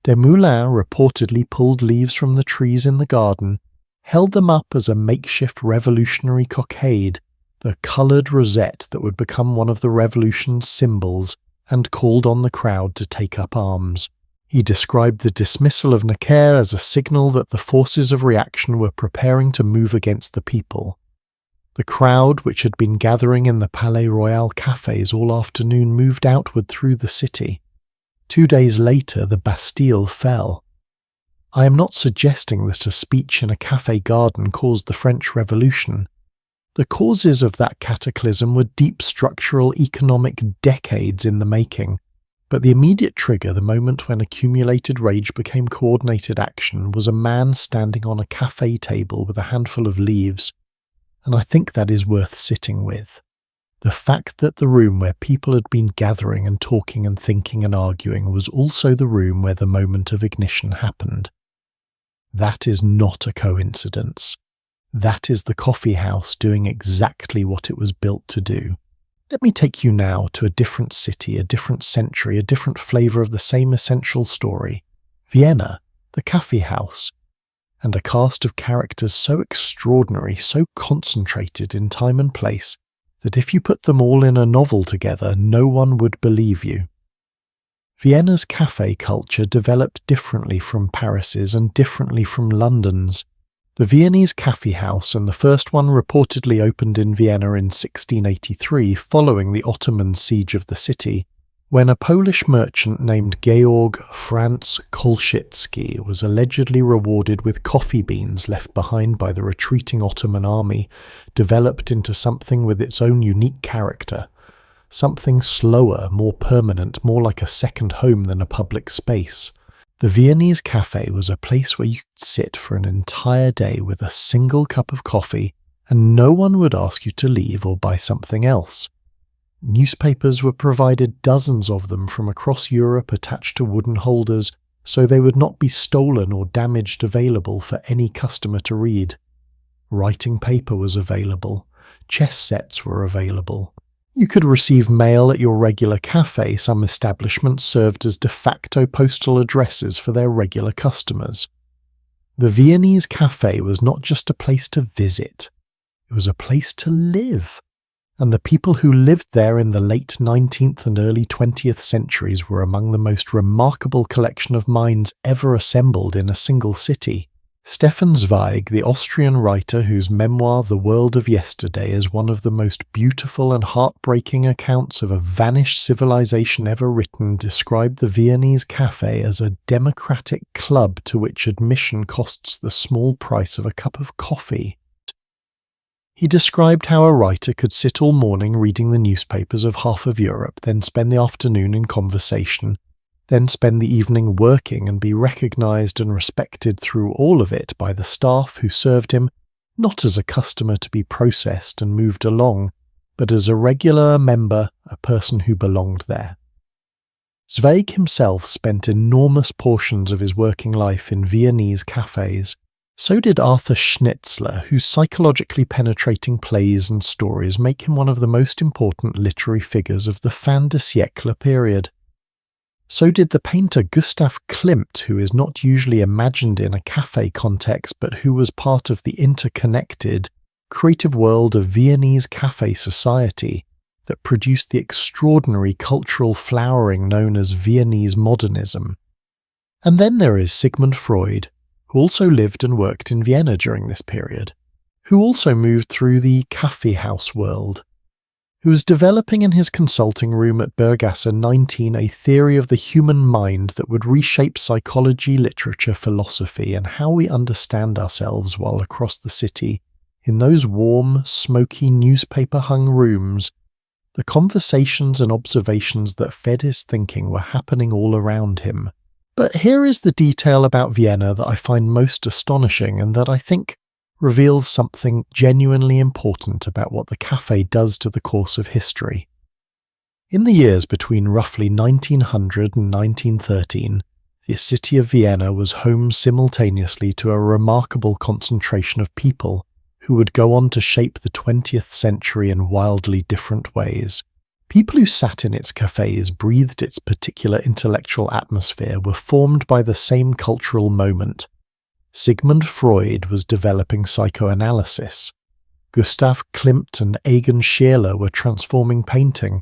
Desmoulins reportedly pulled leaves from the trees in the garden, held them up as a makeshift revolutionary cockade, the coloured rosette that would become one of the revolution's symbols, and called on the crowd to take up arms. He described the dismissal of Necker as a signal that the forces of reaction were preparing to move against the people. The crowd, which had been gathering in the Palais Royal cafes all afternoon, moved outward through the city. 2 days later, the Bastille fell. I am not suggesting that a speech in a café garden caused the French Revolution. The causes of that cataclysm were deep structural economic decades in the making, but the immediate trigger, the moment when accumulated rage became coordinated action, was a man standing on a café table with a handful of leaves. And I think that is worth sitting with. The fact that the room where people had been gathering and talking and thinking and arguing was also the room where the moment of ignition happened. That is not a coincidence. That is the coffee house doing exactly what it was built to do. Let me take you now to a different city, a different century, a different flavour of the same essential story. Vienna, the coffee house, and a cast of characters so extraordinary, so concentrated in time and place, that if you put them all in a novel together, no one would believe you. Vienna's café culture developed differently from Paris's and differently from London's. The Viennese Coffee House, and the first one reportedly opened in Vienna in 1683 following the Ottoman siege of the city, when a Polish merchant named Georg Franz Kolschitsky was allegedly rewarded with coffee beans left behind by the retreating Ottoman army, developed into something with its own unique character, something slower, more permanent, more like a second home than a public space. The Viennese cafe was a place where you could sit for an entire day with a single cup of coffee, and no one would ask you to leave or buy something else. Newspapers were provided, dozens of them from across Europe attached to wooden holders, so they would not be stolen or damaged, available for any customer to read. Writing paper was available. Chess sets were available. You could receive mail at your regular cafe. Some establishments served as de facto postal addresses for their regular customers. The Viennese cafe was not just a place to visit. It was a place to live. And the people who lived there in the late 19th and early 20th centuries were among the most remarkable collection of minds ever assembled in a single city. Stefan Zweig, the Austrian writer whose memoir The World of Yesterday is one of the most beautiful and heartbreaking accounts of a vanished civilization ever written, described the Viennese cafe as a democratic club to which admission costs the small price of a cup of coffee. He described how a writer could sit all morning reading the newspapers of half of Europe, then spend the afternoon in conversation, then spend the evening working and be recognised and respected through all of it by the staff who served him, not as a customer to be processed and moved along, but as a regular member, a person who belonged there. Zweig himself spent enormous portions of his working life in Viennese cafes. So did Arthur Schnitzler, whose psychologically penetrating plays and stories make him one of the most important literary figures of the fin de siècle period. So did the painter Gustav Klimt, who is not usually imagined in a cafe context but who was part of the interconnected, creative world of Viennese cafe society that produced the extraordinary cultural flowering known as Viennese modernism. And then there is Sigmund Freud, who also lived and worked in Vienna during this period, who also moved through the Coffeehouse world, who was developing in his consulting room at Bergasse 19 a theory of the human mind that would reshape psychology, literature, philosophy, and how we understand ourselves while across the city, in those warm, smoky, newspaper-hung rooms. The conversations and observations that fed his thinking were happening all around him. But here is the detail about Vienna that I find most astonishing and that I think reveals something genuinely important about what the cafe does to the course of history. In the years between roughly 1900 and 1913, the city of Vienna was home simultaneously to a remarkable concentration of people who would go on to shape the 20th century in wildly different ways. People who sat in its cafes, breathed its particular intellectual atmosphere, were formed by the same cultural moment. Sigmund Freud was developing psychoanalysis. Gustav Klimt and Egon Schiele were transforming painting.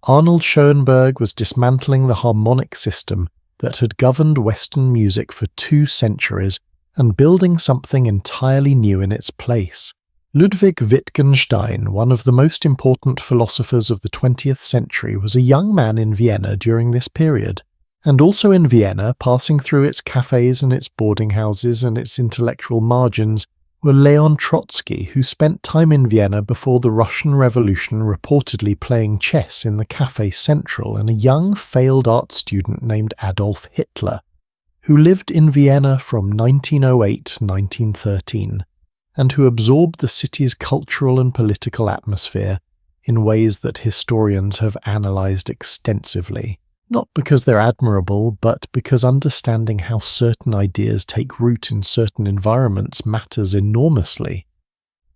Arnold Schoenberg was dismantling the harmonic system that had governed Western music for 2 centuries and building something entirely new in its place. Ludwig Wittgenstein, one of the most important philosophers of the 20th century, was a young man in Vienna during this period. And also in Vienna, passing through its cafes and its boarding houses and its intellectual margins, were Leon Trotsky, who spent time in Vienna before the Russian Revolution reportedly playing chess in the Café Central, and a young failed art student named Adolf Hitler, who lived in Vienna from 1908 to 1913, and who absorbed the city's cultural and political atmosphere in ways that historians have analysed extensively. Not because they're admirable, but because understanding how certain ideas take root in certain environments matters enormously.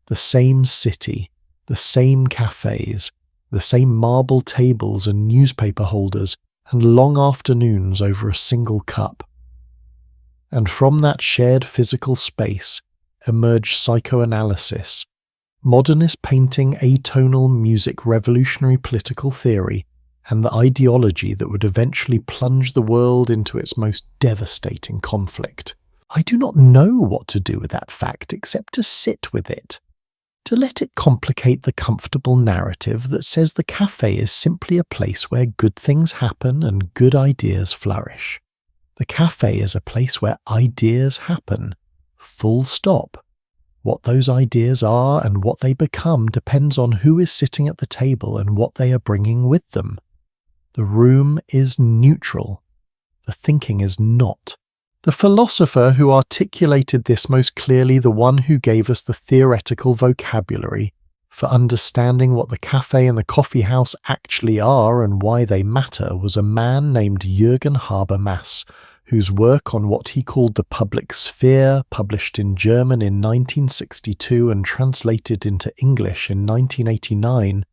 The same city, the same cafes, the same marble tables and newspaper holders, and long afternoons over a single cup. And from that shared physical space emerged psychoanalysis, modernist painting, atonal music, revolutionary political theory, and the ideology that would eventually plunge the world into its most devastating conflict. I do not know what to do with that fact except to sit with it, to let it complicate the comfortable narrative that says the cafe is simply a place where good things happen and good ideas flourish. The cafe is a place where ideas happen, full stop. What those ideas are and what they become depends on who is sitting at the table and what they are bringing with them. The room is neutral. The thinking is not. The philosopher who articulated this most clearly, the one who gave us the theoretical vocabulary for understanding what the cafe and the coffee house actually are and why they matter, was a man named Jürgen Habermas, whose work on what he called the public sphere, published in German in 1962 and translated into English in 1989,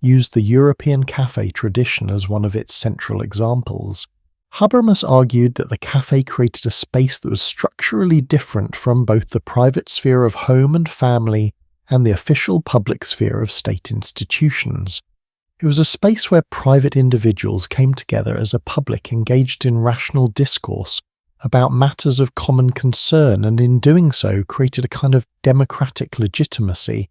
used the European cafe tradition as one of its central examples. Habermas argued that the cafe created a space that was structurally different from both the private sphere of home and family and the official public sphere of state institutions. It was a space where private individuals came together as a public engaged in rational discourse about matters of common concern, and in doing so created a kind of democratic legitimacy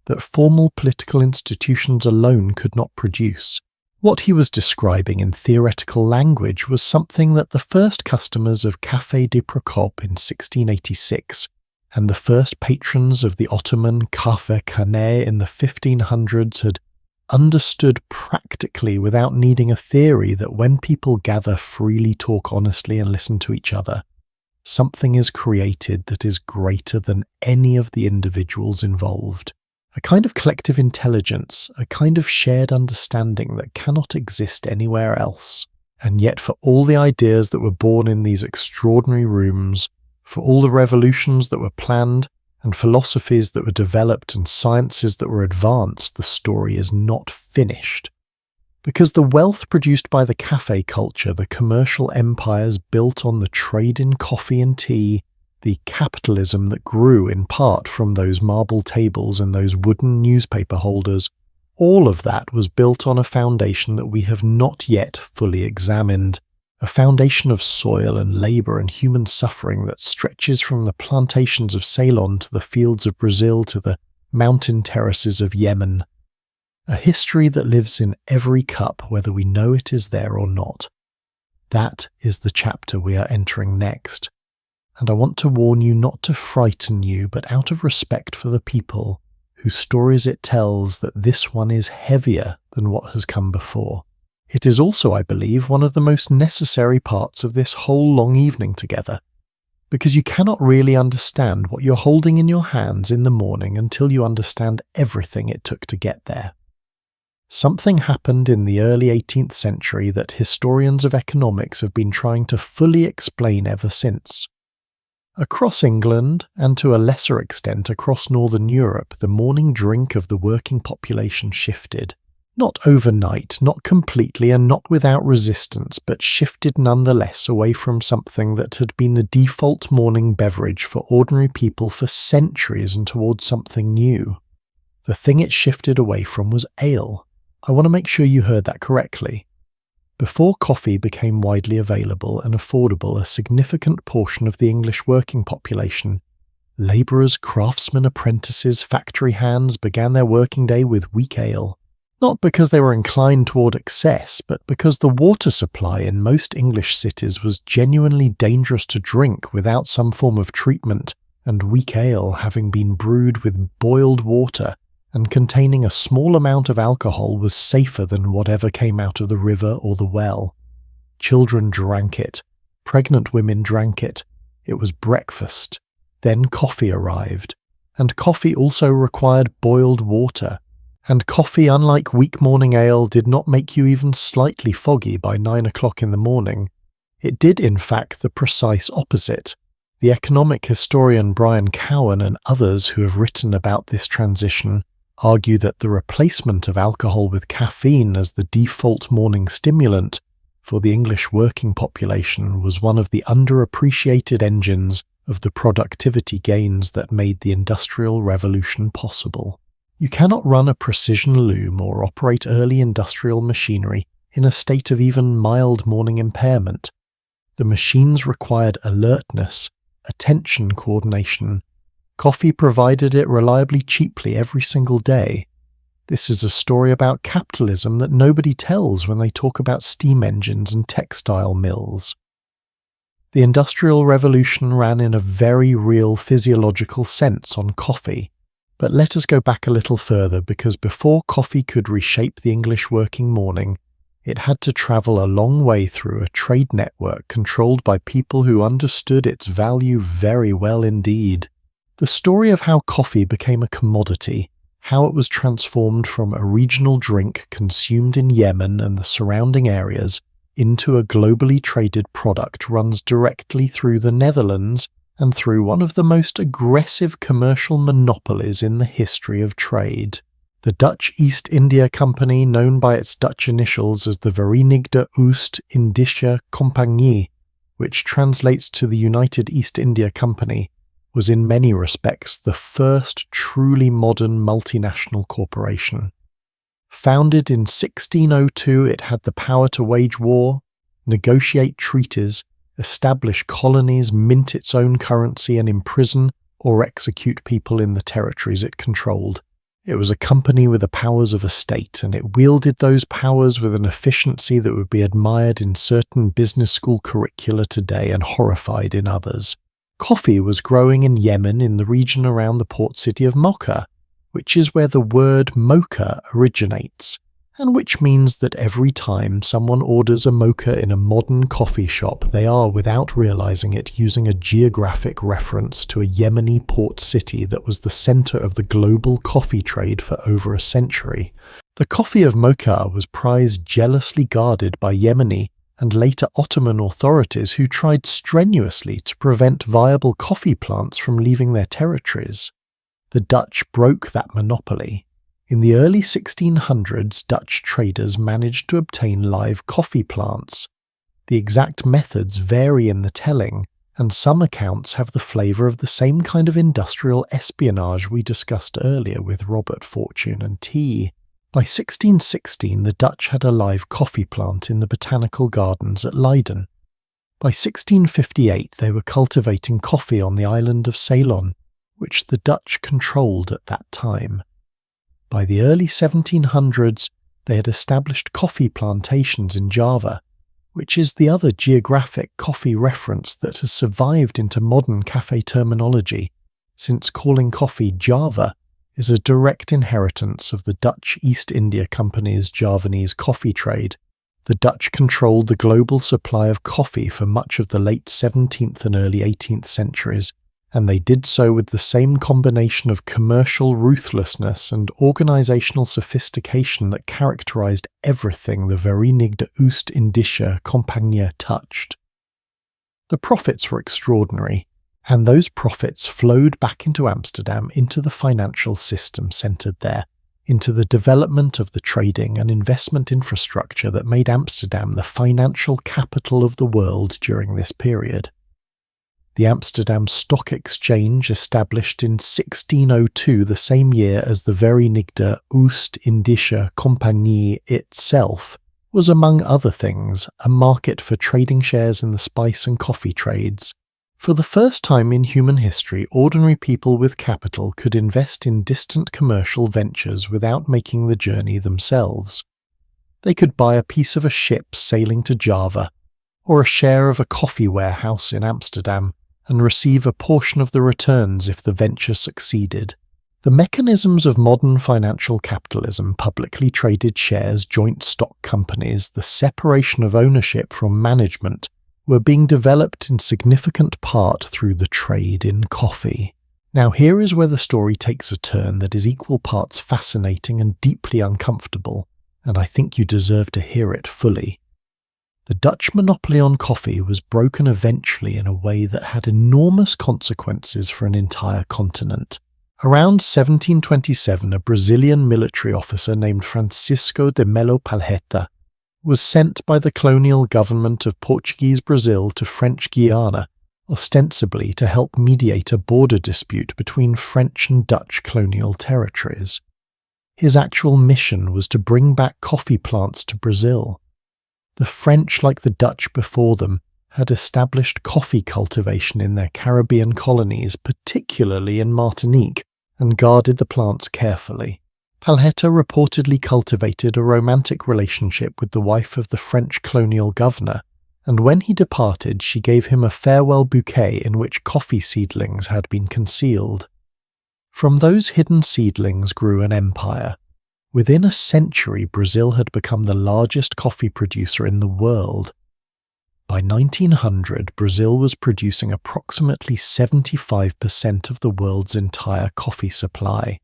that formal political institutions alone could not produce. What he was describing in theoretical language was something that the first customers of Café de Procope in 1686 and the first patrons of the Ottoman kahvehane in the 1500s had understood practically without needing a theory that when people gather freely, talk honestly, and listen to each other, something is created that is greater than any of the individuals involved. A kind of collective intelligence, a kind of shared understanding that cannot exist anywhere else. And yet for all the ideas that were born in these extraordinary rooms, for all the revolutions that were planned, and philosophies that were developed and sciences that were advanced, the story is not finished. Because the wealth produced by the cafe culture, the commercial empires built on the trade in coffee and tea, the capitalism that grew in part from those marble tables and those wooden newspaper holders, all of that was built on a foundation that we have not yet fully examined. A foundation of soil and labour and human suffering that stretches from the plantations of Ceylon to the fields of Brazil to the mountain terraces of Yemen. A history that lives in every cup whether we know it is there or not. That is the chapter we are entering next. And I want to warn you not to frighten you, but out of respect for the people whose stories it tells, that this one is heavier than what has come before. It is also, I believe, one of the most necessary parts of this whole long evening together, because you cannot really understand what you're holding in your hands in the morning until you understand everything it took to get there. Something happened in the early 18th century that historians of economics have been trying to fully explain ever since. Across England, and to a lesser extent across Northern Europe, the morning drink of the working population shifted. Not overnight, not completely, and not without resistance, but shifted nonetheless away from something that had been the default morning beverage for ordinary people for centuries and towards something new. The thing it shifted away from was ale. I want to make sure you heard that correctly. Before coffee became widely available and affordable, a significant portion of the English working population, labourers, craftsmen, apprentices, factory hands, began their working day with weak ale. Not because they were inclined toward excess, but because the water supply in most English cities was genuinely dangerous to drink without some form of treatment, and weak ale, having been brewed with boiled water and containing a small amount of alcohol, was safer than whatever came out of the river or the well. Children drank it. Pregnant women drank it. It was breakfast. Then coffee arrived. And coffee also required boiled water. And coffee, unlike weak morning ale, did not make you even slightly foggy by 9 o'clock in the morning. It did, in fact, the precise opposite. The economic historian Brian Cowan and others who have written about this transition argue that the replacement of alcohol with caffeine as the default morning stimulant for the English working population was one of the underappreciated engines of the productivity gains that made the Industrial Revolution possible. You cannot run a precision loom or operate early industrial machinery in a state of even mild morning impairment. The machines required alertness, attention coordination. Coffee provided it reliably cheaply every single day. This is a story about capitalism that nobody tells when they talk about steam engines and textile mills. The Industrial Revolution ran in a very real physiological sense on coffee. But let us go back a little further, because before coffee could reshape the English working morning, it had to travel a long way through a trade network controlled by people who understood its value very well indeed. The story of how coffee became a commodity, how it was transformed from a regional drink consumed in Yemen and the surrounding areas into a globally traded product, runs directly through the Netherlands and through one of the most aggressive commercial monopolies in the history of trade. The Dutch East India Company, known by its Dutch initials as the Verenigde Oost-Indische Compagnie, which translates to the United East India Company, was in many respects the first truly modern multinational corporation. Founded in 1602, it had the power to wage war, negotiate treaties, establish colonies, mint its own currency, and imprison or execute people in the territories it controlled. It was a company with the powers of a state, and it wielded those powers with an efficiency that would be admired in certain business school curricula today and horrified in others. Coffee was growing in Yemen in the region around the port city of Mocha, which is where the word mocha originates, and which means that every time someone orders a mocha in a modern coffee shop, they are, without realizing it, using a geographic reference to a Yemeni port city that was the center of the global coffee trade for over a century. The coffee of Mocha was prized, jealously guarded by Yemeni and later Ottoman authorities who tried strenuously to prevent viable coffee plants from leaving their territories. The Dutch broke that monopoly. In the early 1600s, Dutch traders managed to obtain live coffee plants. The exact methods vary in the telling, and some accounts have the flavour of the same kind of industrial espionage we discussed earlier with Robert Fortune and tea. By 1616, the Dutch had a live coffee plant in the botanical gardens at Leiden. By 1658, they were cultivating coffee on the island of Ceylon, which the Dutch controlled at that time. By the early 1700s, they had established coffee plantations in Java, which is the other geographic coffee reference that has survived into modern cafe terminology, since calling coffee Java is a direct inheritance of the Dutch East India Company's Javanese coffee trade. The Dutch controlled the global supply of coffee for much of the late 17th and early 18th centuries, and they did so with the same combination of commercial ruthlessness and organizational sophistication that characterized everything the Verenigde Oost-Indische Compagnie touched. The profits were extraordinary, and those profits flowed back into Amsterdam, into the financial system centered there, into the development of the trading and investment infrastructure that made Amsterdam the financial capital of the world during this period. The Amsterdam Stock Exchange, established in 1602, the same year as the Verenigde Oost-Indische Compagnie itself, was among other things a market for trading shares in the spice and coffee trades. For the first time in human history, ordinary people with capital could invest in distant commercial ventures without making the journey themselves. They could buy a piece of a ship sailing to Java, or a share of a coffee warehouse in Amsterdam, and receive a portion of the returns if the venture succeeded. The mechanisms of modern financial capitalism, publicly traded shares, joint stock companies, the separation of ownership from management, were being developed in significant part through the trade in coffee. Now here is where the story takes a turn that is equal parts fascinating and deeply uncomfortable, and I think you deserve to hear it fully. The Dutch monopoly on coffee was broken eventually in a way that had enormous consequences for an entire continent. Around 1727, a Brazilian military officer named Francisco de Melo Palheta was sent by the colonial government of Portuguese Brazil to French Guiana, ostensibly to help mediate a border dispute between French and Dutch colonial territories. His actual mission was to bring back coffee plants to Brazil. The French, like the Dutch before them, had established coffee cultivation in their Caribbean colonies, particularly in Martinique, and guarded the plants carefully. Palheta reportedly cultivated a romantic relationship with the wife of the French colonial governor, and when he departed she gave him a farewell bouquet in which coffee seedlings had been concealed. From those hidden seedlings grew an empire. Within a century, Brazil had become the largest coffee producer in the world. By 1900, Brazil was producing approximately 75% of the world's entire coffee supply.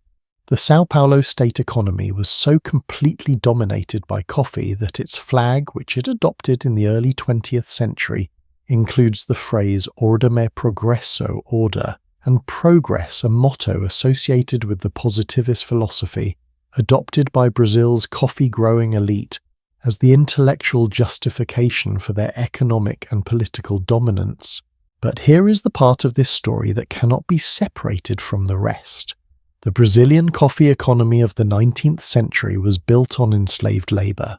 The São Paulo state economy was so completely dominated by coffee that its flag, which it adopted in the early 20th century, includes the phrase "Ordem progresso," order, and progress, a motto associated with the positivist philosophy, adopted by Brazil's coffee-growing elite as the intellectual justification for their economic and political dominance. But here is the part of this story that cannot be separated from the rest. The Brazilian coffee economy of the 19th century was built on enslaved labor.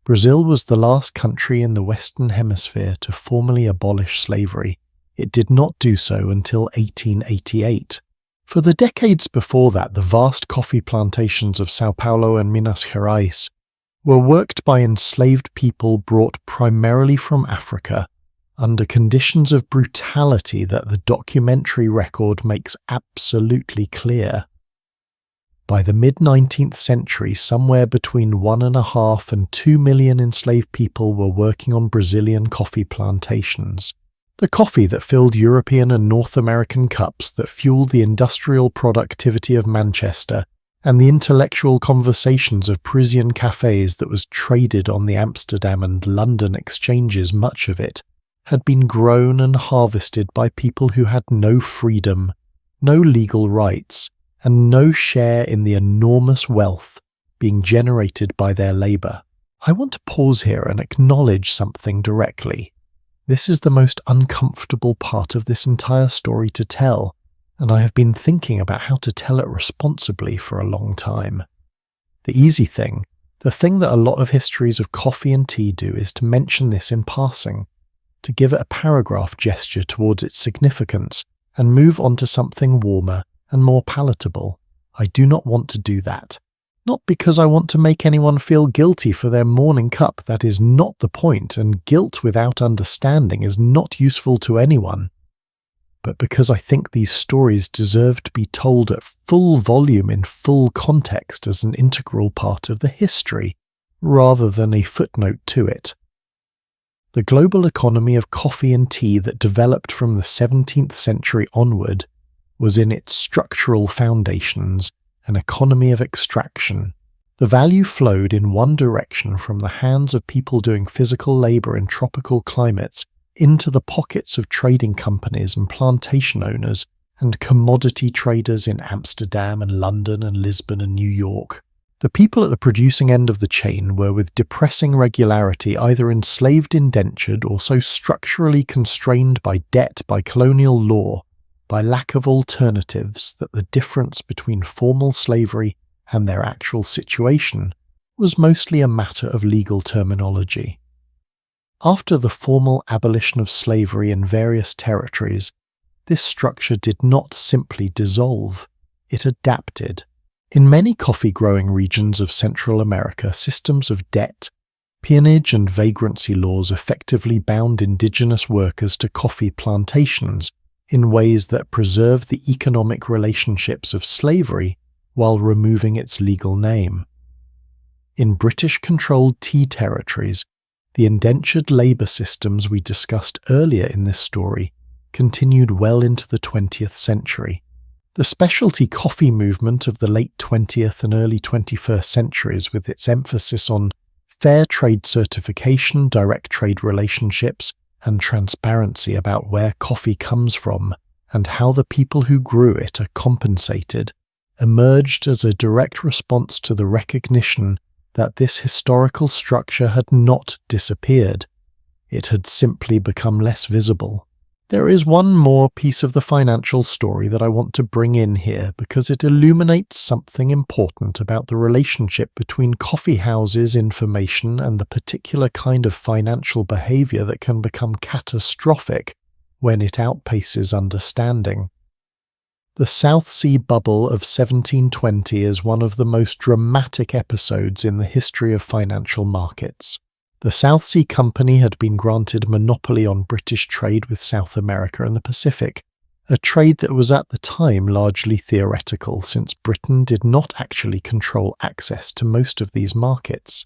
Brazil was the last country in the Western Hemisphere to formally abolish slavery. It did not do so until 1888. For the decades before that, the vast coffee plantations of São Paulo and Minas Gerais were worked by enslaved people brought primarily from Africa, under conditions of brutality that the documentary record makes absolutely clear. By the mid-19th century, somewhere between 1.5 and 2 million enslaved people were working on Brazilian coffee plantations. The coffee that filled European and North American cups, that fueled the industrial productivity of Manchester, and the intellectual conversations of Parisian cafes that was traded on the Amsterdam and London exchanges, much of it, had been grown and harvested by people who had no freedom, no legal rights, and no share in the enormous wealth being generated by their labour. I want to pause here and acknowledge something directly. This is the most uncomfortable part of this entire story to tell, and I have been thinking about how to tell it responsibly for a long time. The easy thing, the thing that a lot of histories of coffee and tea do, is to mention this in passing, to give it a paragraph gesture towards its significance, and move on to something warmer and more palatable. I do not want to do that. Not because I want to make anyone feel guilty for their morning cup, that is not the point, and guilt without understanding is not useful to anyone, but because I think these stories deserve to be told at full volume in full context as an integral part of the history, rather than a footnote to it. The global economy of coffee and tea that developed from the 17th century onward was in its structural foundations an economy of extraction. The value flowed in one direction from the hands of people doing physical labour in tropical climates into the pockets of trading companies and plantation owners and commodity traders in Amsterdam and London and Lisbon and New York. The people at the producing end of the chain were with depressing regularity either enslaved, indentured, or so structurally constrained by debt, by colonial law, by lack of alternatives, that the difference between formal slavery and their actual situation was mostly a matter of legal terminology. After the formal abolition of slavery in various territories, this structure did not simply dissolve, it adapted. In many coffee-growing regions of Central America, systems of debt, peonage and vagrancy laws effectively bound indigenous workers to coffee plantations in ways that preserve the economic relationships of slavery while removing its legal name. In British-controlled tea territories, the indentured labour systems we discussed earlier in this story continued well into the 20th century. The specialty coffee movement of the late 20th and early 21st centuries, with its emphasis on fair trade certification, direct trade relationships, and transparency about where coffee comes from and how the people who grew it are compensated, emerged as a direct response to the recognition that this historical structure had not disappeared. It had simply become less visible. There is one more piece of the financial story that I want to bring in here because it illuminates something important about the relationship between coffeehouses information and the particular kind of financial behaviour that can become catastrophic when it outpaces understanding. The South Sea Bubble of 1720 is one of the most dramatic episodes in the history of financial markets. The South Sea Company had been granted monopoly on British trade with South America and the Pacific, a trade that was at the time largely theoretical since Britain did not actually control access to most of these markets.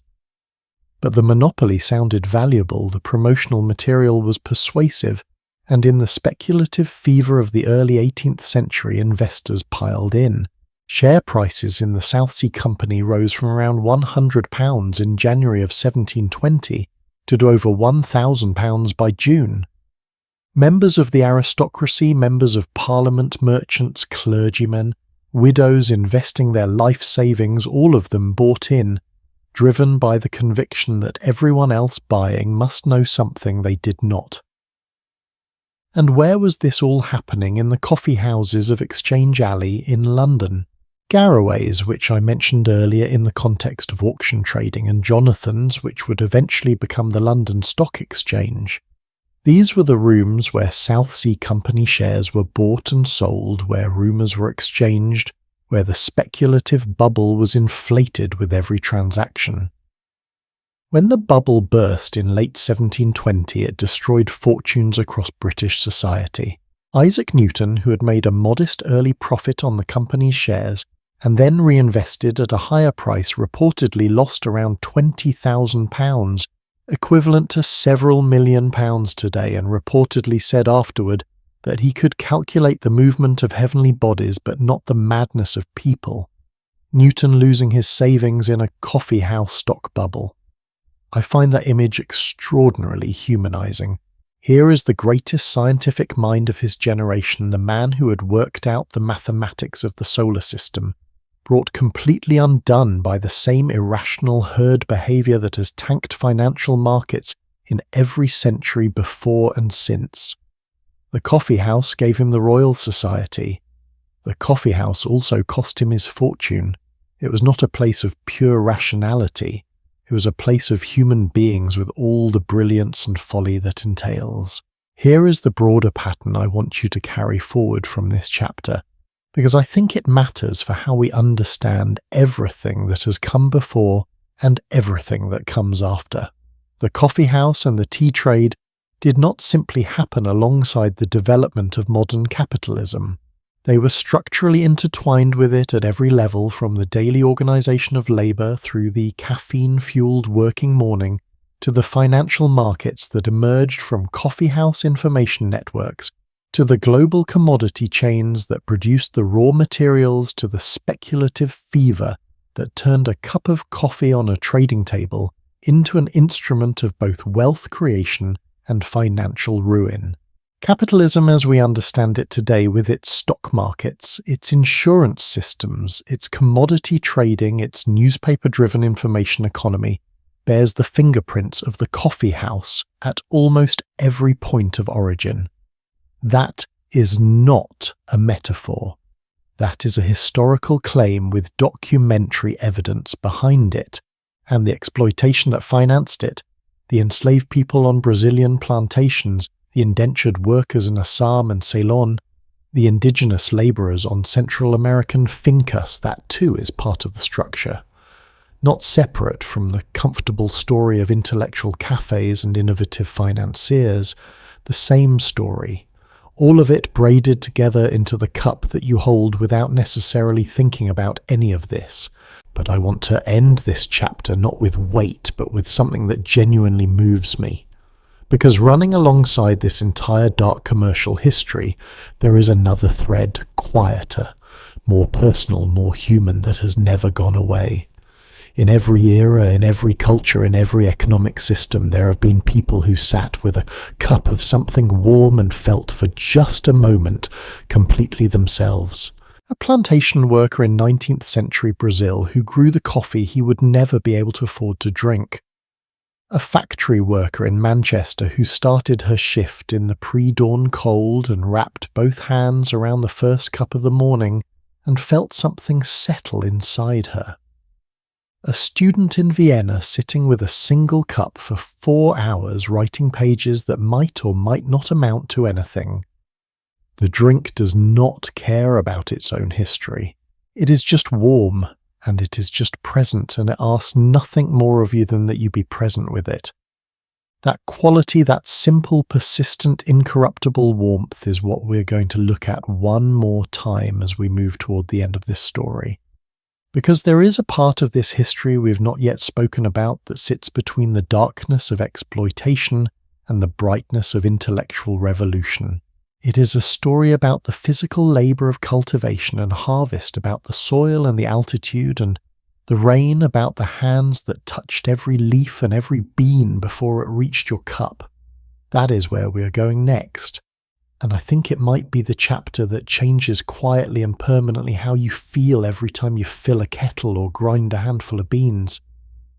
But the monopoly sounded valuable, the promotional material was persuasive, and in the speculative fever of the early 18th century investors piled in. Share prices in the South Sea Company rose from around £100 in January of 1720 to over £1,000 by June. Members of the aristocracy, members of Parliament, merchants, clergymen, widows investing their life savings, all of them bought in, driven by the conviction that everyone else buying must know something they did not. And where was this all happening? In the coffee houses of Exchange Alley in London. Garraway's, which I mentioned earlier in the context of auction trading, and Jonathan's, which would eventually become the London Stock Exchange. These were the rooms where South Sea Company shares were bought and sold, where rumours were exchanged, where the speculative bubble was inflated with every transaction. When the bubble burst in late 1720, it destroyed fortunes across British society. Isaac Newton, who had made a modest early profit on the company's shares and then reinvested at a higher price, reportedly lost around £20,000, equivalent to several million pounds today, and reportedly said afterward that he could calculate the movement of heavenly bodies but not the madness of people. Newton losing his savings in a coffee house stock bubble. I find that image extraordinarily humanizing. Here is the greatest scientific mind of his generation, the man who had worked out the mathematics of the solar system, brought completely undone by the same irrational herd behavior that has tanked financial markets in every century before and since. The coffee house gave him the Royal Society. The coffee house also cost him his fortune. It was not a place of pure rationality. It was a place of human beings with all the brilliance and folly that entails. Here is the broader pattern I want you to carry forward from this chapter, because I think it matters for how we understand everything that has come before and everything that comes after. The coffee house and the tea trade did not simply happen alongside the development of modern capitalism. They were structurally intertwined with it at every level, from the daily organization of labor through the caffeine-fueled working morning to the financial markets that emerged from coffeehouse information networks, to the global commodity chains that produced the raw materials, to the speculative fever that turned a cup of coffee on a trading table into an instrument of both wealth creation and financial ruin. Capitalism as we understand it today, with its stock markets, its insurance systems, its commodity trading, its newspaper-driven information economy, bears the fingerprints of the coffee house at almost every point of origin. That is not a metaphor. That is a historical claim with documentary evidence behind it, and the exploitation that financed it, the enslaved people on Brazilian plantations, the indentured workers in Assam and Ceylon, the indigenous labourers on Central American fincas, that too is part of the structure. Not separate from the comfortable story of intellectual cafes and innovative financiers, the same story. All of it braided together into the cup that you hold without necessarily thinking about any of this. But I want to end this chapter not with weight, but with something that genuinely moves me. Because running alongside this entire dark commercial history, there is another thread, quieter, more personal, more human, that has never gone away. In every era, in every culture, in every economic system, there have been people who sat with a cup of something warm and felt for just a moment completely themselves. A plantation worker in 19th century Brazil who grew the coffee he would never be able to afford to drink. A factory worker in Manchester who started her shift in the pre-dawn cold and wrapped both hands around the first cup of the morning and felt something settle inside her. A student in Vienna sitting with a single cup for 4 hours writing pages that might or might not amount to anything. The drink does not care about its own history. It is just warm, and it is just present, and it asks nothing more of you than that you be present with it. That quality, that simple, persistent, incorruptible warmth is what we're going to look at one more time as we move toward the end of this story. Because there is a part of this history we've not yet spoken about that sits between the darkness of exploitation and the brightness of intellectual revolution. It is a story about the physical labour of cultivation and harvest, about the soil and the altitude, and the rain, about the hands that touched every leaf and every bean before it reached your cup. That is where we are going next. And I think it might be the chapter that changes quietly and permanently how you feel every time you fill a kettle or grind a handful of beans.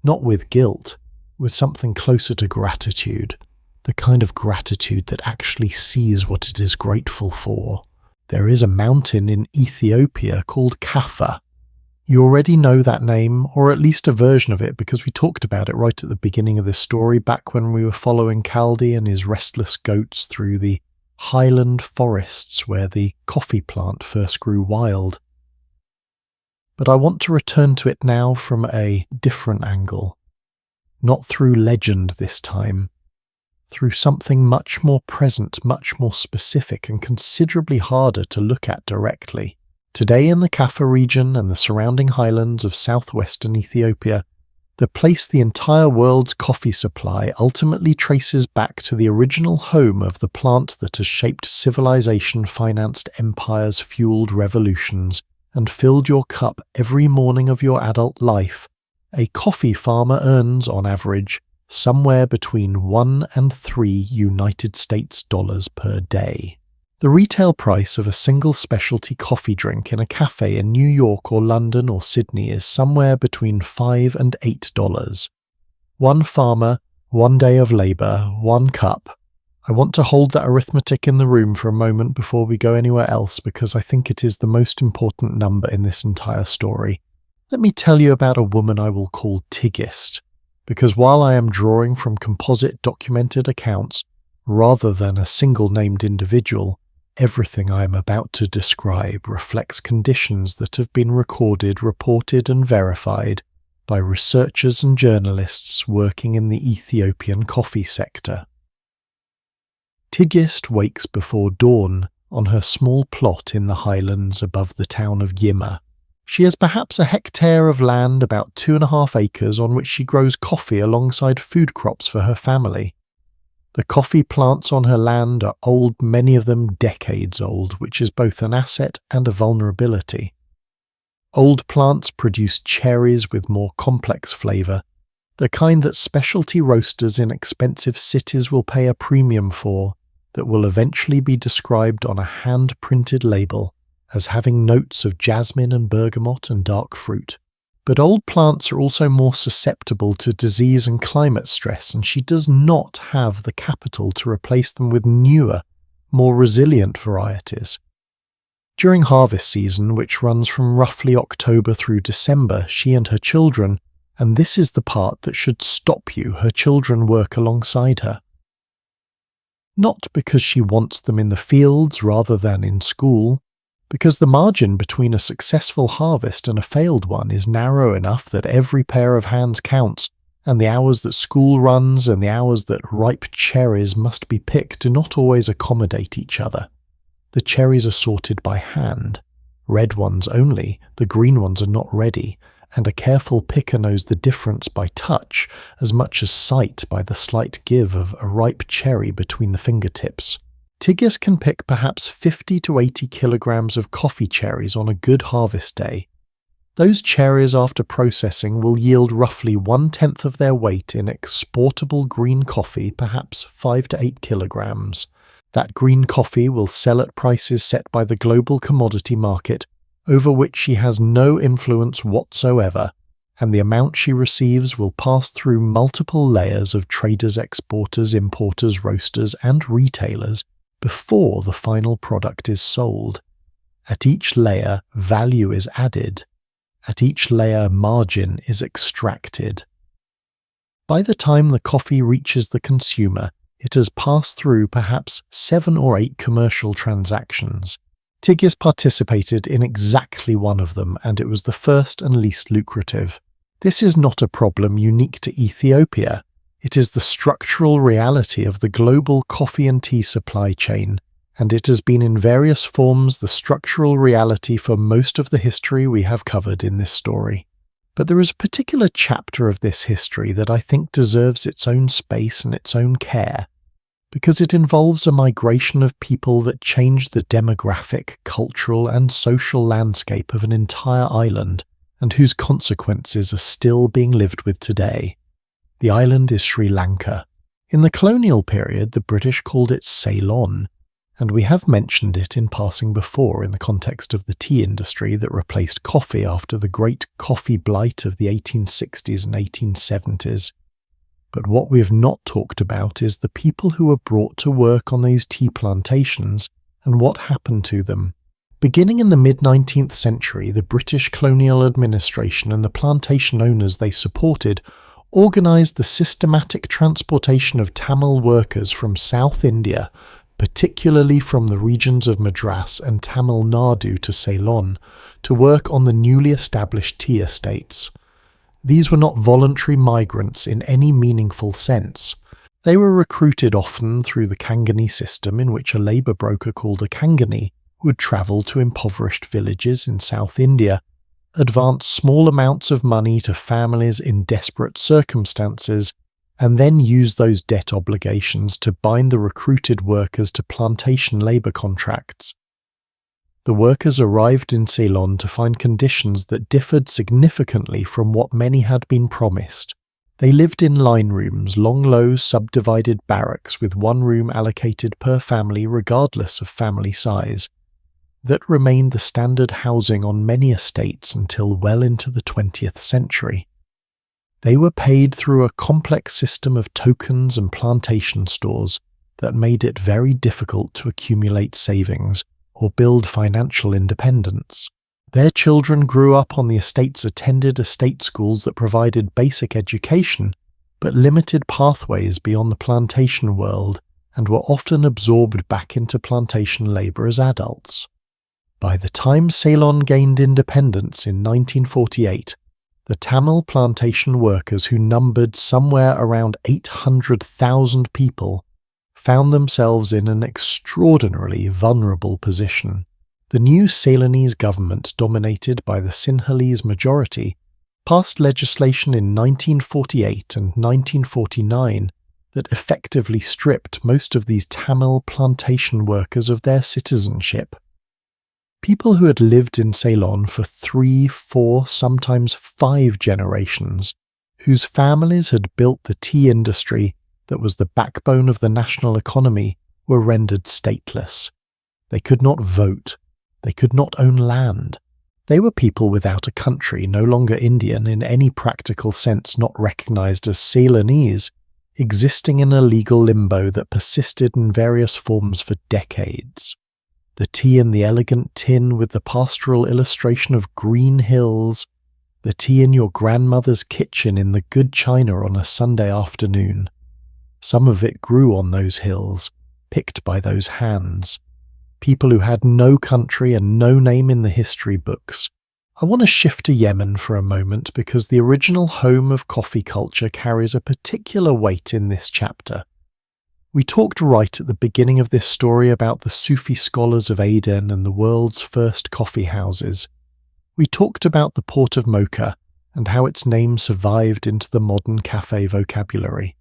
Not with guilt, with something closer to gratitude. The kind of gratitude that actually sees what it is grateful for. There is a mountain in Ethiopia called Kaffa. You already know that name, or at least a version of it, because we talked about it right at the beginning of this story, back when we were following Caldi and his restless goats through the highland forests where the coffee plant first grew wild. But I want to return to it now from a different angle. Not through legend this time. Through something much more present, much more specific, and considerably harder to look at directly. Today in the Kaffa region and the surrounding highlands of southwestern Ethiopia, the place the entire world's coffee supply ultimately traces back to the original home of the plant that has shaped civilization, financed empires, fueled revolutions, and filled your cup every morning of your adult life. A coffee farmer earns, on average, somewhere between 1 and 3 United States dollars per day. The retail price of a single specialty coffee drink in a cafe in New York or London or Sydney is somewhere between $5 and $8. One farmer, 1 day of labour, 1 cup. I want to hold that arithmetic in the room for a moment before we go anywhere else because I think it is the most important number in this entire story. Let me tell you about a woman I will call Tigist, because while I am drawing from composite documented accounts rather than a single named individual, everything I am about to describe reflects conditions that have been recorded, reported and verified by researchers and journalists working in the Ethiopian coffee sector. Tigist wakes before dawn on her small plot in the highlands above the town of Yima. She has perhaps a hectare of land, about 2.5 acres, on which she grows coffee alongside food crops for her family. The coffee plants on her land are old, many of them decades old, which is both an asset and a vulnerability. Old plants produce cherries with more complex flavour, the kind that specialty roasters in expensive cities will pay a premium for, that will eventually be described on a hand-printed label as having notes of jasmine and bergamot and dark fruit. But old plants are also more susceptible to disease and climate stress, and she does not have the capital to replace them with newer, more resilient varieties. During harvest season, which runs from roughly October through December, she and her children, and this is the part that should stop you, her children work alongside her. Not because she wants them in the fields rather than in school, because the margin between a successful harvest and a failed one is narrow enough that every pair of hands counts, and the hours that school runs and the hours that ripe cherries must be picked do not always accommodate each other. The cherries are sorted by hand, red ones only, the green ones are not ready, and a careful picker knows the difference by touch as much as sight by the slight give of a ripe cherry between the fingertips. Tigist can pick perhaps 50 to 80 kilograms of coffee cherries on a good harvest day. Those cherries after processing will yield roughly 1/10 of their weight in exportable green coffee, perhaps 5 to 8 kilograms. That green coffee will sell at prices set by the global commodity market, over which she has no influence whatsoever, and the amount she receives will pass through multiple layers of traders, exporters, importers, roasters, and retailers before the final product is sold. At each layer, value is added. At each layer, margin is extracted. By the time the coffee reaches the consumer, it has passed through perhaps 7 or 8 commercial transactions. Tigist participated in exactly one of them, and it was the first and least lucrative. This is not a problem unique to Ethiopia. It is the structural reality of the global coffee and tea supply chain, and it has been in various forms the structural reality for most of the history we have covered in this story. But there is a particular chapter of this history that I think deserves its own space and its own care, because it involves a migration of people that changed the demographic, cultural, and social landscape of an entire island, and whose consequences are still being lived with today. The island is Sri Lanka. In the colonial period, the British called it Ceylon, and we have mentioned it in passing before in the context of the tea industry that replaced coffee after the great coffee blight of the 1860s and 1870s. But what we have not talked about is the people who were brought to work on those tea plantations and what happened to them. Beginning in the mid-19th century, the British colonial administration and the plantation owners they supported organised the systematic transportation of Tamil workers from South India, particularly from the regions of Madras and Tamil Nadu to Ceylon, to work on the newly established tea estates. These were not voluntary migrants in any meaningful sense. They were recruited often through the Kangani system, in which a labour broker called a Kangani would travel to impoverished villages in South India, advance small amounts of money to families in desperate circumstances, and then use those debt obligations to bind the recruited workers to plantation labour contracts. The workers arrived in Ceylon to find conditions that differed significantly from what many had been promised. They lived in line rooms, long low subdivided barracks with one room allocated per family regardless of family size, that remained the standard housing on many estates until well into the 20th century. They were paid through a complex system of tokens and plantation stores that made it very difficult to accumulate savings or build financial independence. Their children grew up on the estates, attended estate schools that provided basic education but limited pathways beyond the plantation world, and were often absorbed back into plantation labour as adults. By the time Ceylon gained independence in 1948, the Tamil plantation workers, who numbered somewhere around 800,000 people, found themselves in an extraordinarily vulnerable position. The new Ceylonese government, dominated by the Sinhalese majority, passed legislation in 1948 and 1949 that effectively stripped most of these Tamil plantation workers of their citizenship. People who had lived in Ceylon for 3, 4, sometimes 5 generations, whose families had built the tea industry that was the backbone of the national economy, were rendered stateless. They could not vote. They could not own land. They were people without a country, no longer Indian in any practical sense, not recognized as Ceylonese, existing in a legal limbo that persisted in various forms for decades. The tea in the elegant tin with the pastoral illustration of green hills, the tea in your grandmother's kitchen in the good china on a Sunday afternoon. Some of it grew on those hills, picked by those hands. People who had no country and no name in the history books. I want to shift to Yemen for a moment because the original home of coffee culture carries a particular weight in this chapter. We talked right at the beginning of this story about the Sufi scholars of Aden and the world's first coffee houses. We talked about the port of Mocha and how its name survived into the modern cafe vocabulary.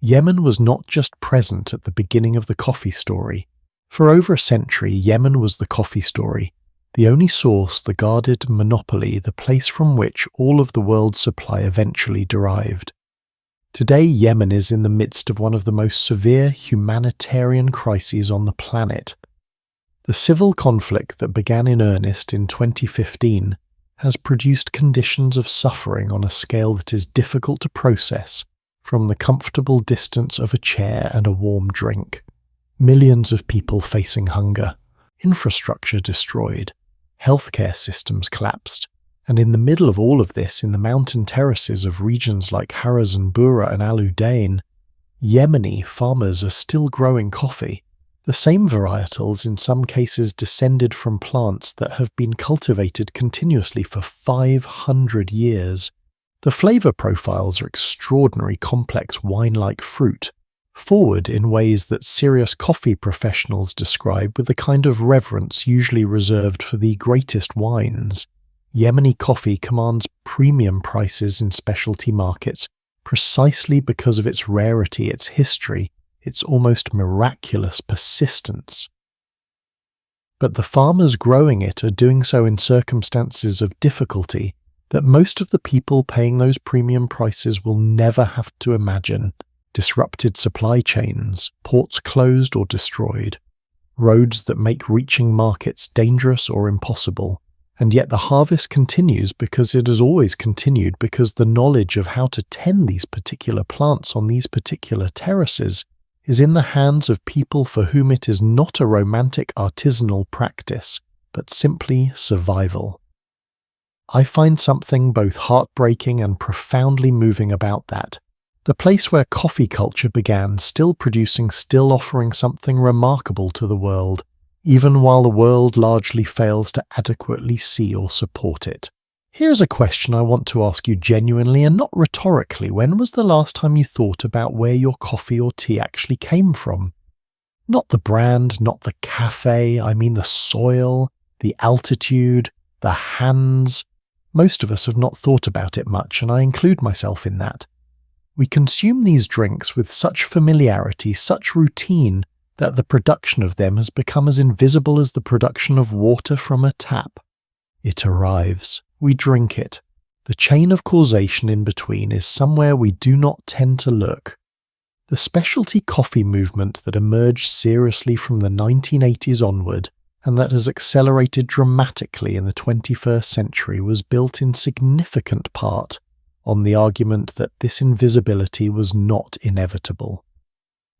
Yemen was not just present at the beginning of the coffee story. For over a century, Yemen was the coffee story, the only source, the guarded monopoly, the place from which all of the world's supply eventually derived. Today, Yemen is in the midst of one of the most severe humanitarian crises on the planet. The civil conflict that began in earnest in 2015 has produced conditions of suffering on a scale that is difficult to process from the comfortable distance of a chair and a warm drink. Millions of people facing hunger, infrastructure destroyed, healthcare systems collapsed, and in the middle of all of this, in the mountain terraces of regions like Haraz and Bura and Al Udain, Yemeni farmers are still growing coffee, the same varietals in some cases descended from plants that have been cultivated continuously for 500 years. The flavour profiles are extraordinary complex wine-like fruit, forward in ways that serious coffee professionals describe with the kind of reverence usually reserved for the greatest wines. Yemeni coffee commands premium prices in specialty markets precisely because of its rarity, its history, its almost miraculous persistence. But the farmers growing it are doing so in circumstances of difficulty that most of the people paying those premium prices will never have to imagine. Disrupted supply chains, ports closed or destroyed, roads that make reaching markets dangerous or impossible, and yet the harvest continues because it has always continued, because the knowledge of how to tend these particular plants on these particular terraces is in the hands of people for whom it is not a romantic artisanal practice, but simply survival. I find something both heartbreaking and profoundly moving about that. The place where coffee culture began, still producing, still offering something remarkable to the world, even while the world largely fails to adequately see or support it. Here's a question I want to ask you genuinely and not rhetorically. When was the last time you thought about where your coffee or tea actually came from? Not the brand, not the cafe, I mean the soil, the altitude, the hands. Most of us have not thought about it much, and I include myself in that. We consume these drinks with such familiarity, such routine, that the production of them has become as invisible as the production of water from a tap. It arrives. We drink it. The chain of causation in between is somewhere we do not tend to look. The specialty coffee movement that emerged seriously from the 1980s onward, and that has accelerated dramatically in the 21st century, was built in significant part on the argument that this invisibility was not inevitable.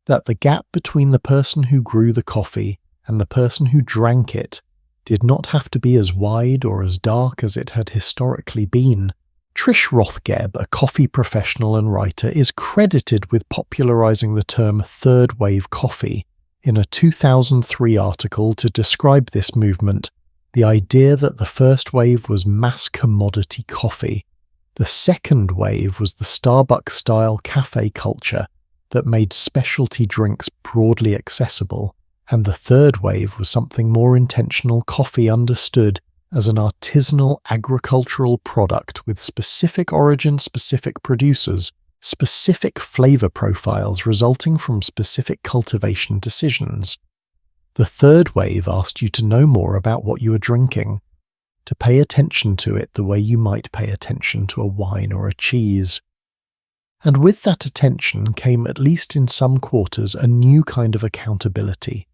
That the gap between the person who grew the coffee and the person who drank it did not have to be as wide or as dark as it had historically been. Trish Rothgeb, a coffee professional and writer, is credited with popularizing the term third wave coffee in a 2003 article to describe this movement, the idea that the first wave was mass commodity coffee. The second wave was the Starbucks-style cafe culture that made specialty drinks broadly accessible. And the third wave was something more intentional, coffee understood as an artisanal agricultural product with specific origin, specific producers, specific flavor profiles resulting from specific cultivation decisions. The third wave asked you to know more about what you were drinking, to pay attention to it the way you might pay attention to a wine or a cheese. And with that attention came, at least in some quarters, a new kind of accountability.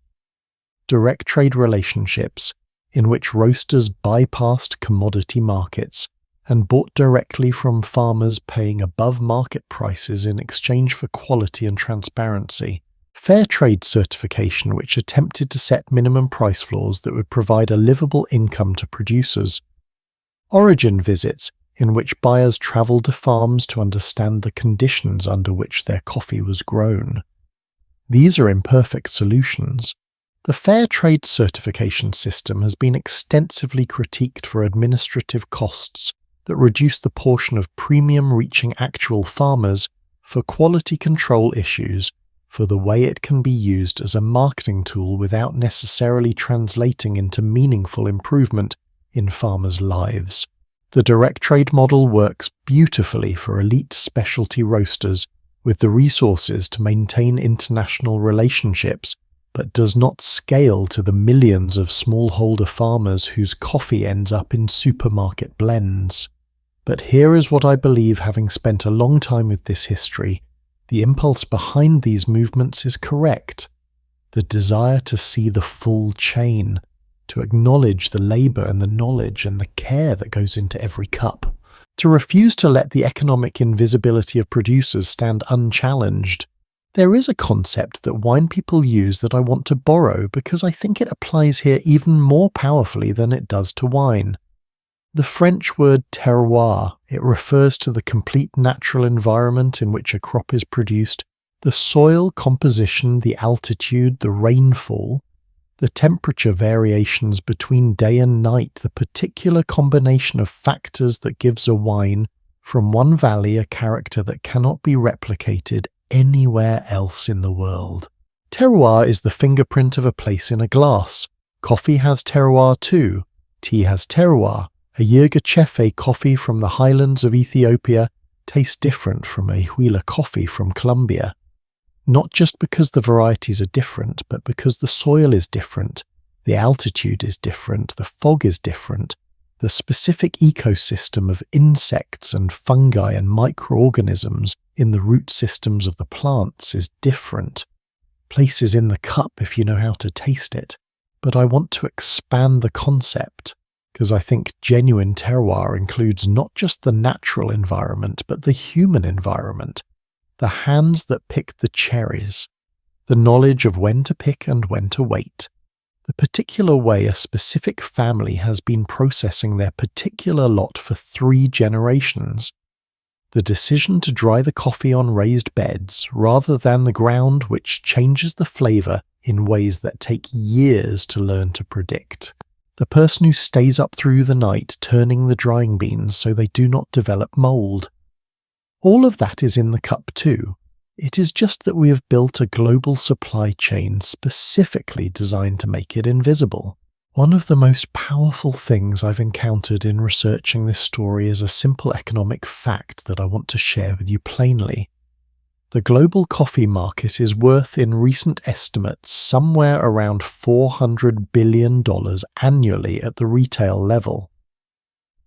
Direct trade relationships in which roasters bypassed commodity markets and bought directly from farmers paying above market prices in exchange for quality and transparency. Fair trade certification which attempted to set minimum price floors that would provide a livable income to producers. Origin visits in which buyers travelled to farms to understand the conditions under which their coffee was grown. These are imperfect solutions. The Fair Trade certification system has been extensively critiqued for administrative costs that reduce the portion of premium reaching actual farmers, for quality control issues, for the way it can be used as a marketing tool without necessarily translating into meaningful improvement in farmers' lives. The direct trade model works beautifully for elite specialty roasters with the resources to maintain international relationships, but does not scale to the millions of smallholder farmers whose coffee ends up in supermarket blends. But here is what I believe, having spent a long time with this history: the impulse behind these movements is correct. The desire to see the full chain, to acknowledge the labour and the knowledge and the care that goes into every cup, to refuse to let the economic invisibility of producers stand unchallenged. There is a concept that wine people use that I want to borrow because I think it applies here even more powerfully than it does to wine. The French word terroir, it refers to the complete natural environment in which a crop is produced, the soil composition, the altitude, the rainfall, the temperature variations between day and night, the particular combination of factors that gives a wine from one valley a character that cannot be replicated anywhere else in the world. Terroir is the fingerprint of a place in a glass. Coffee has terroir too. Tea has terroir. A Yirgacheffe coffee from the highlands of Ethiopia tastes different from a Huila coffee from Colombia. Not just because the varieties are different, but because the soil is different, the altitude is different, the fog is different, the specific ecosystem of insects and fungi and microorganisms in the root systems of the plants is different. Place is in the cup if you know how to taste it. But I want to expand the concept, because I think genuine terroir includes not just the natural environment, but the human environment, the hands that pick the cherries, the knowledge of when to pick and when to wait, the particular way a specific family has been processing their particular lot for 3 generations, the decision to dry the coffee on raised beds rather than the ground, which changes the flavour in ways that take years to learn to predict. The person who stays up through the night turning the drying beans so they do not develop mould. All of that is in the cup too. It is just that we have built a global supply chain specifically designed to make it invisible. One of the most powerful things I've encountered in researching this story is a simple economic fact that I want to share with you plainly. The global coffee market is worth, in recent estimates, somewhere around $400 billion annually at the retail level.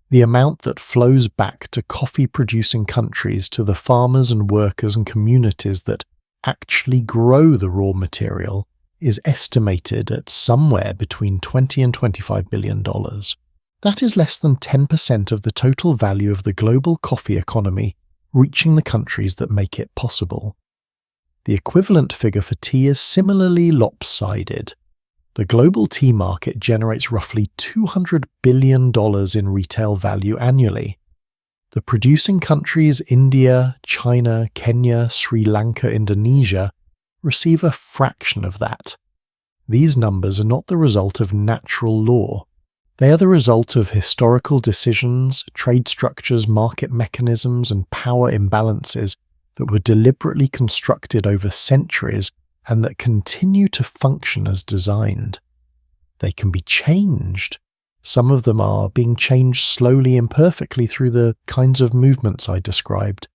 The amount that flows back to coffee-producing countries, to the farmers and workers and communities that actually grow the raw material, is estimated at somewhere between $20 and $25 billion. That is less than 10% of the total value of the global coffee economy reaching the countries that make it possible. The equivalent figure for tea is similarly lopsided. The global tea market generates roughly $200 billion in retail value annually. The producing countries India, China, Kenya, Sri Lanka, Indonesia receive a fraction of that. These numbers are not the result of natural law. They are the result of historical decisions, trade structures, market mechanisms, and power imbalances that were deliberately constructed over centuries and that continue to function as designed. They can be changed. Some of them are being changed slowly, imperfectly through the kinds of movements I described.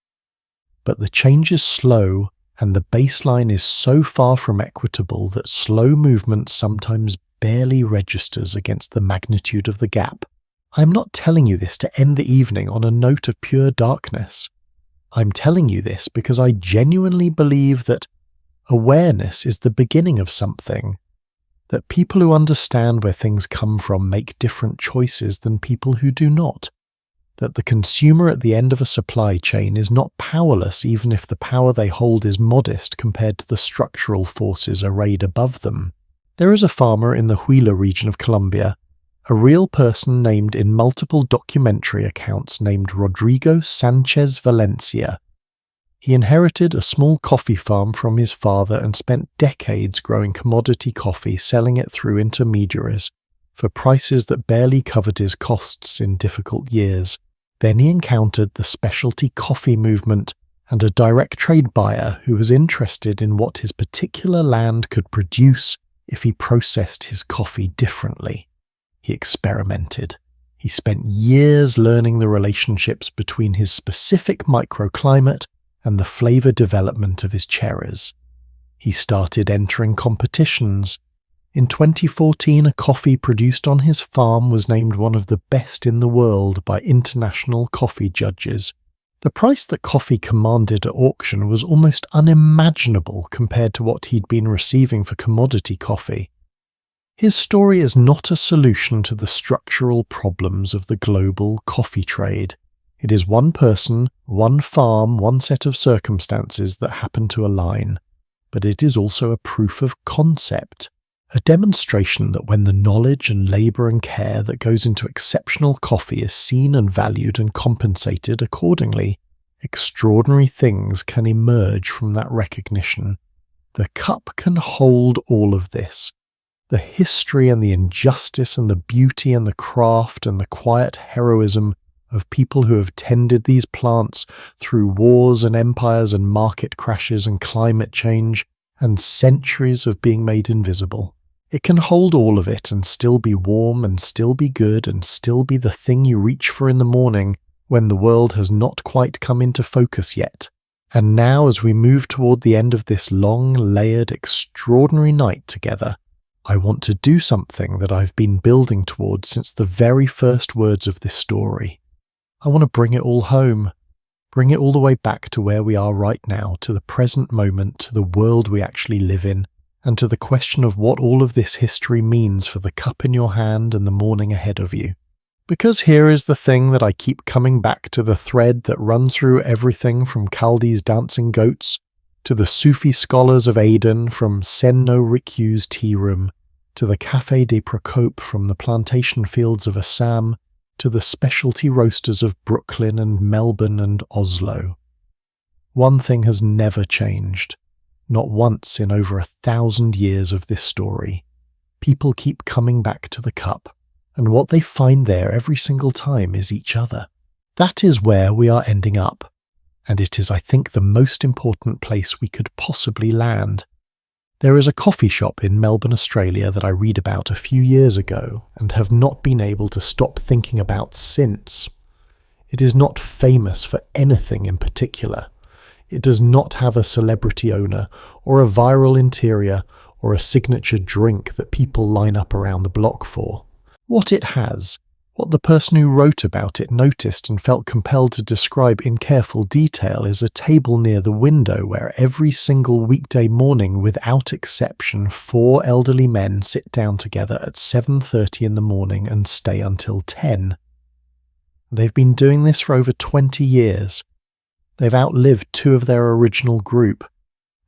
But the change is slow, and the baseline is so far from equitable that slow movement sometimes barely registers against the magnitude of the gap. I'm not telling you this to end the evening on a note of pure darkness. I'm telling you this because I genuinely believe that awareness is the beginning of something, that people who understand where things come from make different choices than people who do not, that the consumer at the end of a supply chain is not powerless even if the power they hold is modest compared to the structural forces arrayed above them. There is a farmer in the Huila region of Colombia, a real person named in multiple documentary accounts named Rodrigo Sanchez Valencia. He inherited a small coffee farm from his father and spent decades growing commodity coffee, selling it through intermediaries for prices that barely covered his costs in difficult years. Then he encountered the specialty coffee movement and a direct trade buyer who was interested in what his particular land could produce if he processed his coffee differently. He experimented. He spent years learning the relationships between his specific microclimate and the flavor development of his cherries. He started entering competitions. In 2014, a coffee produced on his farm was named one of the best in the world by international coffee judges. The price that coffee commanded at auction was almost unimaginable compared to what he'd been receiving for commodity coffee. His story is not a solution to the structural problems of the global coffee trade. It is one person, one farm, one set of circumstances that happen to align. But it is also a proof of concept, a demonstration that when the knowledge and labour and care that goes into exceptional coffee is seen and valued and compensated accordingly, extraordinary things can emerge from that recognition. The cup can hold all of this. The history and the injustice and the beauty and the craft and the quiet heroism of people who have tended these plants through wars and empires and market crashes and climate change and centuries of being made invisible. It can hold all of it and still be warm and still be good and still be the thing you reach for in the morning when the world has not quite come into focus yet. And now, as we move toward the end of this long, layered, extraordinary night together, I want to do something that I've been building toward since the very first words of this story. I want to bring it all home. Bring it all the way back to where we are right now, to the present moment, to the world we actually live in, and to the question of what all of this history means for the cup in your hand and the morning ahead of you. Because here is the thing that I keep coming back to, the thread that runs through everything from Chaldee's dancing goats, to the Sufi scholars of Aden from Senno Rikyu's tea room, to the Café des Procope from the plantation fields of Assam, to the specialty roasters of Brooklyn and Melbourne and Oslo. One thing has never changed. Not once in over 1,000 years of this story. People keep coming back to the cup, and what they find there every single time is each other. That is where we are ending up, and it is, I think, the most important place we could possibly land. There is a coffee shop in Melbourne, Australia that I read about a few years ago and have not been able to stop thinking about since. It is not famous for anything in particular. It does not have a celebrity owner or a viral interior or a signature drink that people line up around the block for. What it has, what the person who wrote about it noticed and felt compelled to describe in careful detail, is a table near the window where every single weekday morning, without exception, 4 elderly men sit down together at 7:30 in the morning and stay until 10. They've been doing this for over 20 years. They've outlived 2 of their original group.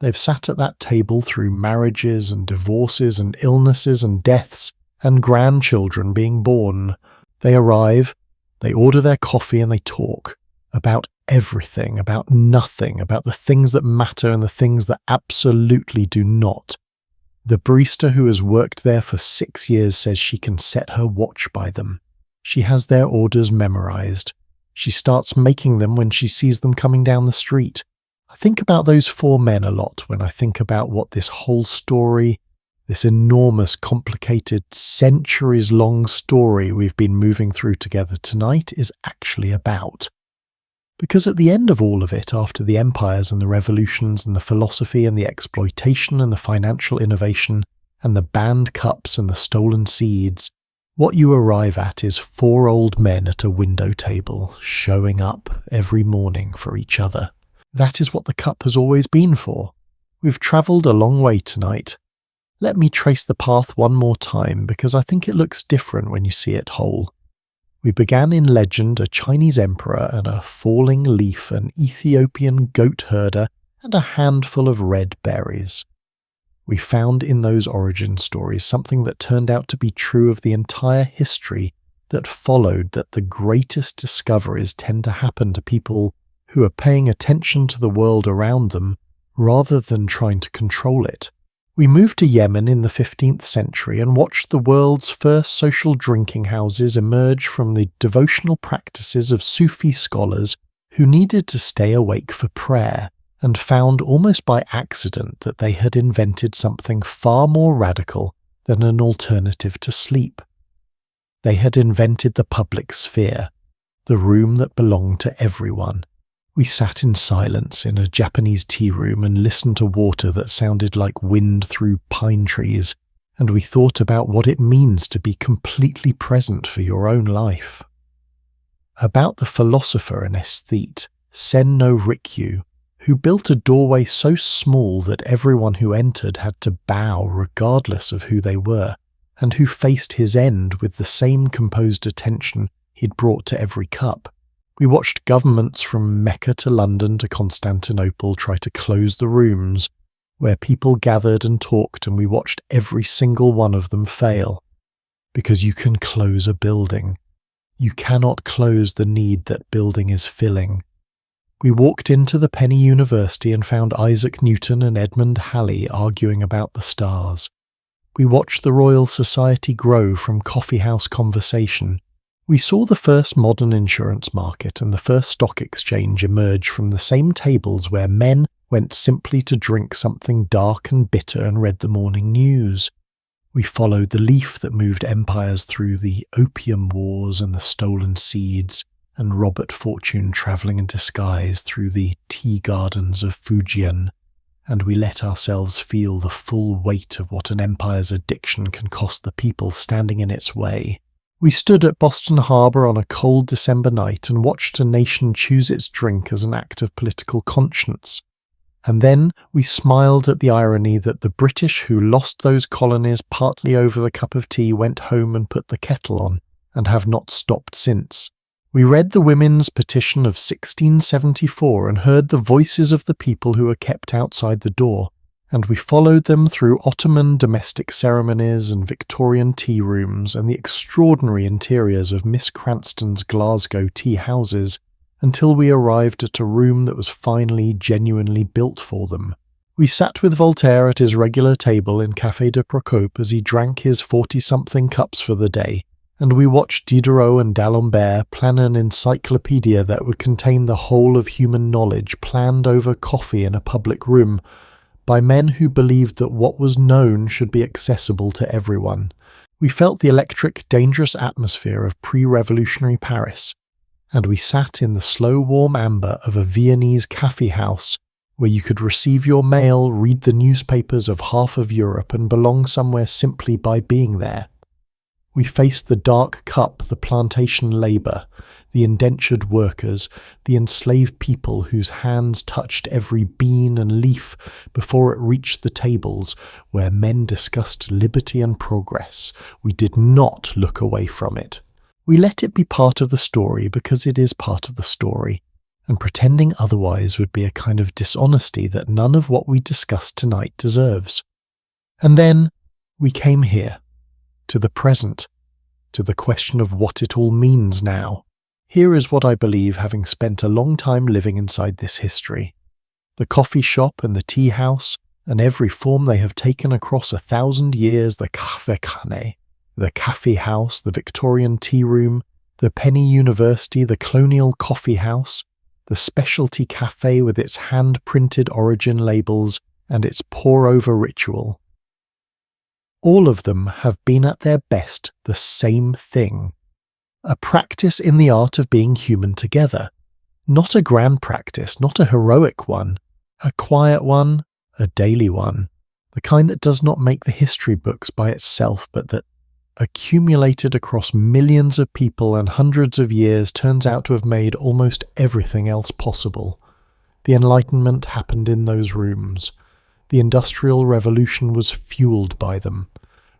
They've sat at that table through marriages and divorces and illnesses and deaths and grandchildren being born. They arrive, they order their coffee and they talk about everything, about nothing, about the things that matter and the things that absolutely do not. The barista who has worked there for 6 years says she can set her watch by them. She has their orders memorized. She starts making them when she sees them coming down the street. I think about those 4 men a lot when I think about what this whole story, this enormous, complicated, centuries-long story we've been moving through together tonight is actually about. Because at the end of all of it, after the empires and the revolutions and the philosophy and the exploitation and the financial innovation and the banned cups and the stolen seeds, what you arrive at is 4 old men at a window table, showing up every morning for each other. That is what the cup has always been for. We've travelled a long way tonight. Let me trace the path one more time, because I think it looks different when you see it whole. We began in legend, a Chinese emperor and a falling leaf, an Ethiopian goat herder, and a handful of red berries. We found in those origin stories something that turned out to be true of the entire history that followed, that the greatest discoveries tend to happen to people who are paying attention to the world around them rather than trying to control it. We moved to Yemen in the 15th century and watched the world's first social drinking houses emerge from the devotional practices of Sufi scholars who needed to stay awake for prayer, and found almost by accident that they had invented something far more radical than an alternative to sleep. They had invented the public sphere, the room that belonged to everyone. We sat in silence in a Japanese tea room and listened to water that sounded like wind through pine trees, and we thought about what it means to be completely present for your own life. About the philosopher and aesthete Sen no Rikyu, who built a doorway so small that everyone who entered had to bow regardless of who they were, and who faced his end with the same composed attention he'd brought to every cup. We watched governments from Mecca to London to Constantinople try to close the rooms where people gathered and talked, and we watched every single one of them fail. Because you can close a building. You cannot close the need that building is filling. We walked into the Penny University and found Isaac Newton and Edmund Halley arguing about the stars. We watched the Royal Society grow from coffeehouse conversation. We saw the first modern insurance market and the first stock exchange emerge from the same tables where men went simply to drink something dark and bitter and read the morning news. We followed the leaf that moved empires through the opium wars and the stolen seeds, and Robert Fortune travelling in disguise through the tea gardens of Fujian, and we let ourselves feel the full weight of what an empire's addiction can cost the people standing in its way. We stood at Boston Harbour on a cold December night and watched a nation choose its drink as an act of political conscience. And then we smiled at the irony that the British who lost those colonies partly over the cup of tea went home and put the kettle on, and have not stopped since. We read the Women's Petition of 1674 and heard the voices of the people who were kept outside the door, and we followed them through Ottoman domestic ceremonies and Victorian tea rooms and the extraordinary interiors of Miss Cranston's Glasgow tea houses until we arrived at a room that was finally genuinely built for them. We sat with Voltaire at his regular table in Café de Procope as he drank his 40-something cups for the day, and we watched Diderot and D'Alembert plan an encyclopedia that would contain the whole of human knowledge planned over coffee in a public room by men who believed that what was known should be accessible to everyone. We felt the electric, dangerous atmosphere of pre-revolutionary Paris, and we sat in the slow warm amber of a Viennese coffeehouse where you could receive your mail, read the newspapers of half of Europe, and belong somewhere simply by being there. We faced the dark cup, the plantation labour, the indentured workers, the enslaved people whose hands touched every bean and leaf before it reached the tables where men discussed liberty and progress. We did not look away from it. We let it be part of the story because it is part of the story, and pretending otherwise would be a kind of dishonesty that none of what we discussed tonight deserves. And then we came here, to the present, to the question of what it all means now. Here is what I believe, having spent a long time living inside this history. The coffee shop and the tea house, and every form they have taken across 1,000 years, the café, the coffee house, the Victorian tea room, the penny university, the colonial coffee house, the specialty cafe with its hand-printed origin labels and its pour-over ritual. All of them have been at their best the same thing. A practice in the art of being human together. Not a grand practice, not a heroic one. A quiet one, a daily one. The kind that does not make the history books by itself, but that, accumulated across millions of people and hundreds of years, turns out to have made almost everything else possible. The Enlightenment happened in those rooms. The Industrial Revolution was fueled by them.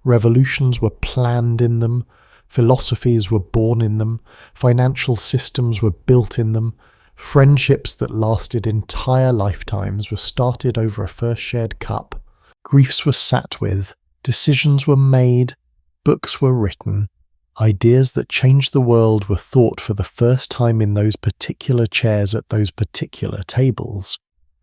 Revolutions were planned in them. Philosophies were born in them. Financial systems were built in them. Friendships that lasted entire lifetimes were started over a first shared cup. Griefs were sat with. Decisions were made. Books were written. Ideas that changed the world were thought for the first time in those particular chairs at those particular tables.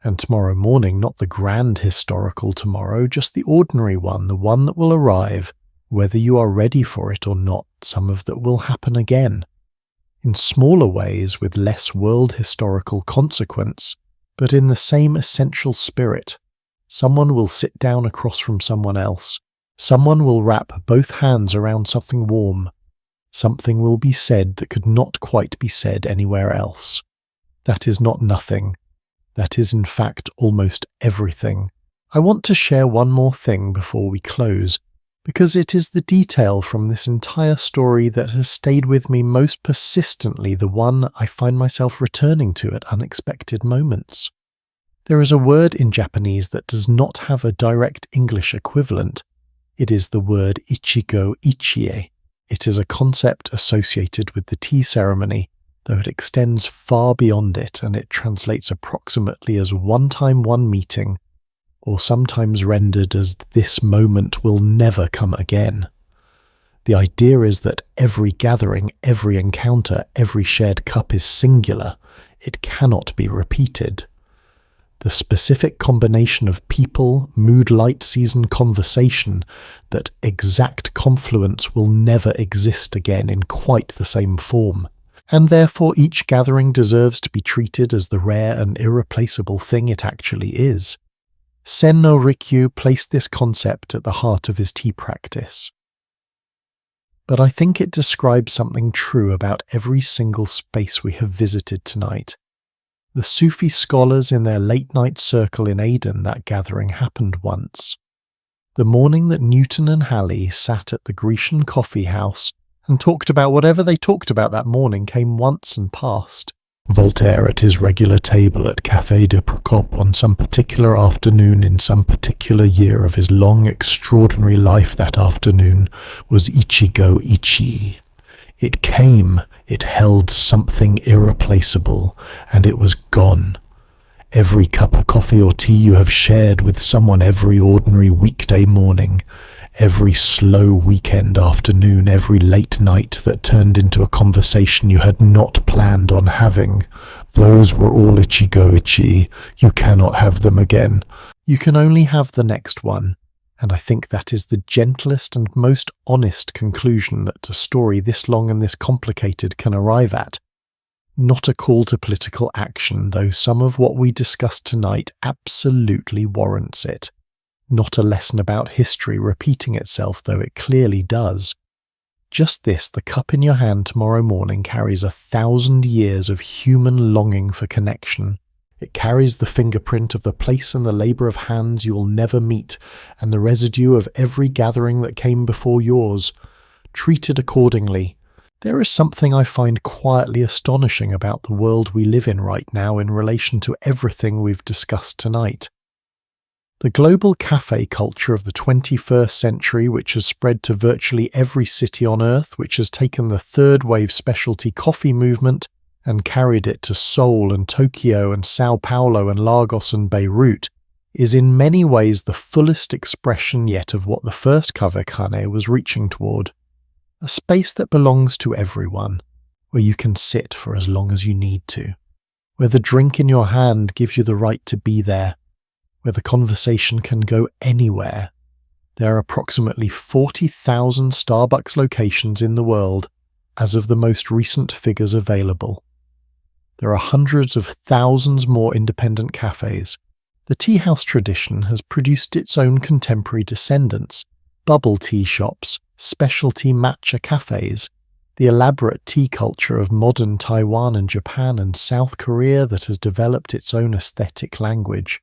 And tomorrow morning, not the grand historical tomorrow, just the ordinary one, the one that will arrive, whether you are ready for it or not, some of that will happen again. In smaller ways, with less world historical consequence, but in the same essential spirit. Someone will sit down across from someone else. Someone will wrap both hands around something warm. Something will be said that could not quite be said anywhere else. That is not nothing. That is in fact almost everything. I want to share one more thing before we close, because it is the detail from this entire story that has stayed with me most persistently, the one I find myself returning to at unexpected moments. There is a word in Japanese that does not have a direct English equivalent. It is the word ichigo ichie. It is a concept associated with the tea ceremony, though it extends far beyond it, and it translates approximately as one time one meeting, or sometimes rendered as this moment will never come again. The idea is that every gathering, every encounter, every shared cup is singular. It cannot be repeated. The specific combination of people, mood, light, season, conversation, that exact confluence will never exist again in quite the same form. And therefore each gathering deserves to be treated as the rare and irreplaceable thing it actually is. Sen no Rikyu placed this concept at the heart of his tea practice. But I think it describes something true about every single space we have visited tonight. The Sufi scholars in their late-night circle in Aden, that gathering happened once. The morning that Newton and Halley sat at the Grecian coffee house and talked about whatever they talked about that morning came once and passed. Voltaire at his regular table at Café de Procope on some particular afternoon in some particular year of his long, extraordinary life that afternoon was Ichigo Ichi. It came, it held something irreplaceable, and it was gone. Every cup of coffee or tea you have shared with someone every ordinary weekday morning, every slow weekend afternoon, every late night that turned into a conversation you had not planned on having, those were all Ichigo Ichi. You cannot have them again. You can only have the next one, And I think that is the gentlest and most honest conclusion that a story this long and this complicated can arrive at. Not a call to political action, though some of what we discussed tonight absolutely warrants it. Not a lesson about history repeating itself, though it clearly does. Just this: the cup in your hand tomorrow morning carries 1,000 years of human longing for connection. It carries the fingerprint of the place and the labour of hands you will never meet, and the residue of every gathering that came before yours. Treat it accordingly. There is something I find quietly astonishing about the world we live in right now in relation to everything we've discussed tonight. The global cafe culture of the 21st century, which has spread to virtually every city on Earth, which has taken the third wave specialty coffee movement and carried it to Seoul and Tokyo and Sao Paulo and Lagos and Beirut, is in many ways the fullest expression yet of what the first Coffeehouses was reaching toward. A space that belongs to everyone, where you can sit for as long as you need to, where the drink in your hand gives you the right to be there, where the conversation can go anywhere. There are approximately 40,000 Starbucks locations in the world as of the most recent figures available. There are hundreds of thousands more independent cafes. The tea house tradition has produced its own contemporary descendants: bubble tea shops, specialty matcha cafes, the elaborate tea culture of modern Taiwan and Japan and South Korea that has developed its own aesthetic language,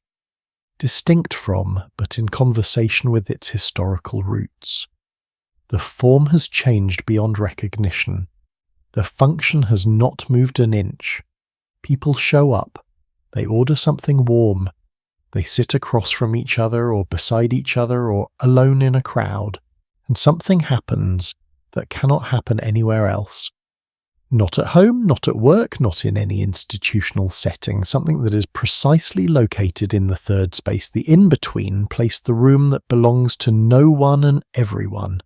distinct from, but in conversation with, its historical roots. The form has changed beyond recognition. The function has not moved an inch. People show up, they order something warm, they sit across from each other or beside each other or alone in a crowd, and something happens that cannot happen anywhere else. Not at home, not at work, not in any institutional setting, something that is precisely located in the third space, the in-between place, the room that belongs to no one and everyone.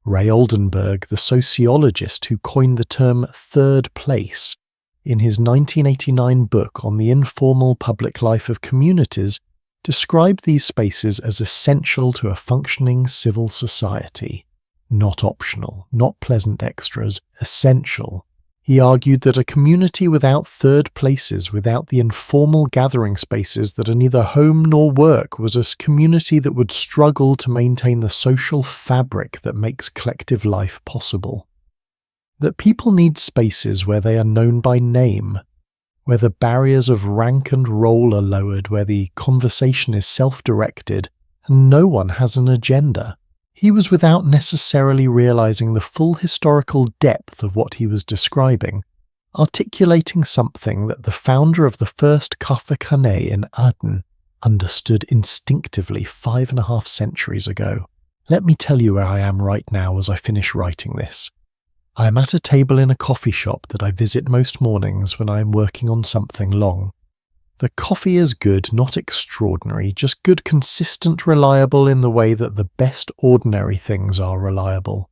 Ray Oldenburg, the sociologist who coined the term third place, in his 1989 book on the informal public life of communities, described these spaces as essential to a functioning civil society. Not optional, not pleasant extras, essential. He argued that a community without third places, without the informal gathering spaces that are neither home nor work, was a community that would struggle to maintain the social fabric that makes collective life possible. That people need spaces where they are known by name, where the barriers of rank and role are lowered, where the conversation is self-directed, and no one has an agenda. He was, without necessarily realizing the full historical depth of what he was describing, articulating something that the founder of the first Coffeehouses in Aden understood instinctively 5.5 centuries ago. Let me tell you where I am right now as I finish writing this. I am at a table in a coffee shop that I visit most mornings when I am working on something long. The coffee is good, not extraordinary, just good, consistent, reliable in the way that the best ordinary things are reliable.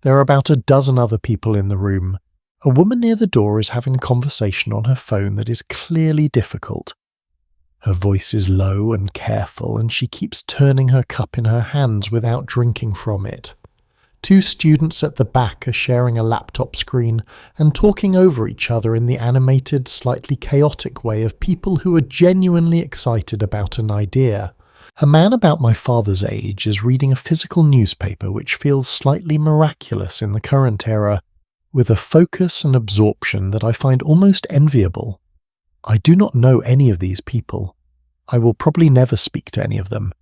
There are about a dozen other people in the room. A woman near the door is having a conversation on her phone that is clearly difficult. Her voice is low and careful, and she keeps turning her cup in her hands without drinking from it. 2 students at the back are sharing a laptop screen and talking over each other in the animated, slightly chaotic way of people who are genuinely excited about an idea. A man about my father's age is reading a physical newspaper which feels slightly miraculous in the current era, with a focus and absorption that I find almost enviable. I do not know any of these people. I will probably never speak to any of them,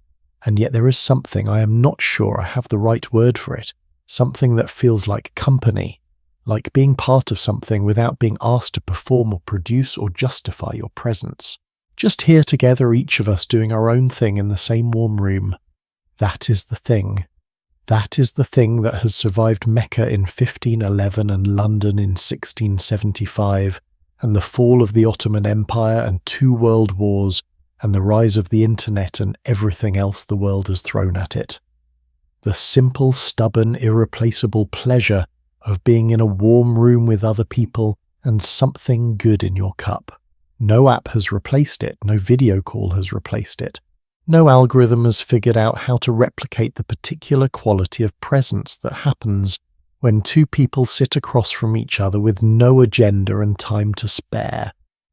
and yet there is something, I am not sure I have the right word for it, something that feels like company, like being part of something without being asked to perform or produce or justify your presence. Just here together, each of us doing our own thing in the same warm room. That is the thing. That is the thing that has survived Mecca in 1511 and London in 1675, and the fall of the Ottoman Empire and 2 world wars, and the rise of the internet and everything else the world has thrown at it. The simple, stubborn, irreplaceable pleasure of being in a warm room with other people and something good in your cup. No app has replaced it, no video call has replaced it. No algorithm has figured out how to replicate the particular quality of presence that happens when two people sit across from each other with no agenda and time to spare.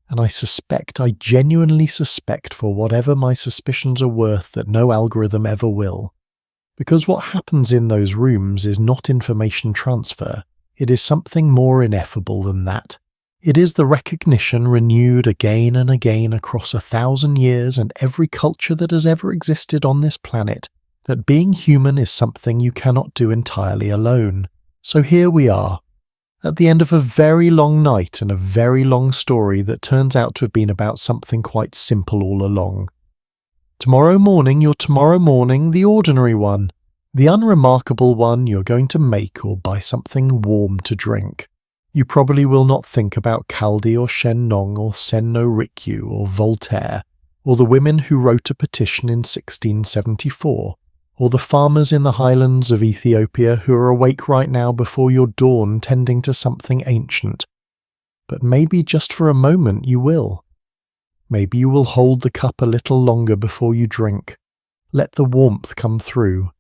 And I genuinely suspect for whatever my suspicions are worth that no algorithm ever will. Because what happens in those rooms is not information transfer, it is something more ineffable than that. It is the recognition renewed again and again across 1,000 years and every culture that has ever existed on this planet, that being human is something you cannot do entirely alone. So here we are, at the end of a very long night and a very long story that turns out to have been about something quite simple all along. Tomorrow morning, your tomorrow morning, the ordinary one, the unremarkable one, you're going to make or buy something warm to drink. You probably will not think about Caldi or Shen Nong or Sen no Rikyu or Voltaire, or the women who wrote a petition in 1674, or the farmers in the highlands of Ethiopia who are awake right now before your dawn tending to something ancient. But maybe just for a moment you will. Maybe you will hold the cup a little longer before you drink. Let the warmth come through.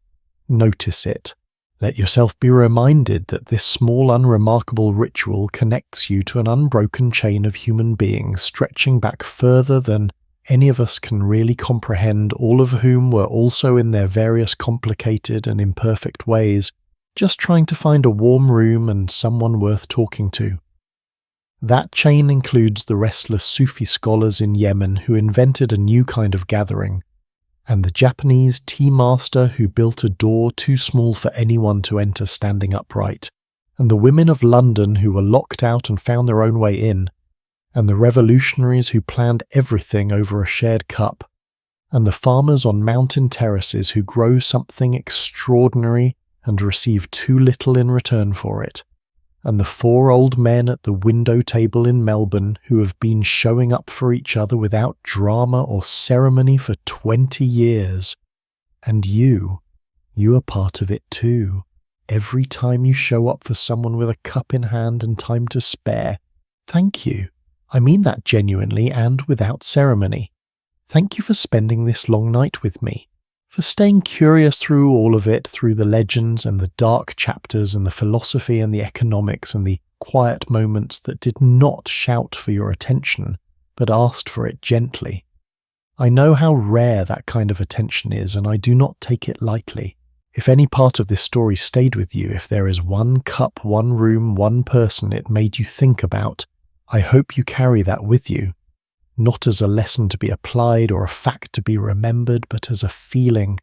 Notice it. Let yourself be reminded that this small unremarkable ritual connects you to an unbroken chain of human beings stretching back further than any of us can really comprehend, all of whom were also in their various complicated and imperfect ways, just trying to find a warm room and someone worth talking to. That chain includes the restless Sufi scholars in Yemen who invented a new kind of gathering, and the Japanese tea master who built a door too small for anyone to enter standing upright, and the women of London who were locked out and found their own way in, and the revolutionaries who planned everything over a shared cup, and the farmers on mountain terraces who grow something extraordinary and receive too little in return for it, and the 4 old men at the window table in Melbourne who have been showing up for each other without drama or ceremony for 20 years. And you are part of it too. Every time you show up for someone with a cup in hand and time to spare, thank you. I mean that genuinely and without ceremony. Thank you for spending this long night with me, for staying curious through all of it, through the legends and the dark chapters and the philosophy and the economics and the quiet moments that did not shout for your attention, but asked for it gently. I know how rare that kind of attention is, and I do not take it lightly. If any part of this story stayed with you, if there is one cup, one room, one person it made you think about, I hope you carry that with you, not as a lesson to be applied or a fact to be remembered, but as a feeling.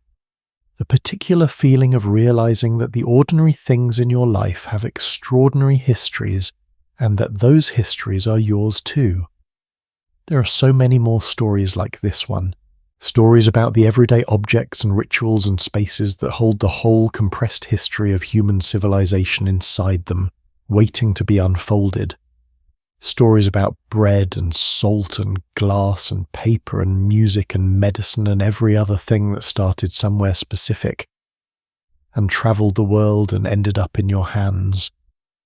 The particular feeling of realizing that the ordinary things in your life have extraordinary histories, and that those histories are yours too. There are so many more stories like this one. Stories about the everyday objects and rituals and spaces that hold the whole compressed history of human civilization inside them, waiting to be unfolded. Stories about bread and salt and glass and paper and music and medicine and every other thing that started somewhere specific and travelled the world and ended up in your hands.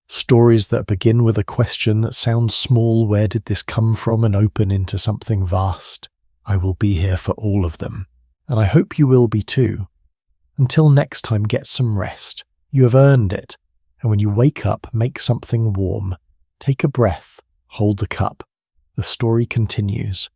Stories that begin with a question that sounds small, where did this come from, and open into something vast. I will be here for all of them, and I hope you will be too. Until next time, get some rest. You have earned it, and when you wake up, make something warm. Take a breath, hold the cup. The story continues.